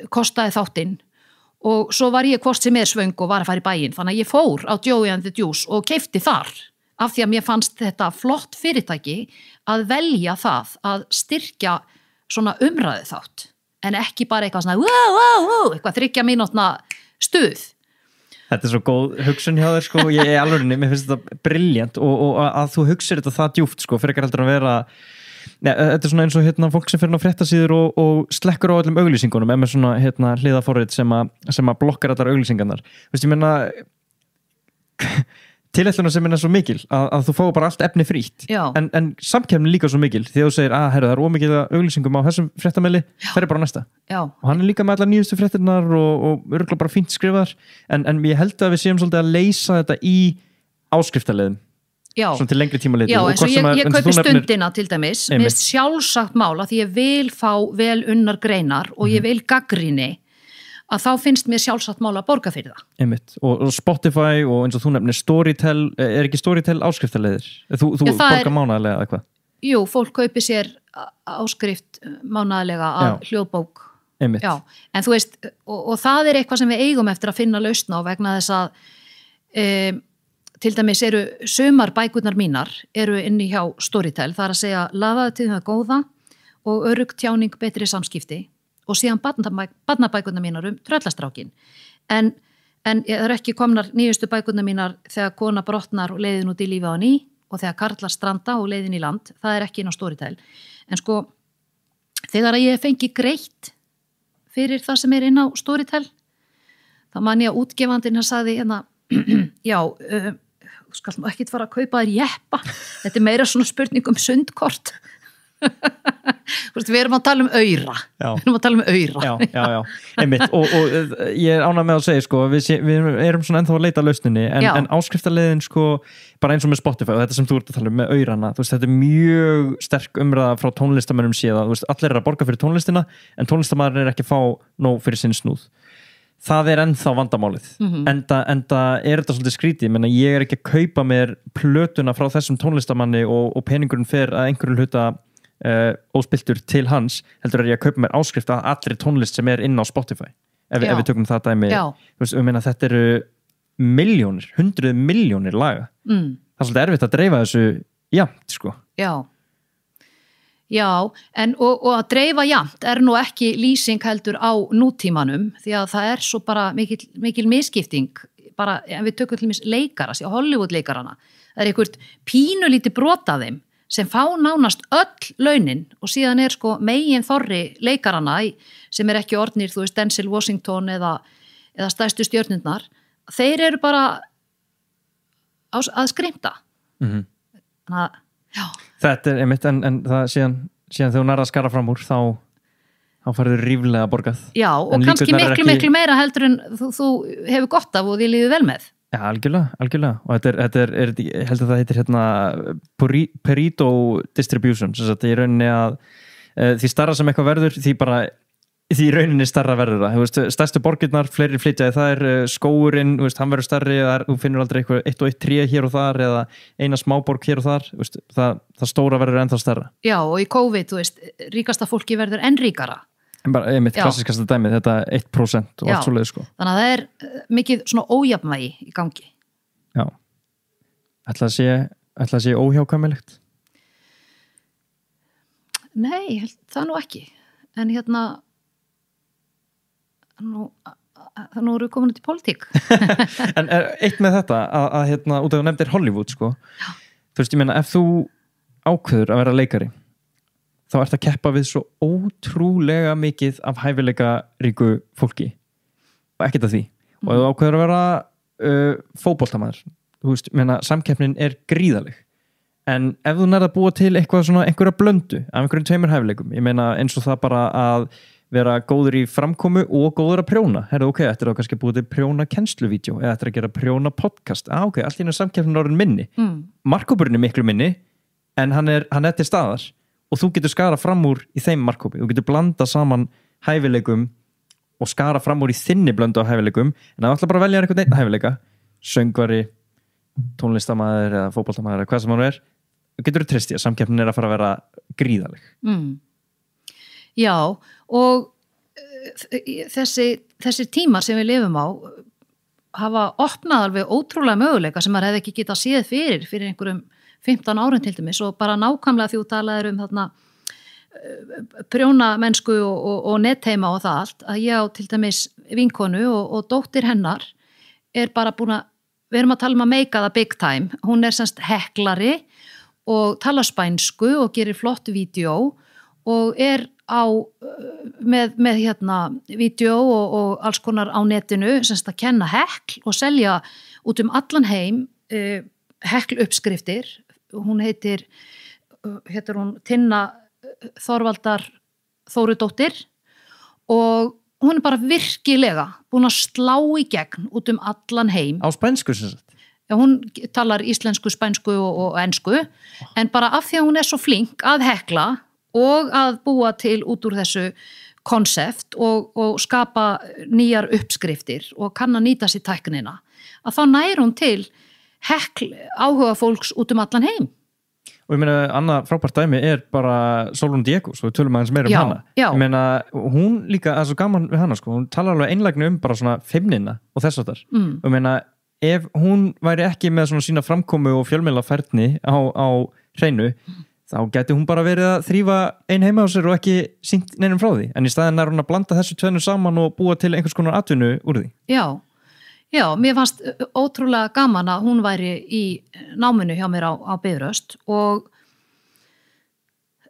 kostaði þáttinn og svo var ég hvort sem svöng og var að fara í bæinn þannig að ég fór á Joey and the Juice og keypti þar af því að mér fannst þetta flott fyrirtæki að velja það að styrkja svona umræðu þátt en ekki bara eitthvað svona eitthvað 3 mínútna stuð Þetta svo góð hugsun hjá þér, sko, ég alveg, mér finnst þetta brilljant og að þú hugsir þetta það djúpt, sko, fyrir ekki heldur að vera, þetta svona eins og fólk sem fyrir á fréttasíður og slekkur á öllum auglýsingunum, með svona hliðaforrit sem að blokkar allar auglýsingarnar. Ég meina, tilætluna sem er svo mikil að þú fá bara allt efni frítt, en samkeppnin líka svo mikil því að þú segir, herru, það er ómikið auglýsingum á þessum fréttamæli, það er bara næsta. Og hann er líka með allar nýjustu fréttirnar og örugglega bara fínt skrifaðar, en ég held að við séum svolítið að leysa þetta í áskriftarleiðum, svona til lengri tíma litið. Já, eins og ég kaupi Stundina til dæmis, mér finnst sjálfsagt mál að því ég vil fá vel unnar greinar og ég vil gagnrýni, að þá finnst mér sjálfsagt mál að borga fyrir það. Einmitt. Og Spotify og eins og þú nefnir Storytel, er ekki Storytel áskriftarleiðir? Þú borgar mánaðarlega eða eitthvað? Jú, fólk kaupi sér áskrift mánaðarlega af hljóðbók. Einmitt. Já, en þú veist, og það er eitthvað sem við eigum eftir að finna lausn á vegna þess að til dæmis eru sumar bækurnar mínar eru inni hjá Storytel, það er að segja laðaðu til það góða og örugg tjáning betri samskipti og síðan barnabækurnar mínar Tröllastrákin. En það eru ekki komnar nýjustu bækurnar mínar þegar kona brotnar og leiðin út í lífi á ný og þegar karlar stranda og leiðin í land, það er ekki inn á Storytel. En sko, þegar ég fengi greitt fyrir það sem er inn á Storytel, þá man ég að útgefandinn sagði já, skal nú ekkit fara að kaupa þér jeppa, þetta er meira svona spurning sundkort. Við erum að tala um aura. Já, einmitt og ég er ánægð með að segja, sko, við erum svona ennþá að leita lausninni, en áskriftarleiðin, sko, bara eins og með Spotify og þetta sem þú ert að tala um með aurana, þú veist, þetta er mjög sterk umræða frá tónlistamönnum séð að, þú veist, allir að borga fyrir tónlistina en tónlistamæður er ekki að fá nóg fyrir sinn snúð. Það er ennþá vandamálið, enda er þetta svolítið skrítið, menn að ég er ekki að kaupa mér plötuna frá þessum tónlistamanni og peningurinn fer að einhverju hluta óspiltur til hans, heldur er ég að kaupa mér áskrift að allri tónlist sem er inn á Spotify ef við tökum það dæmi. Þú veist, meina, þetta eru milljónir, 100 milljónir laga. Það er svolítið erfitt að dreifa þessu jafnt, sko. Já, en og að dreifa jafnt er nú ekki lýsing heldur á nútímanum því að það er svo bara mikil misskipting, bara ef við tökum til dæmis leikara, Hollywood leikarana, það er einhvert pínulítið brot af þeim sem fá nánast öll launin og síðan er sko megin þorri leikarana sem er ekki orðnir, þú veist, Denzel Washington eða stærstu stjörnurnar, þeir eru bara að skrimta. Þannig að, já. Þetta er einmitt, en það síðan þegar þú nærða að skara fram úr, þá farið ríflega borgað. Já, og kannski miklu meira heldur en þú hefur gott af og þið líður vel með. Já, algjörlega. Og þetta er ég held að það heitir Pareto Distribution, þess að þetta er rauninni að því starra sem eitthvað verður, því rauninni starra verður það. Þú veist, stærstu borgirnar, fleiri flytja, það er skógurinn, þú veist, hann verður stærri, þú finnur aldrei eitthvað 1 og 1 tré hér og þar eða eina smáborg hér og þar, þú veist, það stóra verður ennþá stærra. Já, og í COVID, þú veist, ríkasta fólki verður enn ríkara. Bara einmitt klassiskasta dæmið, þetta 1% og allt svoleiðis, sko. Þannig að það er mikið svona ójafnvægi í gangi. Já. Ætla að sé óhjákvæmilegt? Nei, það nú ekki. En nú eru komin út í pólitík. En eitt með þetta að út af þú nefndir Hollywood, sko. Já. Þú veist, ég meina, ef þú ákveður að vera leikari, þá ert að keppa við svo ótrúlega mikið af hæfileika ríku fólki og ekkert af því. Og ef þú ákveður að vera fótboltamaður, þú veist, meina, samkeppnin er gríðaleg. En ef þú nærð að búa til einhverja blöndu af einhverjum 2 hæfileikum, ég meina eins og það bara að vera góður í framkomu og góður að prjóna. Herðu, ok, þetta er þá kannski búið til prjóna kennsluvídeó eða þetta er að gera prjóna podcast. Ok, allt í einu samkeppnin orðin minni. Markhópurinn er miklu minni, en hann er til staðar. Og þú getur skara fram úr í þeim markhópi, þú getur blanda saman hæfileikum og skara fram úr í þinni blöndu á hæfileikum, en það er alltaf bara að velja einhvern einn hæfileika, söngvari, tónlistarmaður eða fótboltamaður eða hvað sem hann er, þú getur treyst í að samkeppnin er að fara að vera gríðaleg. Já, og þessi tímar sem við lifum á hafa opnað alveg ótrúlega möguleika sem maður hefði ekki getað séð fyrir einhverjum 15 árum til dæmis og bara nákvæmlega því þú talaðir um þarna prjónamennsku og netheima og það allt, að ég á til dæmis vinkonu og dóttir hennar bara búin að, við erum að tala að make það big time, hún semst heklari og tala spænsku og gerir flott vídeo og með vídeo og alls konar á netinu semst að kenna hekl og selja út allan heim hekl uppskriftir. Hún heitir hún Tinna Þorvaldar Þórudóttir og hún bara virkilega búin að slá í gegn út allan heim. Á spænsku sem sagt? Já, hún talar íslensku, spænsku og ensku, en bara af því að hún svo flink að hekla og að búa til út úr þessu konsept og skapa nýjar uppskriftir og kann að nýta sér tæknina, að þá nær hún til hekl áhuga fólks út allan heim. Og ég meina, annað frábært dæmi bara Sólrún Diego, svo við tölum aðeins meira hana. Já. Ég meina, hún líka, það svo gaman við hana, hún talar alveg einlægni bara svona feimnina og þess að þar. Og ég meina, ef hún væri ekki með svona sína framkomu og fjölmiðlafærni á hreinu, þá gæti hún bara verið að þrífa ein heima á sér og ekki sýnt neinum frá því. En í staðinn hún að blanda þessu tvennu saman og búa til einhvers konar atvinnu úr því. Já, mér fannst ótrúlega gaman að hún væri í náminu hjá mér á Bifröst og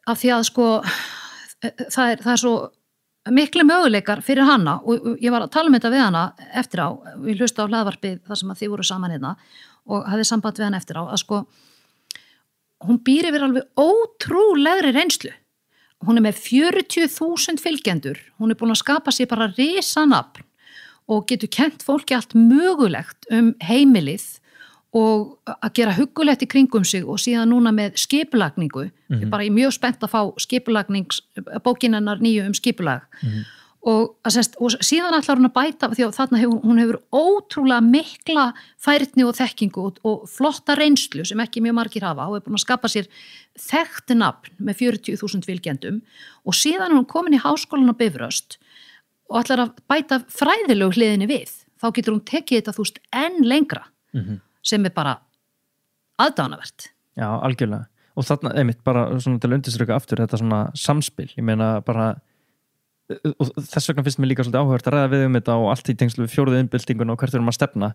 af því að það er svo miklu möguleikar fyrir hana og ég var að tala þetta við hana eftir á, við hlusta á hlaðvarpið þar sem að þið voru saman hérna og hafði samband við hana eftir á að hún býr yfir alveg ótrúlegri reynslu. Hún með 40.000 fylgjendur, hún búin að skapa sér bara risanafn og getur kennt fólki allt mögulegt heimilið og að gera huggulegt í kringum sig og síðan núna með skipulagningu. Ég er bara mjög spennt að fá bókin hennar nýju skipulag. Og síðan ætlar hún að bæta, því að þarna hún hefur ótrúlega mikla færni og þekkingu og flotta reynslu sem ekki mjög margir hafa og er búin að skapa sér þekkt nafn með 40.000 fylgjendum og síðan er hún komin í háskólan á Bifröst og ætlar að bæta fræðilegu hliðinni við. Þá getur hún tekið þetta enn lengra sem er bara aðdánavert. Já, algjörlega. Og þarna, einmitt, bara svona til að undirstrika aftur þetta svona samspil. Ég meina bara, og þess vegna finnst mér líka svolítið áhugavert að ræða við þetta og allt í tengslu við fjórðu iðnbyltinguna og hvert við erum að stefna.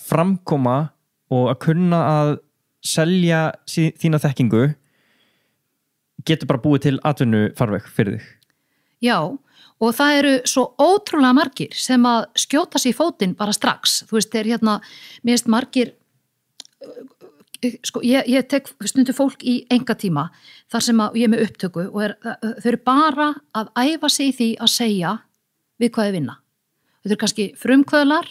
Framkoma og að kunna að selja þína þekkingu getur bara búið til atvinnufarveg fyrir þig. Já, og það eru svo ótrúlega margir sem að skjóta sér í fótinn bara strax. Þú veist, mér finnst margir, ég tek stundu fólk í engatíma þar sem ég er með upptöku og þau eru bara að æfa sig í því að segja við hvað þau vinna. Þau eru kannski frumkvöðlar,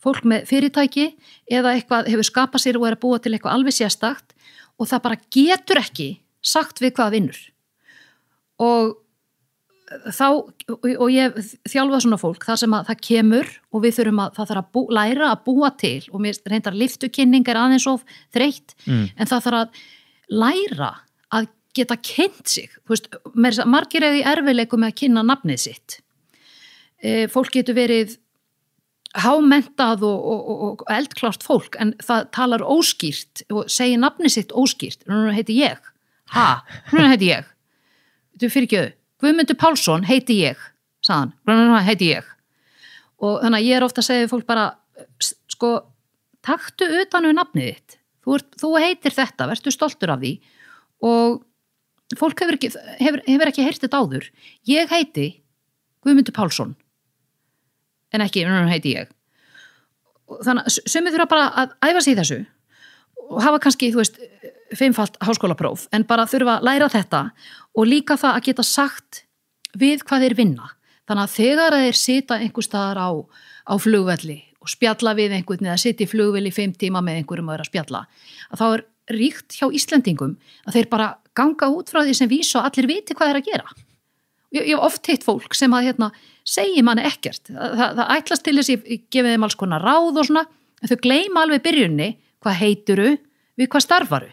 fólk með fyrirtæki eða eitthvað hefur skapað sér og er að búa til eitthvað alveg sérstakt og það bara getur ekki sagt við hvað vinnur. Og ég þjálfa svona fólk þar sem að það kemur og við þurfum að það þarf að læra að búa til og mér reyndar lyftukynning aðeins of þreytt en það þarf að læra að geta kynnt sig. Þú veist, margir eða í erfiðleikum með að kynna nafnið sitt. Fólk getur verið hámentað og eldklárt fólk en það talar óskýrt og segir nafnið sitt óskýrt. Núna heiti ég. Núna heiti ég. Þú fyrir ekki Guðmundur Pálsson heiti ég, sagðan, heiti ég. Og þannig að ég er ofta að segja fólk bara, taktu utan um nafnið þitt. Þú heitir þetta, vertu stoltur af því. Og fólk hefur ekki heyrt þetta áður. Ég heiti Guðmundur Pálsson, en ekki, heiti ég. Og þannig að sumir þurfa bara að æfa sig í þessu og hafa kannski, þú veist, 5-falt háskólapróf, en bara þurfa að læra þetta og líka það að geta sagt við hvað þeir vinna. Þannig að þegar þeir sita einhver staðar á flugvelli og spjalla við einhvern eða sita í flugvelli 5 tíma með einhverjum og er að spjalla, að þá er ríkt hjá Íslendingum að þeir bara ganga út frá því sem vísa og allir viti hvað þeir að gera. Ég hef oft hitt fólk sem að segir manni ekkert. Það ætlast til þess ég gefi þeim alls konar ráð og svona, en þau gleyma alveg byrjunni, hvað heituru, við hvað starfaru.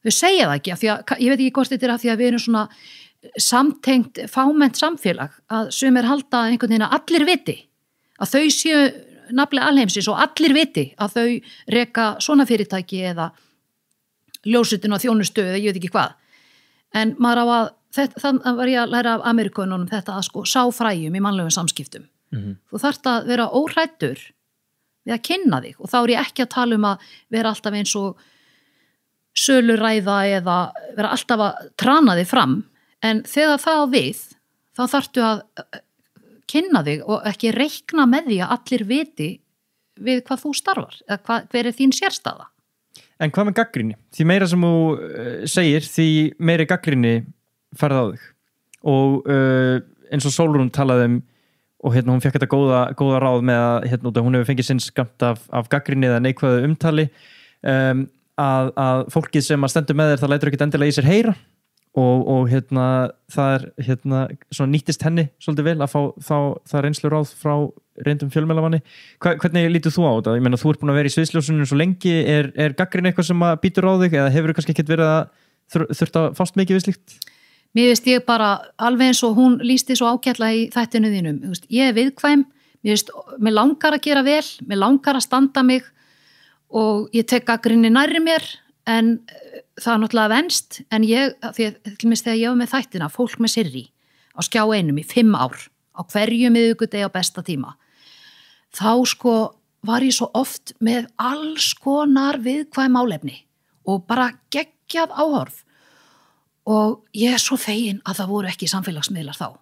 Þau segja það ekki, af því að, ég veit ekki hvort þetta af því að við erum svona samtengt, fámennt samfélag, að sumir halda einhvern veginn að allir viti, að þau séu nafli alheimsins og allir viti að þau reka svona fyrirtæki eða ljósutinn á þjónustu eða ég veit ekki hvað. En maður á að, þannig var ég að læra af Amerikununum þetta að sá fræjum í mannlegum samskiptum. Þú þarft að vera óhræddur við að kynna þig og þá ég ekki að tala að vera alltaf eins og söluræða eða vera alltaf að trana þig fram en þegar það á við þá þarftu að kynna þig og ekki reikna með því að allir viti við hvað þú starfar eða hver þín sérstaða. En hvað með gagnrýni? Því meira sem þú segir, því meiri gagnrýni ferð á þig og eins og Sólrún talaði og hún fekk þetta góða ráð með að hún hefur fengið sinn skamt af gagnrýni eða neikvæðu umtali að fólkið sem að stendur með þér það lætur ekkert endilega í sér heyra og það svona nýttist henni svolítið vel að fá það reynslu ráð frá reyndum fjölmiðlamanni. Hvernig lítur þú á þetta? Ég meina þú ert búin að vera í sviðsljósunum svo lengi, er gagnrýni eitthvað sem að býtur á þig eða hefur kannski ekkert verið að þurft að fást mikið við slíkt? Mér veist ég bara alveg eins og hún lýsti svo ágætlega í þættinu þínum. Ég er viðkvæm, mér langar að gera vel, mér langar að standa mig og ég tek gagnrýni nærri mér en það er náttúrulega venst en þegar ég var með þættina fólk með Sirrý á Skjá 1 í 5 ár á hverju miðvikudegi á besta tíma þá var ég svo oft með alls konar viðkvæm málefni og bara geggjað áhorf og ég er svo fegin að það voru ekki samfélagsmiðlar þá.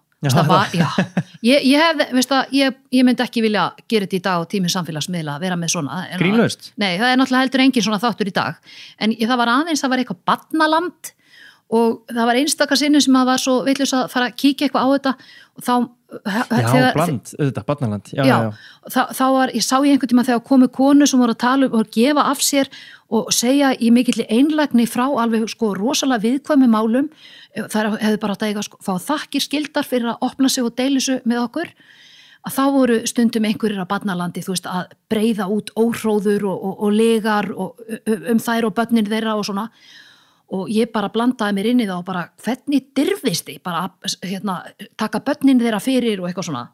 Ég myndi ekki vilja gera þetta í dag á tímum samfélagsmiðla að vera með svona. Grínlaust? Nei, það er náttúrulega heldur engin svona þáttur í dag en það var eitthvað barnaland og það var einstaka sinnum sem að var svo vitlaus að fara að kíkja eitthvað á þetta og þá barnaland ég sá ég einhvern tíma þegar komu konu sem voru að tala og gefa af sér og segja í mikilli einlægni frá alveg rosalega viðkvæmi málum það hefði bara að fá þakkir skildar fyrir að opna sig og deila þessu með okkur að þá voru stundum einhverjir á barnalandi að breiða út óhróður og legar og þær og börnin þeirra og svona og ég bara blandaði mér inn í það og bara hvernig dirfist þið bara taka börnin þeirra fyrir og eitthvað svona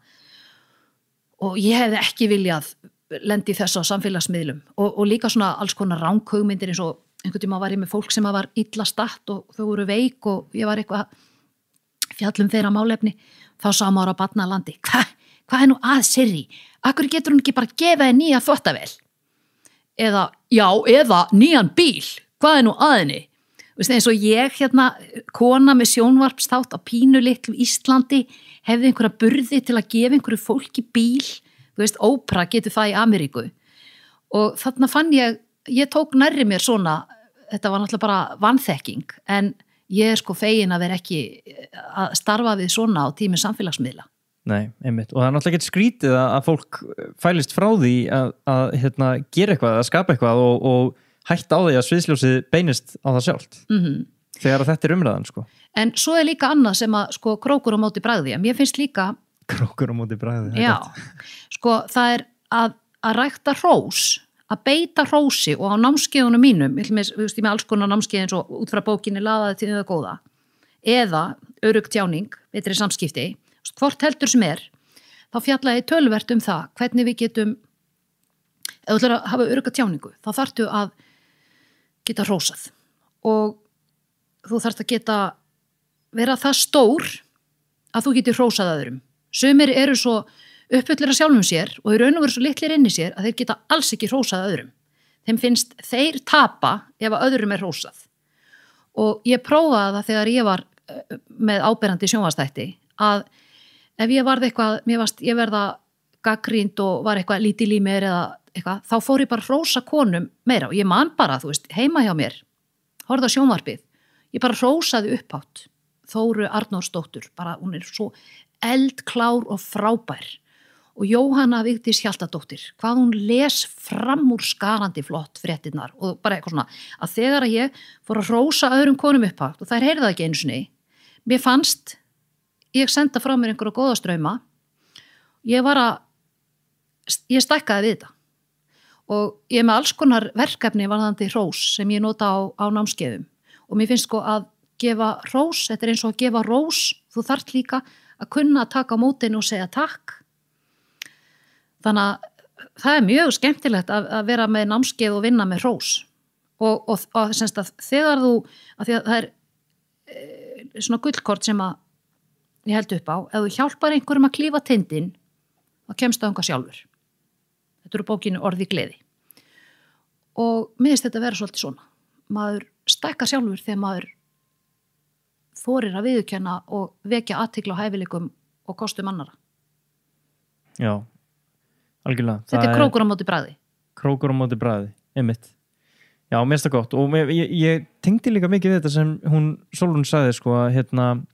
og ég hefði ekki viljað lendi þess á samfélagsmiðlum og líka svona alls konar ranghugmyndir eins og einhvern tíma var ég með fólk sem var illa statt og þau voru veik og ég var eitthvað fjallum þeirra málefni þá sá maður á barnalandi hvað er nú að Sirrý? Akkur getur hún ekki bara gefa þér nýja þvottavél? Eða nýjan bíl? Hvað er nú að henni? Eins og ég kona með sjónvarpsþátt á pínulitlu Íslandi hefði einhverja burði til að gefa einhverju fólki bíl Ópera getur það í Ameríku og þarna fann ég tók nærri mér svona þetta var náttúrulega bara vanþekking en ég er fegin að vera ekki að starfa við svona á tími samfélagsmiðla. Nei, einmitt og það er náttúrulega ekki skrítið að fólk fælist frá því að gera eitthvað, að skapa eitthvað og hætta á því að sviðsljósið beinist á það sjálft þegar þetta er umræðan En svo er líka annað sem að krókur á móti bragði, en mér finnst líka krókur á móti bragði það er að rækta hrós að beita hrósi og á námskeiðunum mínum ég með alls konar námskeið eins og út frá bókinni laðaði til það góða eða örugg tjáning, betri samskipti hvort heldur sem þá fjallaði töluvert það hvernig við getum ef þú ætlar að hafa örugga tjáningu þá þarftu að geta hrósað og þú þarft að geta vera það stór að þú getur hrósað öðrum. Sumir eru svo uppfullir af sjálfum sér og í raun og veru svo litlir inn í sér að þeir geta alls ekki hrósað öðrum. Þeim finnst þeir tapa ef að öðrum er hrósað. Og ég prófaði það þegar ég var með áberandi sjónvarpsþætti að ef ég varð eitthvað, ég verða gagnrýnd og var eitthvað lítil í mér eða eitthvað, þá fór ég bara hrósa konum meira og ég man bara, heima hjá mér horfði á sjónvarpið, ég bara hrósaði upphátt Þóru Arnórsdóttur, bara hún er svo eldklár og frábær og Jóhanna Vigdís Hjaltadóttir, hvað hún les fram úr skarandi flott fréttirnar og bara eitthvað svona, að þegar að ég fór að hrósa öðrum konum upphátt og þær heyrðu það ekki einu sinni, mér fannst ég senda frá mér einhverja góða strauma ég stækkaði við þetta og ég er með alls konar verkefni varðandi hrós sem ég nota á námskeiðum og mér finnst að gefa hrós, þetta er eins og að gefa rós, þú þarft líka að kunna að taka á mótinu og segja takk þannig að það er mjög skemmtilegt að vera með námskeið og vinna með hrós og semst að þegar að því að það er svona gullkort sem að ég held upp á, ef þú hjálpar einhverjum að klífa tindinn þá kemst það sjálfur. stendur bókinu Orð í gleði. Og mér finnst þetta að vera svolítið svona. Maður stækkar sjálfur þegar maður þorir að viðurkenna og vekja athygli á hæfileikum og kostum annara. Já, algjörlega. Þetta er krókur á móti bragði. Krókur á móti bragði, einmitt. Já, mér finnst það gott og ég tengdi líka mikið við þetta sem Sólrún sagði sko að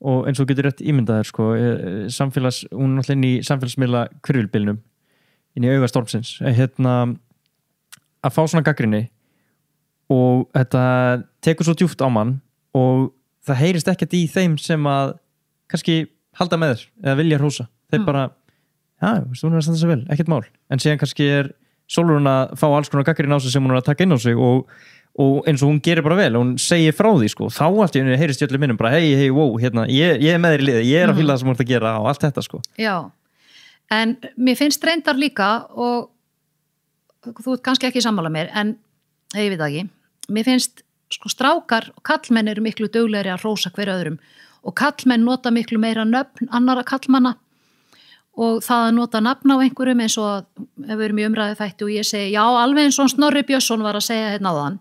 og eins og getur rétt ímyndaðir sko, hún náttúrulega inn í samfélagsmiðla hvirfilbylnum, inn í auga stormsins, að fá svona gagnrýni og þetta tekur svo djúpt á mann og það heyrist ekkert í þeim sem að kannski halda með þér eða vilja hrósa. Þeir bara, hún er að standa sig vel, ekkert mál. En síðan kannski Sólrún að fá alls konar gagnrýni á sig sem hún er að taka inn á sig og eins og hún gerir bara vel og hún segir frá því sko, þá allt í henni heyrist í öllum minnum bara hei, wow, ég er með þér í liði, ég er að fíla það sem hún ert að gera og allt þetta sko. Já, en mér finnst reyndar líka og þú ert kannski ekki sammála mér, en ég veit ekki, mér finnst sko strákar og kallmenn eru miklu duglegri að hrósa hver öðrum og kallmenn nota miklu meira nöfn annara kallmanna og það að nota nafn á einhverjum eins og ef við erum í umræðu þætti og ég segi já, alveg eins og Snorri Björnsson var að segja hérna áðan,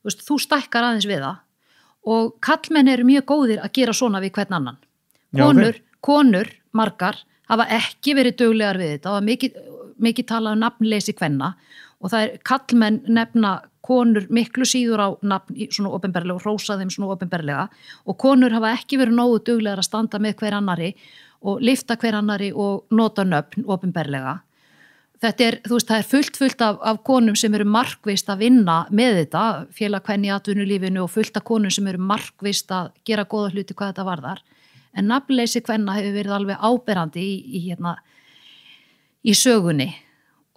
þú stækkar aðeins við það og kallmenn eru mjög góðir að gera svona við hvern annan. Konur margar hafa ekki verið duglegar við þetta og mikið talað um nafnleysi kvenna og það er kallmenn nefna konur miklu síður á nafn svona opinberlega og hrósa þeim svona opinberlega og konur hafa ekki verið nógu duglegar að standa með hver annari og lyfta hver annari og nota nöfn opinberlega. Þetta það er fullt af konum sem eru markvisst að vinna með þetta, félagskvenna í atvinnulífinu og fullt af konum sem eru markvisst að gera góða hluti hvað þetta varðar. En nafnleysi kvenna hefur verið alveg áberandi í sögunni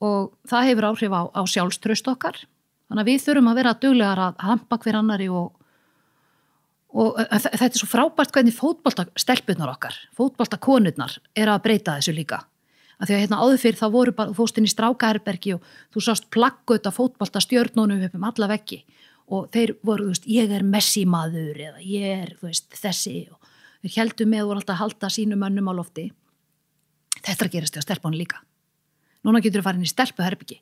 og það hefur áhrif á sjálfstraust okkar. Þannig að við þurfum að vera duglegar að hampa hver annari og þetta er svo frábært hvernig fótboltastelpurnar okkar, fótboltakonurnar eru að breyta þessu líka. Að því að áður fyrir þá voru bara, þú fórst inn í strákaherbergi og þú sást plaggöt af fótboltastjörnunum upp alla veggi og þeir voru, ég er Messi maður eða ég er, þessi og þeir héldu með og voru alltaf að halda sínum mönnum á lofti. Þetta gerast því að stelpunum líka. Núna getur þú farið inn í stelpuherbergi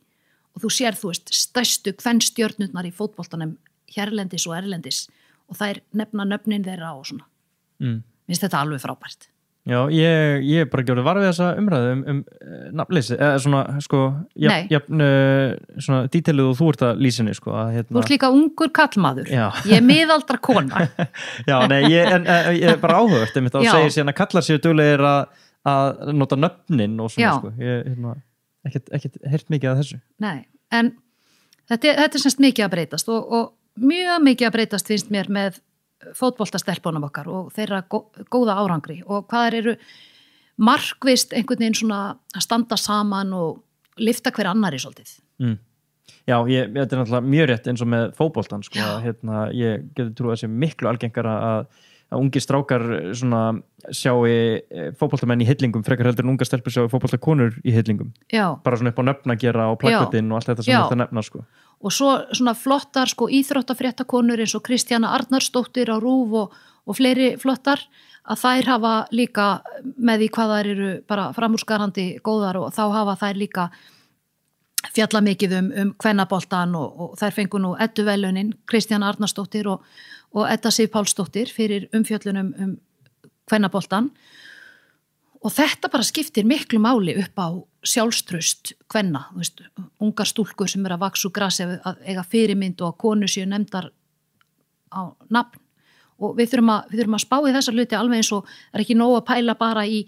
og þú sér, stærstu kvenstjörnurnar í fótboltanum hérlendis og erlendis og þær nefna nöfnin þeirra á svona. Finnst þetta alveg frábært. Já, ég bara gjörði var við þessa umræðu nafnleysi, eða svona, sko, svona dítiluð og þú ert að lýsinni, sko. Þú ert líka ungur kallmaður. Já. Ég er miðaldra kona. Já, nei, ég er bara áhugavert, að segja síðan að kallar sér duglegir að nota nöfnin og svona, sko. Ég ekkert heyrt mikið af þessu. Nei, en þetta er semst mikið að breytast og mjög mikið að breytast finnst mér með fótboltastelpunum okkar og þeirra góða árangri og hvað eru markvisst einhvern veginn svona að standa saman og lyfta hver annari svolítið. Já, þetta er náttúrulega mjög rétt eins og með fótboltan sko, ég getur trúið að sé miklu algengara að ungi strákar svona sjái fótboltamenn í hillingum frekar heldur en unga stelpur sjái fótboltakonur í hillingum. Já. Bara svona upp á nöfn að gera og plakatinn og allt þetta sem þetta nefna sko. Og svo svona flottar sko íþróttafréttakonur eins og Kristjana Arnarsdóttir á RÚV og fleiri flottar að þær hafa líka með því hvað þær eru bara framúrskarandi góðar og þá hafa þær líka fjalla mikið kvennaboltan og þær fengu nú Edduverðlaunin, Kristjana Arnarsdóttir og Edda Sif Pálsdóttir fyrir umfjöllunum kvennaboltan og þetta bara skiptir miklu máli upp á sjálfstraust kvenna, ungar stúlkur sem eru að vaxa úr grasi að eiga fyrirmynd og að konur séu nefndar á nafn og við þurfum að spá í þessa hluti alveg eins og er ekki nóg að pæla bara í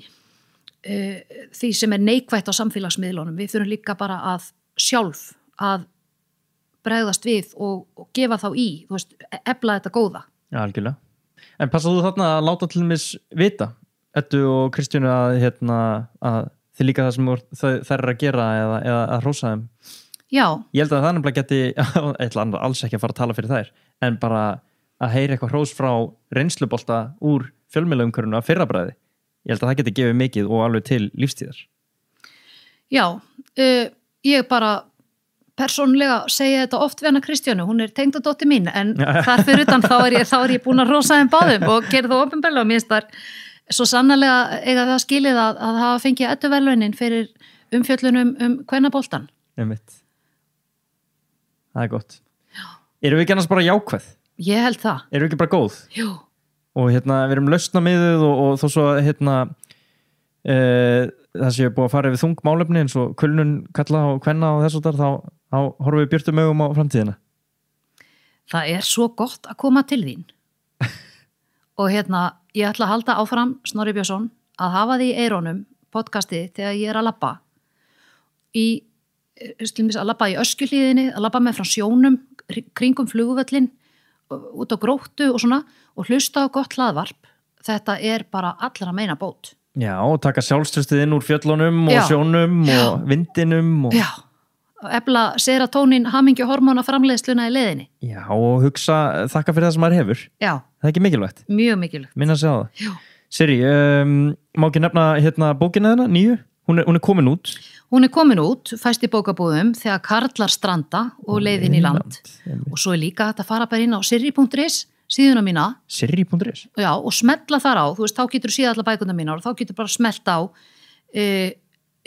því sem er neikvætt á samfélagsmiðlunum, við þurfum líka bara að sjálf að bregðast við og gefa þá í, efla þetta góða. Já, algjörlega. En passaðu þarna að láta til mis vita, Eddu og Kristjánu að þið líka það sem þær eru að gera eða að hrósa þeim? Já. Ég held að það nefnilega geti, alls ekki að fara að tala fyrir þær, en bara að heyra eitthvað hrós frá reynslubolta úr fjölmiðlaumhverfinu að fyrrabræði. Ég held að það geti gefið mikið og alveg til lífstíðar. Já, ég bara persónulega segja þetta oft við hana Kristjánu, hún er tengdadóttir mín en þar fyrir utan þá er ég búin að hrósa þeim báðum og gera það opinberlega og mér finnst þar svo sannarlega eiga það skilið að hafa fengið Edduverðlaunin fyrir umfjöllunum kvennaboltan. Einmitt. Það gott. Erum við ekki annars bara jákvæð? Ég held það. Erum við ekki bara góð? Jú. Og við erum lausnamiðuð og þó svo það sé búið að fara yfir þung málefni eins og kulnun kalla og kvenna og þess og þar, þá horfum við björtum augum á framtíðina. Það er svo gott að koma til þín. Og ég ætla að halda áfram, Snorri Björnsson, að hafa því í eirónum podcastið þegar ég er að labba að labba í Öskjuhlíðinni, að labba með frá sjónum kringum flugvöllin út á Gróttu og svona og hlusta á gott hlaðvarp. Þetta er bara allra meina bót. Já, og taka sjálfströstið inn úr fjöllunum og sjónum og vindinum og... Já, efla serotónin hamingjuhormóna framleiðsluna í leiðinni. Já, og þakka fyrir það sem maður hefur. Já. Það er ekki mikilvægt. Mjög mikilvægt. Minna að segja það. Já. Sirrí, má ekki nefna bókina þarna, nýju? Hún er komin út. Hún er komin út, fæst í bókabúðum þegar karlar stranda og leiðin í land. Og svo er líka hægt að fara bara inn á sirri.is, síðuna mína. Sirri.is? Já, og smetla þar á, þú veist, þá getur þú síða allar bækuna mína og þá getur bara smelt á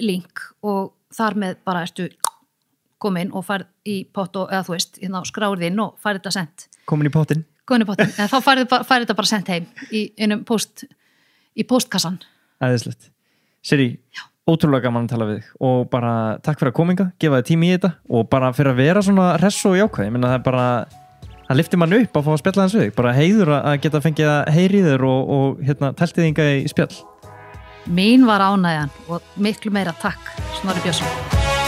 link og þar með bara ertu komin og farið í pott og, eða þú veist, skráir þinn og farið þetta sent. Komin í pottin? Komin í pottin, en þá farið þetta bara sent heim í postkassan. Æðislegt. Sirrí, ótrúlega gaman að tala við þig og bara takk fyrir að kominga, gefa þig tími í þetta og bara fyrir að vera svona hress og jákvæð. Ég meina það er bara, það lyftir mann upp að fá að spjalla hans við þig, bara heiður að geta fengið að heyri þér og teltið þinga í spjall. Mín var ánægjan og miklu meira takk, Snorri Björnsson.